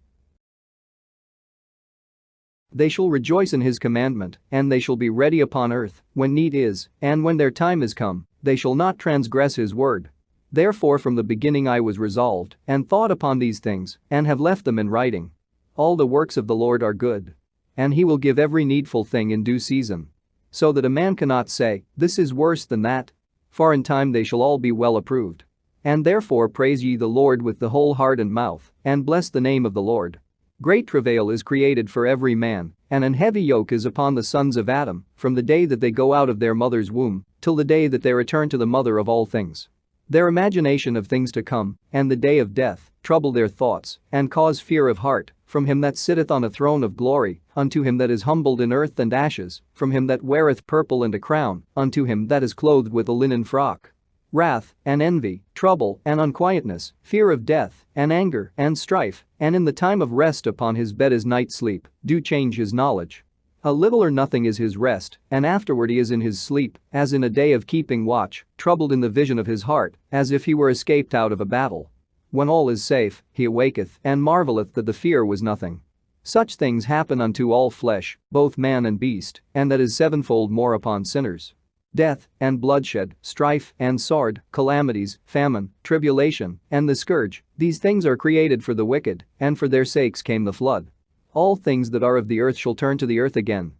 They shall rejoice in his commandment, and they shall be ready upon earth, when need is, and when their time is come, they shall not transgress his word. Therefore from the beginning I was resolved, and thought upon these things, and have left them in writing. All the works of the Lord are good. And he will give every needful thing in due season. So that a man cannot say, This is worse than that. For in time they shall all be well approved. And therefore praise ye the Lord with the whole heart and mouth, and bless the name of the Lord. Great travail is created for every man, and an heavy yoke is upon the sons of Adam, from the day that they go out of their mother's womb, till the day that they return to the mother of all things. Their imagination of things to come, and the day of death, trouble their thoughts, and cause fear of heart, from him that sitteth on a throne of glory, unto him that is humbled in earth and ashes, from him that weareth purple and a crown, unto him that is clothed with a linen frock. Wrath, and envy, trouble, and unquietness, fear of death, and anger, and strife, and in the time of rest upon his bed is night sleep, do change his knowledge. A little or nothing is his rest, and afterward he is in his sleep, as in a day of keeping watch, troubled in the vision of his heart, as if he were escaped out of a battle. When all is safe, he awaketh and marveleth that the fear was nothing. Such things happen unto all flesh, both man and beast, and that is sevenfold more upon sinners. Death, and bloodshed, strife, and sword, calamities, famine, tribulation, and the scourge, these things are created for the wicked, and for their sakes came the flood. All things that are of the earth shall turn to the earth again.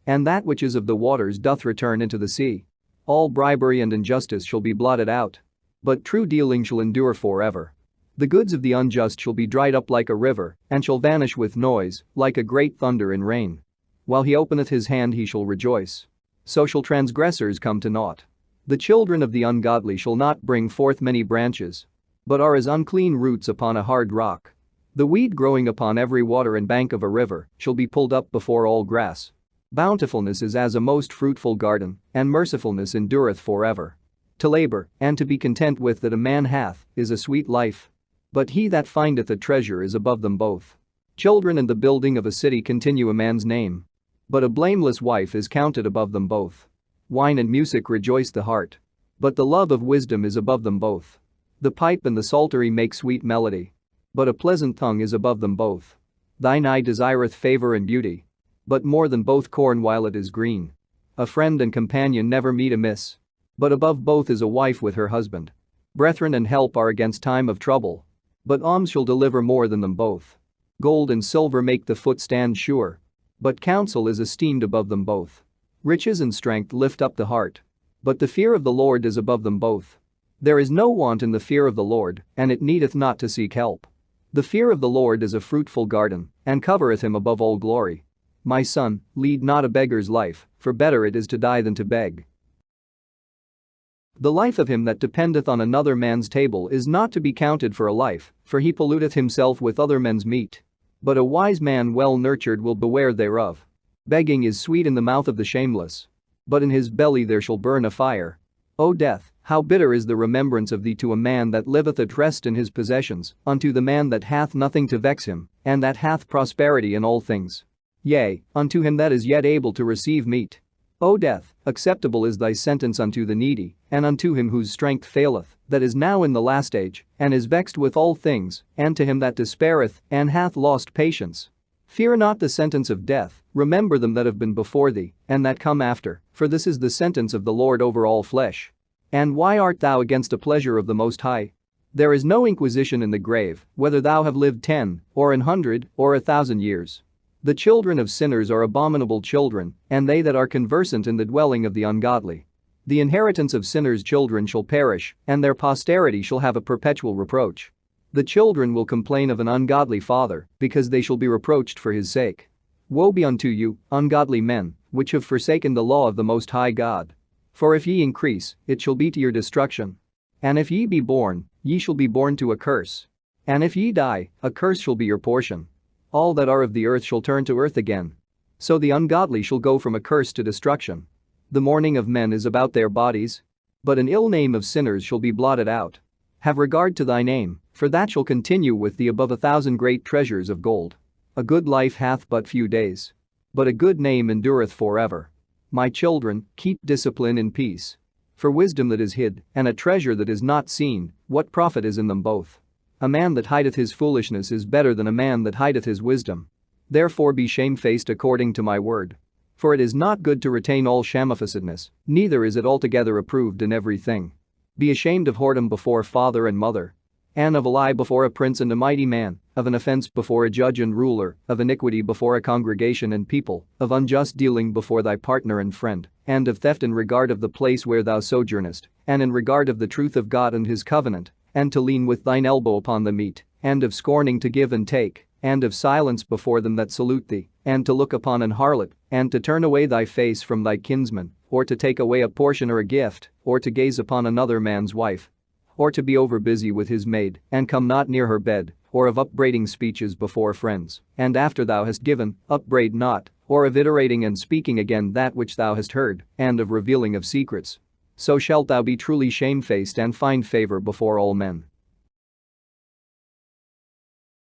And that which is of the waters doth return into the sea. All bribery and injustice shall be blotted out. But true dealing shall endure forever. The goods of the unjust shall be dried up like a river, and shall vanish with noise, like a great thunder in rain. While he openeth his hand he shall rejoice. So shall transgressors come to naught. The children of the ungodly shall not bring forth many branches, but are as unclean roots upon a hard rock. The weed growing upon every water and bank of a river shall be pulled up before all grass. Bountifulness is as a most fruitful garden, and mercifulness endureth forever. To labor, and to be content with that a man hath, is a sweet life. But he that findeth a treasure is above them both. Children and the building of a city continue a man's name, but a blameless wife is counted above them both. Wine and music rejoice the heart, but the love of wisdom is above them both. The pipe and the psaltery make sweet melody, but a pleasant tongue is above them both. Thine eye desireth favor and beauty, but more than both corn while it is green. A friend and companion never meet amiss, but above both is a wife with her husband. Brethren and help are against time of trouble, but alms shall deliver more than them both. Gold and silver make the foot stand sure, but counsel is esteemed above them both. Riches and strength lift up the heart, but the fear of the Lord is above them both. There is no want in the fear of the Lord, and it needeth not to seek help. The fear of the Lord is a fruitful garden, and covereth him above all glory. My son, lead not a beggar's life, for better it is to die than to beg. The life of him that dependeth on another man's table is not to be counted for a life, for he polluteth himself with other men's meat. But a wise man well nurtured will beware thereof. Begging is sweet in the mouth of the shameless, but in his belly there shall burn a fire. O death, how bitter is the remembrance of thee to a man that liveth at rest in his possessions, unto the man that hath nothing to vex him, and that hath prosperity in all things. Yea, unto him that is yet able to receive meat. O death, acceptable is thy sentence unto the needy, and unto him whose strength faileth, that is now in the last age, and is vexed with all things, and to him that despaireth, and hath lost patience. Fear not the sentence of death, remember them that have been before thee, and that come after, for this is the sentence of the Lord over all flesh. And why art thou against a pleasure of the Most High? There is no inquisition in the grave, whether thou have lived 10, or 100, or 1,000 years. The children of sinners are abominable children, and they that are conversant in the dwelling of the ungodly. The inheritance of sinners' children shall perish, and their posterity shall have a perpetual reproach. The children will complain of an ungodly father, because they shall be reproached for his sake. Woe be unto you, ungodly men, which have forsaken the law of the Most High God. For if ye increase, it shall be to your destruction. And if ye be born, ye shall be born to a curse. And if ye die, a curse shall be your portion. All that are of the earth shall turn to earth again. So the ungodly shall go from a curse to destruction. The mourning of men is about their bodies, but an ill name of sinners shall be blotted out. Have regard to thy name, for that shall continue with thee above 1,000 great treasures of gold. A good life hath but few days, but a good name endureth forever. My children, keep discipline in peace. For wisdom that is hid, and a treasure that is not seen, what profit is in them both? A man that hideth his foolishness is better than a man that hideth his wisdom. Therefore be shamefaced according to my word. For it is not good to retain all shamefacedness, neither is it altogether approved in every thing. Be ashamed of whoredom before father and mother, and of a lie before a prince and a mighty man, of an offense before a judge and ruler, of iniquity before a congregation and people, of unjust dealing before thy partner and friend, and of theft in regard of the place where thou sojournest, and in regard of the truth of God and his covenant, and to lean with thine elbow upon the meat, and of scorning to give and take, and of silence before them that salute thee, and to look upon an harlot, and to turn away thy face from thy kinsman, or to take away a portion or a gift, or to gaze upon another man's wife, or to be overbusy with his maid, and come not near her bed, or of upbraiding speeches before friends, and after thou hast given, upbraid not, or of iterating and speaking again that which thou hast heard, and of revealing of secrets. So shalt thou be truly shamefaced and find favor before all men.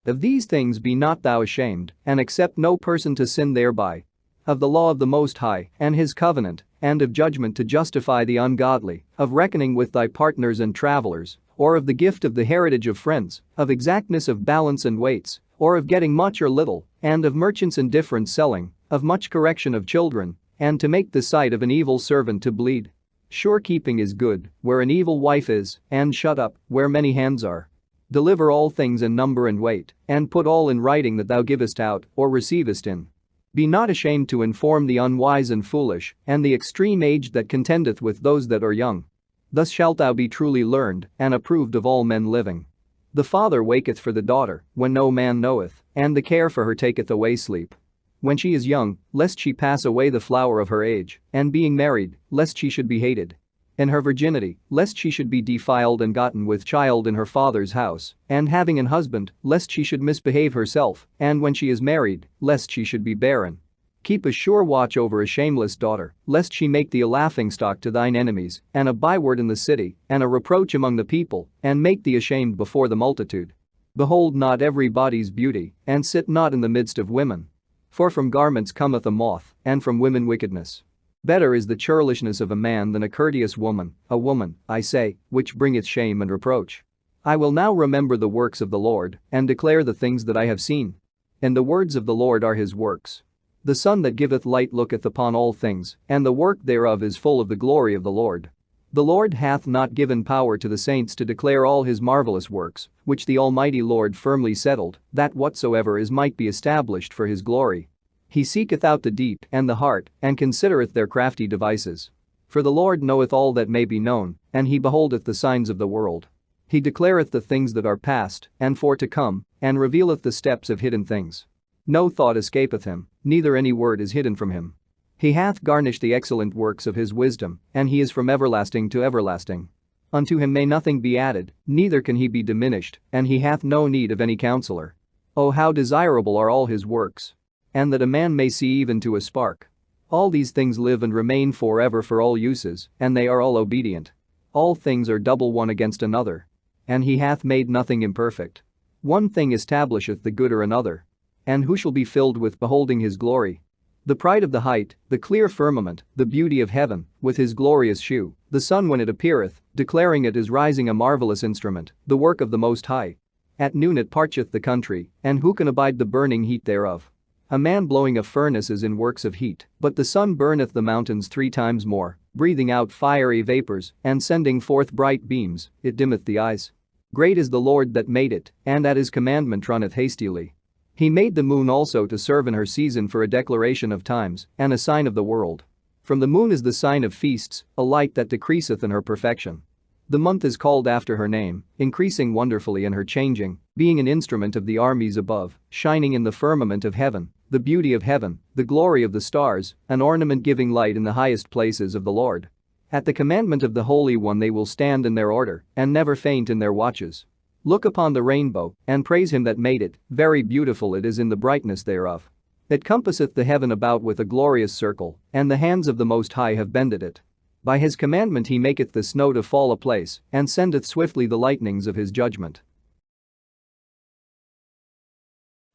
Of these things be not thou ashamed, and accept no person to sin thereby. Of the law of the Most High, and his covenant, and of judgment to justify the ungodly, of reckoning with thy partners and travelers, or of the gift of the heritage of friends, of exactness of balance and weights, or of getting much or little, and of merchants' indifferent selling, of much correction of children, and to make the sight of an evil servant to bleed. Sure keeping is good, where an evil wife is, and shut up, where many hands are. Deliver all things in number and weight, and put all in writing that thou givest out, or receivest in. Be not ashamed to inform the unwise and foolish, and the extreme aged that contendeth with those that are young. Thus shalt thou be truly learned, and approved of all men living. The father waketh for the daughter, when no man knoweth, and the care for her taketh away sleep. When she is young, lest she pass away the flower of her age, and being married, lest she should be hated. In her virginity, lest she should be defiled and gotten with child in her father's house, and having an husband, lest she should misbehave herself, and when she is married, lest she should be barren. Keep a sure watch over a shameless daughter, lest she make thee a laughingstock to thine enemies, and a byword in the city, and a reproach among the people, and make thee ashamed before the multitude. Behold not every body's beauty, and sit not in the midst of women. For from garments cometh a moth, and from women wickedness. Better is the churlishness of a man than a courteous woman, a woman, I say, which bringeth shame and reproach. I will now remember the works of the Lord, and declare the things that I have seen. And the words of the Lord are his works. The sun that giveth light looketh upon all things, and the work thereof is full of the glory of the Lord. The Lord hath not given power to the saints to declare all his marvelous works, which the Almighty Lord firmly settled, that whatsoever is might be established for his glory. He seeketh out the deep and the heart, and considereth their crafty devices. For the Lord knoweth all that may be known, and he beholdeth the signs of the world. He declareth the things that are past, and for to come, and revealeth the steps of hidden things. No thought escapeth him, neither any word is hidden from him. He hath garnished the excellent works of his wisdom, and he is from everlasting to everlasting. Unto him may nothing be added, neither can he be diminished, and he hath no need of any counselor. Oh, how desirable are all his works! And that a man may see even to a spark. All these things live and remain forever for all uses, and they are all obedient. All things are double one against another. And he hath made nothing imperfect. One thing establisheth the good or another. And who shall be filled with beholding his glory? The pride of the height, the clear firmament, the beauty of heaven, with his glorious shew, the sun when it appeareth, declaring it is rising a marvelous instrument, the work of the Most High. At noon it parcheth the country, and who can abide the burning heat thereof? A man blowing a furnace is in works of heat, but the sun burneth the mountains 3 times more, breathing out fiery vapors, and sending forth bright beams, it dimmeth the eyes. Great is the Lord that made it, and at his commandment runneth hastily. He made the moon also to serve in her season for a declaration of times, and a sign of the world. From the moon is the sign of feasts, a light that decreaseth in her perfection. The month is called after her name, increasing wonderfully in her changing, being an instrument of the armies above, shining in the firmament of heaven, the beauty of heaven, the glory of the stars, an ornament giving light in the highest places of the Lord. At the commandment of the Holy One they will stand in their order, and never faint in their watches. Look upon the rainbow, and praise him that made it, very beautiful it is in the brightness thereof. It compasseth the heaven about with a glorious circle, and the hands of the Most High have bended it. By his commandment he maketh the snow to fall apace, and sendeth swiftly the lightnings of his judgment.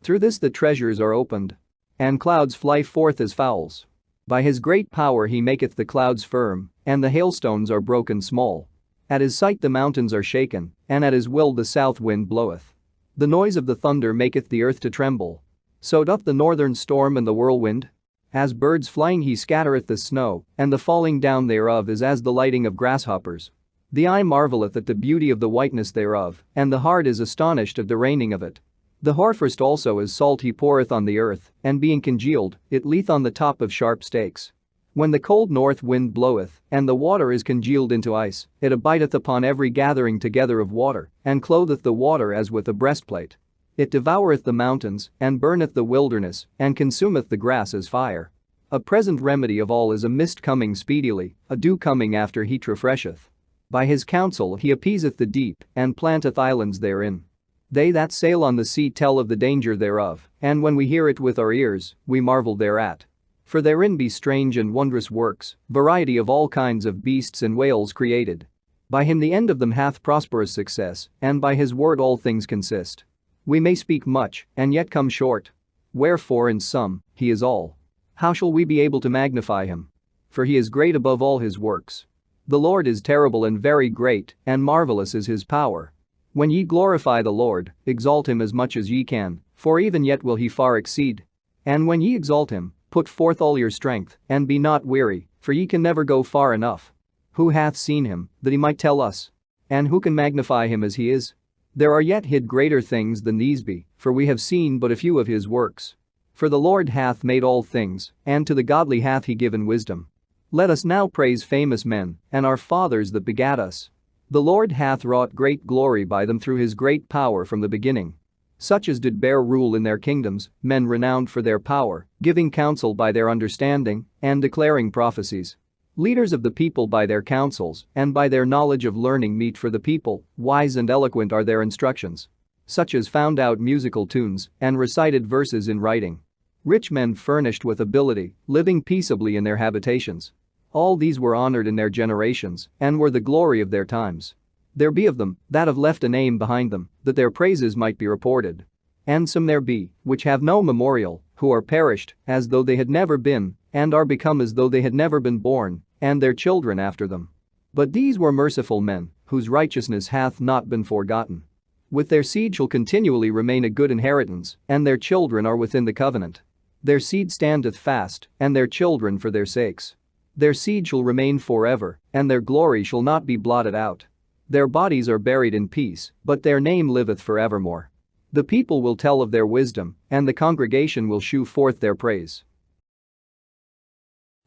Through this the treasures are opened, and clouds fly forth as fowls. By his great power he maketh the clouds firm, and the hailstones are broken small. At his sight the mountains are shaken, and at his will the south wind bloweth. The noise of the thunder maketh the earth to tremble. So doth the northern storm and the whirlwind. As birds flying he scattereth the snow, and the falling down thereof is as the lighting of grasshoppers. The eye marvelleth at the beauty of the whiteness thereof, and the heart is astonished at the raining of it. The hoarfrost also as salt he poureth on the earth, and being congealed, it leeth on the top of sharp stakes. When the cold north wind bloweth, and the water is congealed into ice, it abideth upon every gathering together of water, and clotheth the water as with a breastplate. It devoureth the mountains, and burneth the wilderness, and consumeth the grass as fire. A present remedy of all is a mist coming speedily, a dew coming after heat refresheth. By his counsel he appeaseth the deep, and planteth islands therein. They that sail on the sea tell of the danger thereof, and when we hear it with our ears, we marvel thereat. For therein be strange and wondrous works, variety of all kinds of beasts and whales created. By him the end of them hath prosperous success, and by his word all things consist. We may speak much, and yet come short. Wherefore in sum, he is all. How shall we be able to magnify him? For he is great above all his works. The Lord is terrible and very great, and marvelous is his power. When ye glorify the Lord, exalt him as much as ye can, for even yet will he far exceed. And when ye exalt him, put forth all your strength, and be not weary, for ye can never go far enough. Who hath seen him, that he might tell us? And who can magnify him as he is? There are yet hid greater things than these be, for we have seen but a few of his works. For the Lord hath made all things, and to the godly hath he given wisdom. Let us now praise famous men, and our fathers that begat us. The Lord hath wrought great glory by them through his great power from the beginning. Such as did bear rule in their kingdoms, men renowned for their power, giving counsel by their understanding, and declaring prophecies. Leaders of the people by their counsels, and by their knowledge of learning meet for the people, wise and eloquent are their instructions. Such as found out musical tunes, and recited verses in writing. Rich men furnished with ability, living peaceably in their habitations. All these were honored in their generations, and were the glory of their times. There be of them that have left a name behind them, that their praises might be reported. And some there be, which have no memorial, who are perished, as though they had never been, and are become as though they had never been born, and their children after them. But these were merciful men, whose righteousness hath not been forgotten. With their seed shall continually remain a good inheritance, and their children are within the covenant. Their seed standeth fast, and their children for their sakes. Their seed shall remain forever, and their glory shall not be blotted out. Their bodies are buried in peace, but their name liveth forevermore. The people will tell of their wisdom, and the congregation will shew forth their praise.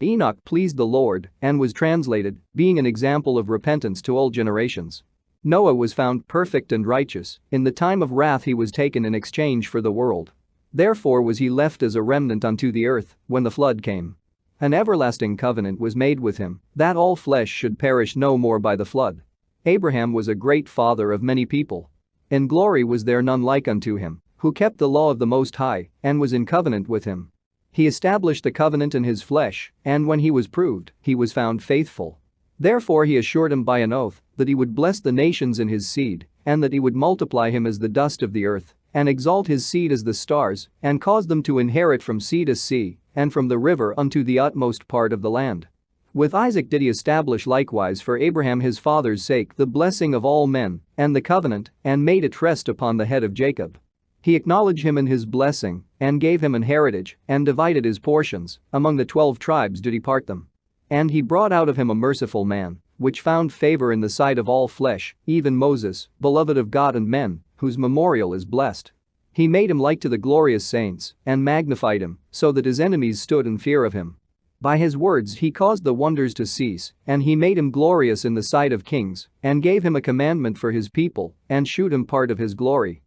Enoch pleased the Lord, and was translated, being an example of repentance to all generations. Noah was found perfect and righteous, in the time of wrath he was taken in exchange for the world. Therefore was he left as a remnant unto the earth, when the flood came. An everlasting covenant was made with him, that all flesh should perish no more by the flood. Abraham was a great father of many people. In glory was there none like unto him, who kept the law of the Most High, and was in covenant with him. He established the covenant in his flesh, and when he was proved, he was found faithful. Therefore he assured him by an oath, that he would bless the nations in his seed, and that he would multiply him as the dust of the earth, and exalt his seed as the stars, and cause them to inherit from sea to sea, and from the river unto the utmost part of the land. With Isaac did he establish likewise for Abraham his father's sake the blessing of all men, and the covenant, and made it rest upon the head of Jacob. He acknowledged him in his blessing, and gave him an heritage, and divided his portions, among the 12 tribes did he part them. And he brought out of him a merciful man, which found favor in the sight of all flesh, even Moses, beloved of God and men, whose memorial is blessed. He made him like to the glorious saints, and magnified him, so that his enemies stood in fear of him. By his words he caused the wonders to cease, and he made him glorious in the sight of kings, and gave him a commandment for his people, and shewed him part of his glory.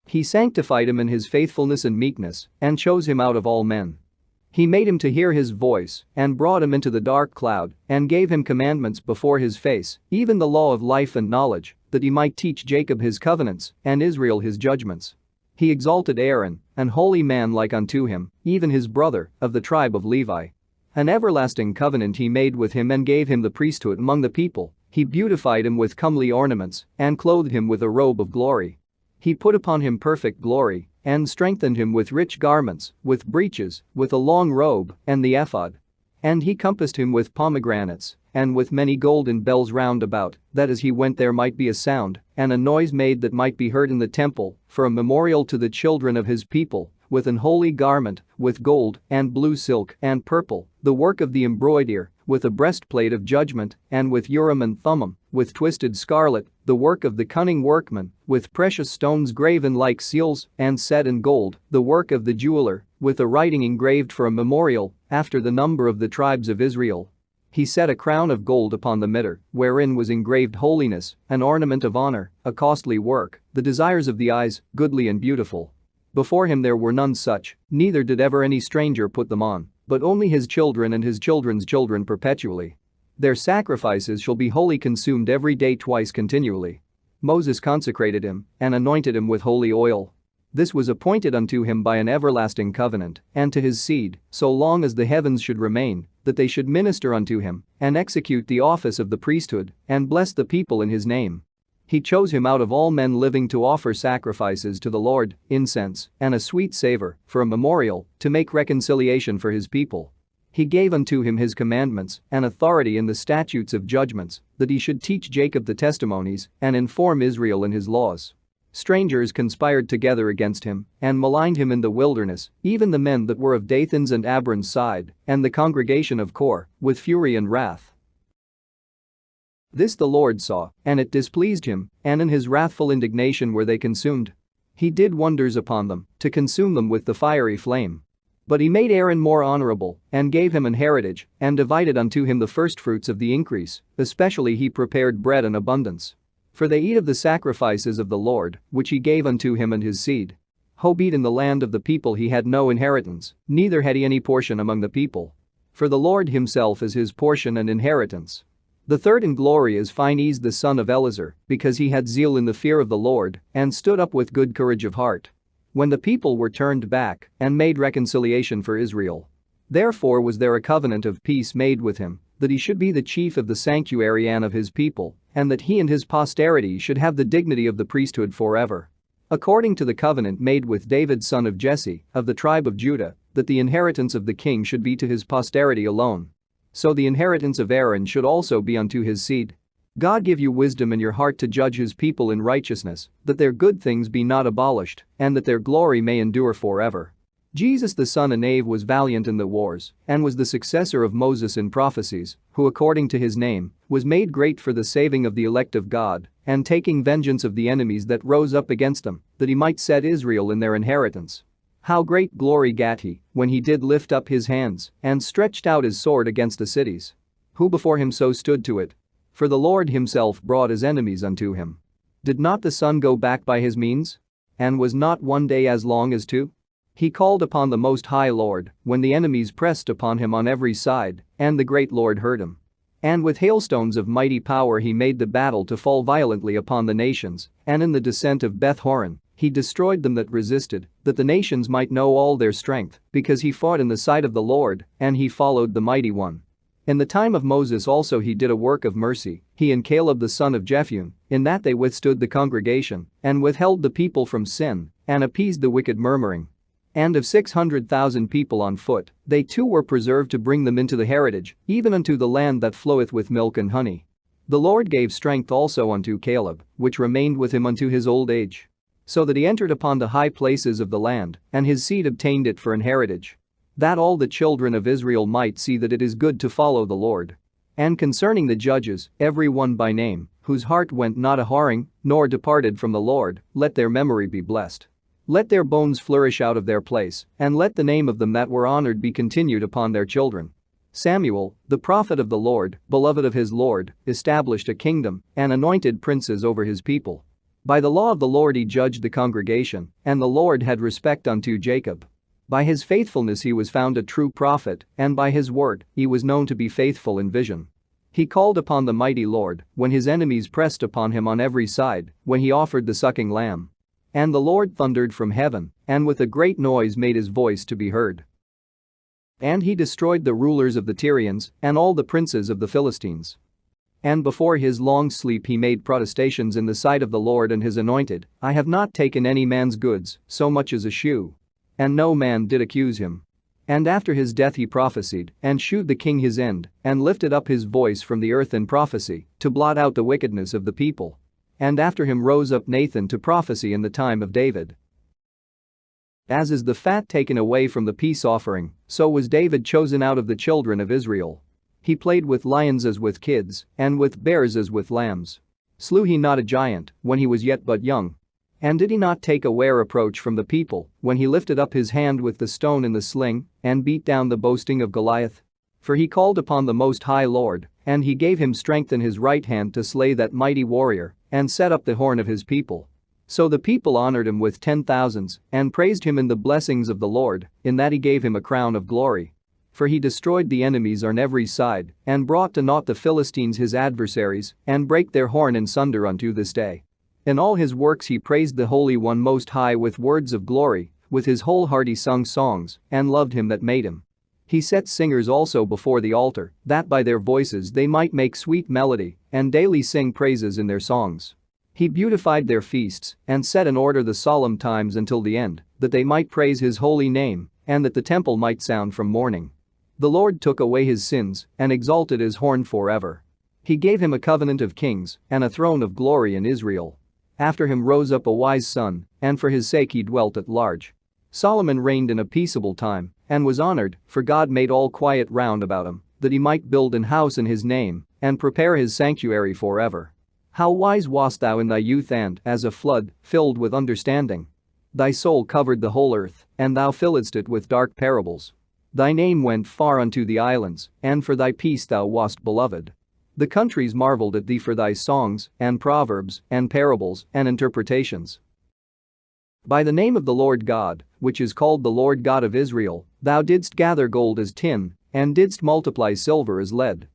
He sanctified him in his faithfulness and meekness, and chose him out of all men. He made him to hear his voice, and brought him into the dark cloud, and gave him commandments before his face, even the law of life and knowledge, that he might teach Jacob his covenants, and Israel his judgments. He exalted Aaron, an holy man like unto him, even his brother, of the tribe of Levi. An everlasting covenant he made with him and gave him the priesthood among the people. He beautified him with comely ornaments, and clothed him with a robe of glory. He put upon him perfect glory, and strengthened him with rich garments, with breeches, with a long robe, and the ephod. And he compassed him with pomegranates, and with many golden bells round about, that as he went there might be a sound, and a noise made that might be heard in the temple, for a memorial to the children of his people, with an holy garment, with gold, and blue silk, and purple, the work of the embroiderer, with a breastplate of judgment, and with Urim and Thummim, with twisted scarlet, the work of the cunning workman, with precious stones graven like seals, and set in gold, the work of the jeweler, with a writing engraved for a memorial, after the number of the tribes of Israel. He set a crown of gold upon the mitre, wherein was engraved holiness, an ornament of honor, a costly work, the desires of the eyes, goodly and beautiful. Before him there were none such, neither did ever any stranger put them on, but only his children and his children's children perpetually. Their sacrifices shall be wholly consumed every day twice continually. Moses consecrated him, and anointed him with holy oil. This was appointed unto him by an everlasting covenant, and to his seed, so long as the heavens should remain, that they should minister unto him, and execute the office of the priesthood, and bless the people in his name. He chose him out of all men living to offer sacrifices to the Lord, incense, and a sweet savor, for a memorial, to make reconciliation for his people. He gave unto him his commandments and authority in the statutes of judgments, that he should teach Jacob the testimonies and inform Israel in his laws. Strangers conspired together against him and maligned him in the wilderness, even the men that were of Dathan's and Abiram's side, and the congregation of Kor, with fury and wrath. This the Lord saw, and it displeased him, and in his wrathful indignation were they consumed. He did wonders upon them, to consume them with the fiery flame. But he made Aaron more honorable, and gave him an heritage, and divided unto him the firstfruits of the increase, especially he prepared bread in abundance. For they eat of the sacrifices of the Lord, which he gave unto him and his seed. Howbeit in the land of the people he had no inheritance, neither had he any portion among the people. For the Lord himself is his portion and inheritance. The third in glory is Phinehas the son of Eleazar, because he had zeal in the fear of the Lord, and stood up with good courage of heart. When the people were turned back, and made reconciliation for Israel. Therefore was there a covenant of peace made with him, that he should be the chief of the sanctuary and of his people, and that he and his posterity should have the dignity of the priesthood forever. According to the covenant made with David son of Jesse, of the tribe of Judah, that the inheritance of the king should be to his posterity alone. So the inheritance of Aaron should also be unto his seed. God give you wisdom in your heart to judge his people in righteousness, that their good things be not abolished, and that their glory may endure forever. Jesus the son of Nave was valiant in the wars, and was the successor of Moses in prophecies, who according to his name, was made great for the saving of the elect of God, and taking vengeance of the enemies that rose up against them, that he might set Israel in their inheritance. How great glory gat he, when he did lift up his hands, and stretched out his sword against the cities. Who before him so stood to it? For the Lord himself brought his enemies unto him. Did not the sun go back by his means? And was not one day as long as two? He called upon the Most High Lord, when the enemies pressed upon him on every side, and the great Lord heard him. And with hailstones of mighty power he made the battle to fall violently upon the nations, and in the descent of Beth-horon, he destroyed them that resisted, that the nations might know all their strength, because he fought in the sight of the Lord, and he followed the mighty one. In the time of Moses also he did a work of mercy, he and Caleb the son of Jephunneh, in that they withstood the congregation, and withheld the people from sin, and appeased the wicked murmuring. And of 600,000 people on foot, they too were preserved to bring them into the heritage, even unto the land that floweth with milk and honey. The Lord gave strength also unto Caleb, which remained with him unto his old age. So that he entered upon the high places of the land, and his seed obtained it for an heritage. That all the children of Israel might see that it is good to follow the Lord. And concerning the judges, every one by name, whose heart went not a-whoring, nor departed from the Lord, let their memory be blessed. Let their bones flourish out of their place, and let the name of them that were honored be continued upon their children. Samuel, the prophet of the Lord, beloved of his Lord, established a kingdom, and anointed princes over his people. By the law of the Lord he judged the congregation, and the Lord had respect unto Jacob. By his faithfulness he was found a true prophet, and by his word he was known to be faithful in vision. He called upon the mighty Lord, when his enemies pressed upon him on every side, when he offered the sucking lamb. And the Lord thundered from heaven, and with a great noise made his voice to be heard. And he destroyed the rulers of the Tyrians, and all the princes of the Philistines. And before his long sleep he made protestations in the sight of the Lord and his anointed, I have not taken any man's goods, so much as a shoe. And no man did accuse him. And after his death he prophesied, and shewed the king his end, and lifted up his voice from the earth in prophecy, to blot out the wickedness of the people. And after him rose up Nathan to prophesy in the time of David. As is the fat taken away from the peace offering, so was David chosen out of the children of Israel. He played with lions as with kids, and with bears as with lambs. Slew he not a giant, when he was yet but young? And did he not take away reproach from the people, when he lifted up his hand with the stone in the sling, and beat down the boasting of Goliath? For he called upon the Most High Lord, and he gave him strength in his right hand to slay that mighty warrior, and set up the horn of his people. So the people honored him with 10,000s, and praised him in the blessings of the Lord, in that he gave him a crown of glory. For he destroyed the enemies on every side, and brought to naught the Philistines his adversaries, and brake their horn in sunder unto this day. In all his works he praised the Holy One Most High with words of glory, with his whole heart he sung songs, and loved him that made him. He set singers also before the altar, that by their voices they might make sweet melody, and daily sing praises in their songs. He beautified their feasts, and set in order the solemn times until the end, that they might praise his holy name, and that the temple might sound from morning. The Lord took away his sins and exalted his horn forever. He gave him a covenant of kings and a throne of glory in Israel. After him rose up a wise son, and for his sake he dwelt at large. Solomon reigned in a peaceable time and was honored, for God made all quiet round about him, that he might build an house in his name and prepare his sanctuary forever. How wise wast thou in thy youth, and as a flood, filled with understanding. Thy soul covered the whole earth, and thou filledst it with dark parables. Thy name went far unto the islands, and for thy peace thou wast beloved. The countries marveled at thee for thy songs, and proverbs, and parables, and interpretations. By the name of the Lord God, which is called the Lord God of Israel, thou didst gather gold as tin, and didst multiply silver as lead.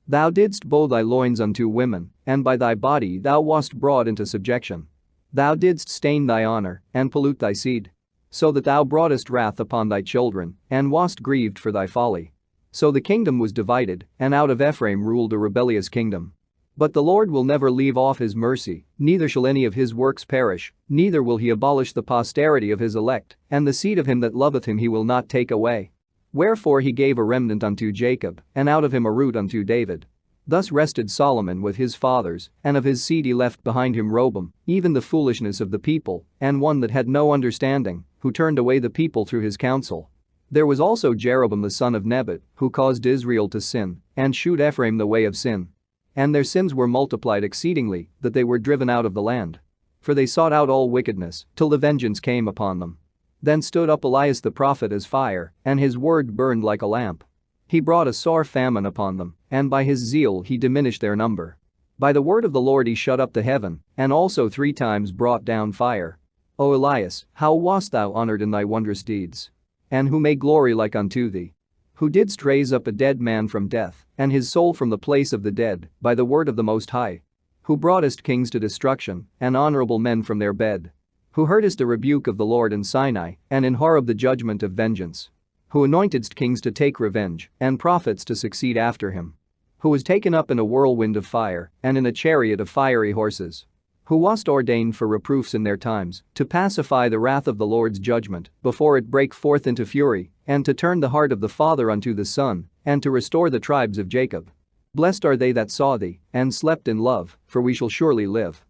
Thou didst bow thy loins unto women, and by thy body thou wast brought into subjection. Thou didst stain thy honor, and pollute thy seed. So that thou broughtest wrath upon thy children, and wast grieved for thy folly. So the kingdom was divided, and out of Ephraim ruled a rebellious kingdom. But the Lord will never leave off his mercy, neither shall any of his works perish, neither will he abolish the posterity of his elect, and the seed of him that loveth him he will not take away. Wherefore he gave a remnant unto Jacob, and out of him a root unto David. Thus rested Solomon with his fathers, and of his seed he left behind him Rehoboam, even the foolishness of the people, and one that had no understanding, who turned away the people through his counsel. There was also Jeroboam the son of Nebat, who caused Israel to sin, and shewed Ephraim the way of sin. And their sins were multiplied exceedingly, that they were driven out of the land. For they sought out all wickedness, till the vengeance came upon them. Then stood up Elias the prophet as fire, and his word burned like a lamp. He brought a sore famine upon them, and by his zeal he diminished their number. By the word of the Lord he shut up the heaven, and also 3 times brought down fire. O Elias, how wast thou honored in thy wondrous deeds? And who may glory like unto thee? Who didst raise up a dead man from death, and his soul from the place of the dead, by the word of the Most High? Who broughtest kings to destruction, and honorable men from their bed? Who heardest a rebuke of the Lord in Sinai, and in Horeb the judgment of vengeance? Who anointedst kings to take revenge, and prophets to succeed after him? Who was taken up in a whirlwind of fire, and in a chariot of fiery horses? Who wast ordained for reproofs in their times, to pacify the wrath of the Lord's judgment, before it break forth into fury, and to turn the heart of the father unto the son, and to restore the tribes of Jacob. Blessed are they that saw thee, and slept in love, for we shall surely live.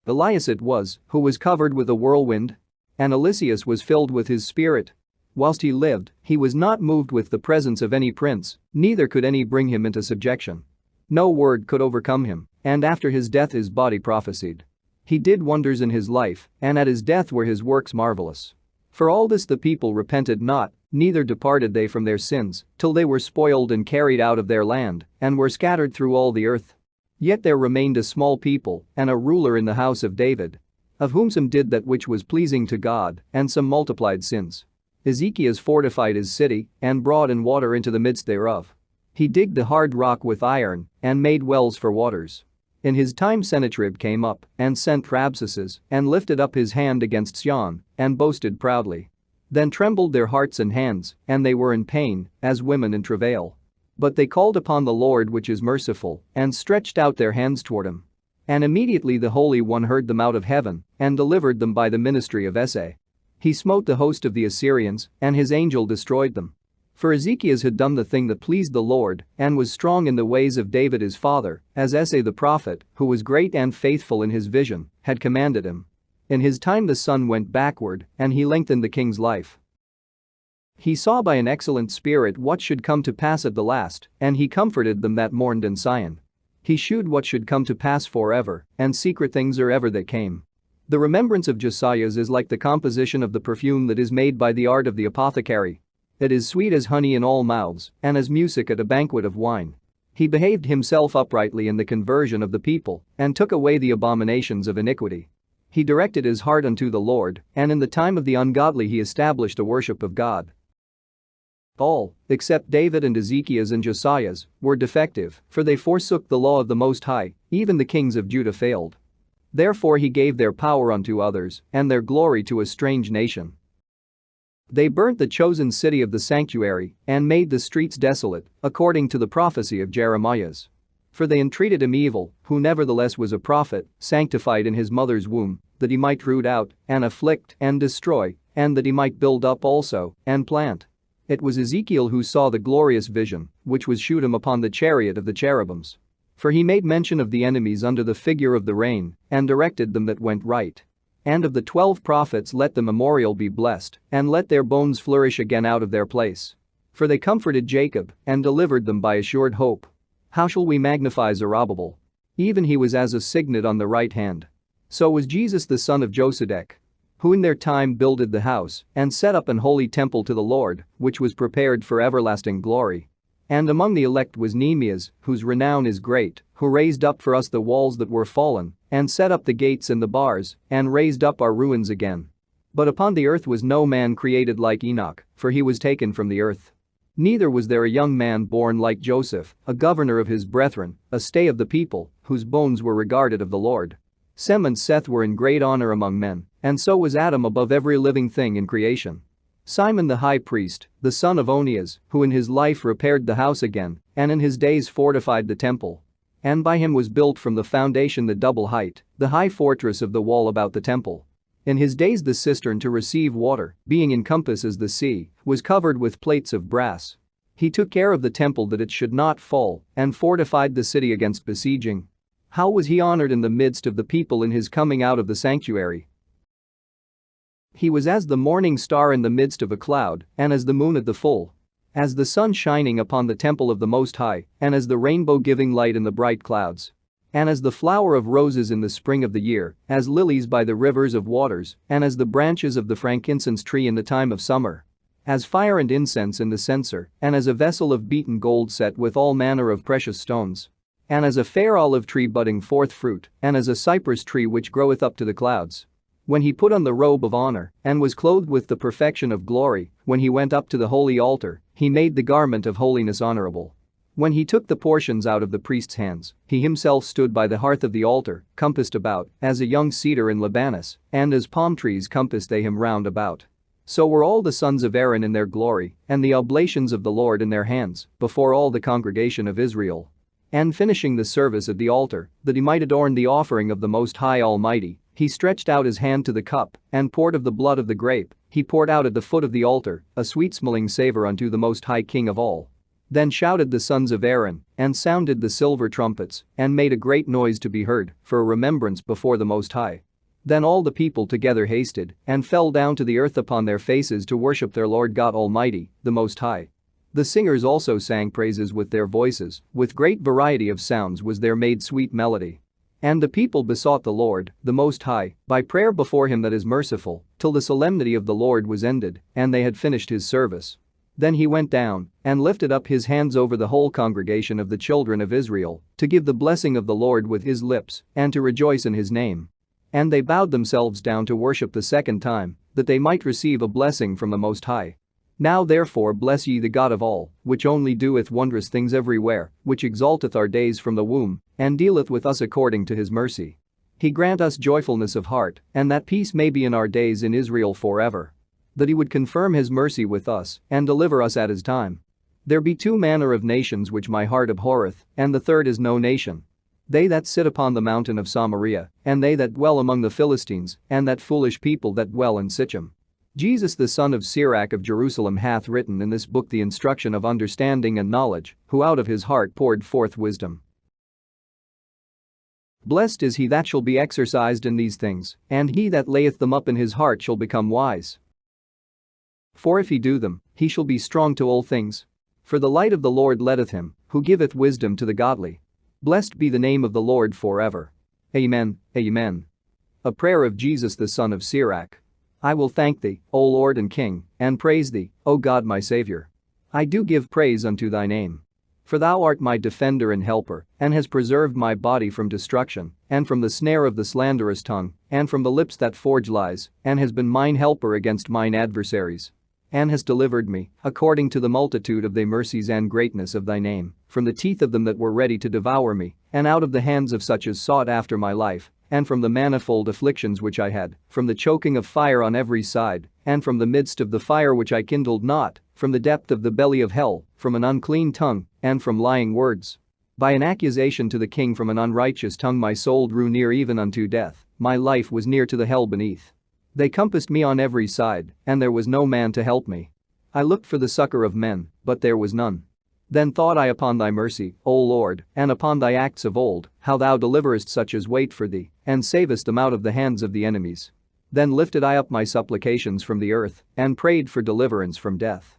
Elias it was, who was covered with a whirlwind, and Eliseus was filled with his spirit. Whilst he lived, he was not moved with the presence of any prince, neither could any bring him into subjection. No word could overcome him, and after his death his body prophesied. He did wonders in his life, and at his death were his works marvelous. For all this the people repented not, neither departed they from their sins, till they were spoiled and carried out of their land, and were scattered through all the earth. Yet there remained a small people, and a ruler in the house of David, of whom some did that which was pleasing to God, and some multiplied sins. Ezekias fortified his city, and brought in water into the midst thereof. He digged the hard rock with iron, and made wells for waters. In his time Sennacherib came up, and sent Rabsaces, and lifted up his hand against Sion, and boasted proudly. Then trembled their hearts and hands, and they were in pain, as women in travail. But they called upon the Lord which is merciful, and stretched out their hands toward him. And immediately the Holy One heard them out of heaven, and delivered them by the ministry of Esai. He smote the host of the Assyrians, and his angel destroyed them. For Ezekias had done the thing that pleased the Lord, and was strong in the ways of David his father, as Esai the prophet, who was great and faithful in his vision, had commanded him. In his time the sun went backward, and he lengthened the king's life. He saw by an excellent spirit what should come to pass at the last, and he comforted them that mourned in Sion. He shewed what should come to pass forever, and secret things are ever that came. The remembrance of Josiah's is like the composition of the perfume that is made by the art of the apothecary. It is sweet as honey in all mouths, and as music at a banquet of wine. He behaved himself uprightly in the conversion of the people, and took away the abominations of iniquity. He directed his heart unto the Lord, and in the time of the ungodly he established a worship of God. All, except David and Ezekias and Josiah's, were defective, for they forsook the law of the Most High, even the kings of Judah failed. Therefore he gave their power unto others, and their glory to a strange nation. They burnt the chosen city of the sanctuary, and made the streets desolate, according to the prophecy of Jeremiah's. For they entreated him evil, who nevertheless was a prophet, sanctified in his mother's womb, that he might root out, and afflict, and destroy, and that he might build up also, and plant. It was Ezekiel who saw the glorious vision, which was shewed him upon the chariot of the cherubims. For he made mention of the enemies under the figure of the rain, and directed them that went right. And of the 12 prophets let the memorial be blessed, and let their bones flourish again out of their place. For they comforted Jacob, and delivered them by assured hope. How shall we magnify Zerubbabel? Even he was as a signet on the right hand. So was Jesus the son of Josedech, who in their time builded the house, and set up an holy temple to the Lord, which was prepared for everlasting glory. And among the elect was Nehemias, whose renown is great, who raised up for us the walls that were fallen, and set up the gates and the bars, and raised up our ruins again. But upon the earth was no man created like Enoch, for he was taken from the earth. Neither was there a young man born like Joseph, a governor of his brethren, a stay of the people, whose bones were regarded of the Lord. Sem and Seth were in great honor among men, and so was Adam above every living thing in creation. Simon the high priest, the son of Onias, who in his life repaired the house again, and in his days fortified the temple. And by him was built from the foundation the double height, the high fortress of the wall about the temple. In his days the cistern to receive water, being in compass as the sea, was covered with plates of brass. He took care of the temple that it should not fall, and fortified the city against besieging. How was he honored in the midst of the people in his coming out of the sanctuary? He was as the morning star in the midst of a cloud, and as the moon at the full. As the sun shining upon the temple of the Most High, and as the rainbow giving light in the bright clouds. And as the flower of roses in the spring of the year, as lilies by the rivers of waters, and as the branches of the frankincense tree in the time of summer. As fire and incense in the censer, and as a vessel of beaten gold set with all manner of precious stones. And as a fair olive tree budding forth fruit, and as a cypress tree which groweth up to the clouds. When he put on the robe of honor, and was clothed with the perfection of glory, when he went up to the holy altar, he made the garment of holiness honorable. When he took the portions out of the priest's hands, he himself stood by the hearth of the altar, compassed about, as a young cedar in Libanus, and as palm trees compassed they him round about. So were all the sons of Aaron in their glory, and the oblations of the Lord in their hands, before all the congregation of Israel. And finishing the service at the altar, that he might adorn the offering of the Most High Almighty, he stretched out his hand to the cup, and poured of the blood of the grape, he poured out at the foot of the altar, a sweet-smelling savor unto the Most High King of all. Then shouted the sons of Aaron, and sounded the silver trumpets, and made a great noise to be heard, for a remembrance before the Most High. Then all the people together hasted, and fell down to the earth upon their faces to worship their Lord God Almighty, the Most High. The singers also sang praises with their voices, with great variety of sounds was there made sweet melody. And the people besought the Lord, the Most High, by prayer before him that is merciful, till the solemnity of the Lord was ended, and they had finished his service. Then he went down, and lifted up his hands over the whole congregation of the children of Israel, to give the blessing of the Lord with his lips, and to rejoice in his name. And they bowed themselves down to worship the second time, that they might receive a blessing from the Most High. Now therefore bless ye the God of all, which only doeth wondrous things everywhere, which exalteth our days from the womb, and dealeth with us according to his mercy. He grant us joyfulness of heart, and that peace may be in our days in Israel forever. That he would confirm his mercy with us, and deliver us at his time. There be 2 manner of nations which my heart abhorreth, and the third is no nation. They that sit upon the mountain of Samaria, and they that dwell among the Philistines, and that foolish people that dwell in Sichem. Jesus the son of Sirach of Jerusalem hath written in this book the instruction of understanding and knowledge, who out of his heart poured forth wisdom. Blessed is he that shall be exercised in these things, and he that layeth them up in his heart shall become wise. For if he do them, he shall be strong to all things. For the light of the Lord letteth him, who giveth wisdom to the godly. Blessed be the name of the Lord forever. Amen, amen. A prayer of Jesus the son of Sirach. I will thank thee, O Lord and King, and praise thee, O God my Saviour. I do give praise unto thy name. For thou art my defender and helper, and hast preserved my body from destruction, and from the snare of the slanderous tongue, and from the lips that forge lies, and hast been mine helper against mine adversaries. And hast delivered me, according to the multitude of thy mercies and greatness of thy name, from the teeth of them that were ready to devour me, and out of the hands of such as sought after my life, and from the manifold afflictions which I had, from the choking of fire on every side, and from the midst of the fire which I kindled not, from the depth of the belly of hell, from an unclean tongue, and from lying words. By an accusation to the king from an unrighteous tongue my soul drew near even unto death, my life was near to the hell beneath. They compassed me on every side, and there was no man to help me. I looked for the succor of men, but there was none. Then thought I upon thy mercy, O Lord, and upon thy acts of old, how thou deliverest such as wait for thee, and savest them out of the hands of the enemies. Then lifted I up my supplications from the earth, and prayed for deliverance from death.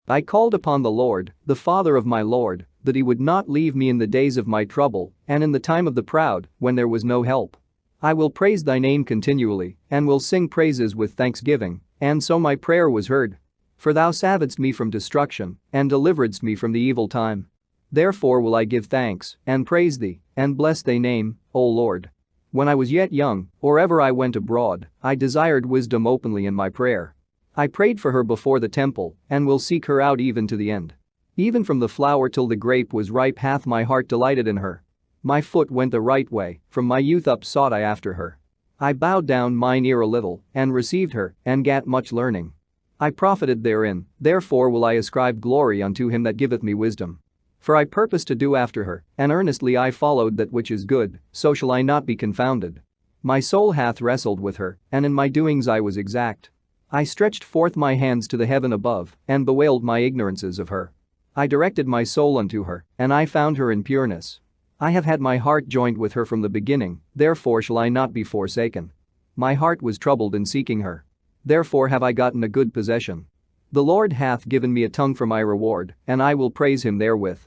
I called upon the Lord, the Father of my Lord, that he would not leave me in the days of my trouble, and in the time of the proud, when there was no help. I will praise thy name continually, and will sing praises with thanksgiving, and so my prayer was heard. For thou savedst me from destruction, and deliveredst me from the evil time. Therefore will I give thanks, and praise thee, and bless thy name, O Lord. When I was yet young, or ever I went abroad, I desired wisdom openly in my prayer. I prayed for her before the temple, and will seek her out even to the end. Even from the flower till the grape was ripe hath my heart delighted in her. My foot went the right way, from my youth up sought I after her. I bowed down mine ear a little, and received her, and gat much learning. I profited therein, therefore will I ascribe glory unto him that giveth me wisdom. For I purpose to do after her, and earnestly I followed that which is good, so shall I not be confounded. My soul hath wrestled with her, and in my doings I was exact. I stretched forth my hands to the heaven above, and bewailed my ignorances of her. I directed my soul unto her, and I found her in pureness. I have had my heart joined with her from the beginning, therefore shall I not be forsaken. My heart was troubled in seeking her. Therefore have I gotten a good possession. The Lord hath given me a tongue for my reward, and I will praise him therewith.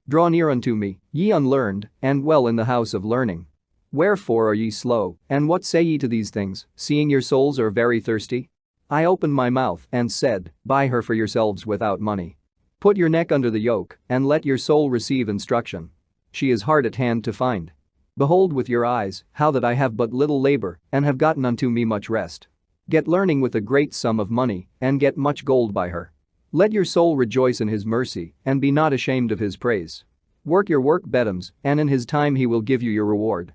Draw near unto me, ye unlearned, and dwell in the house of learning. Wherefore are ye slow, and what say ye to these things, seeing your souls are very thirsty? I opened my mouth and said, buy her for yourselves without money. Put your neck under the yoke, and let your soul receive instruction. She is hard at hand to find. Behold with your eyes, how that I have but little labor, and have gotten unto me much rest. Get learning with a great sum of money, and get much gold by her. Let your soul rejoice in his mercy, and be not ashamed of his praise. Work your work betimes, and in his time he will give you your reward.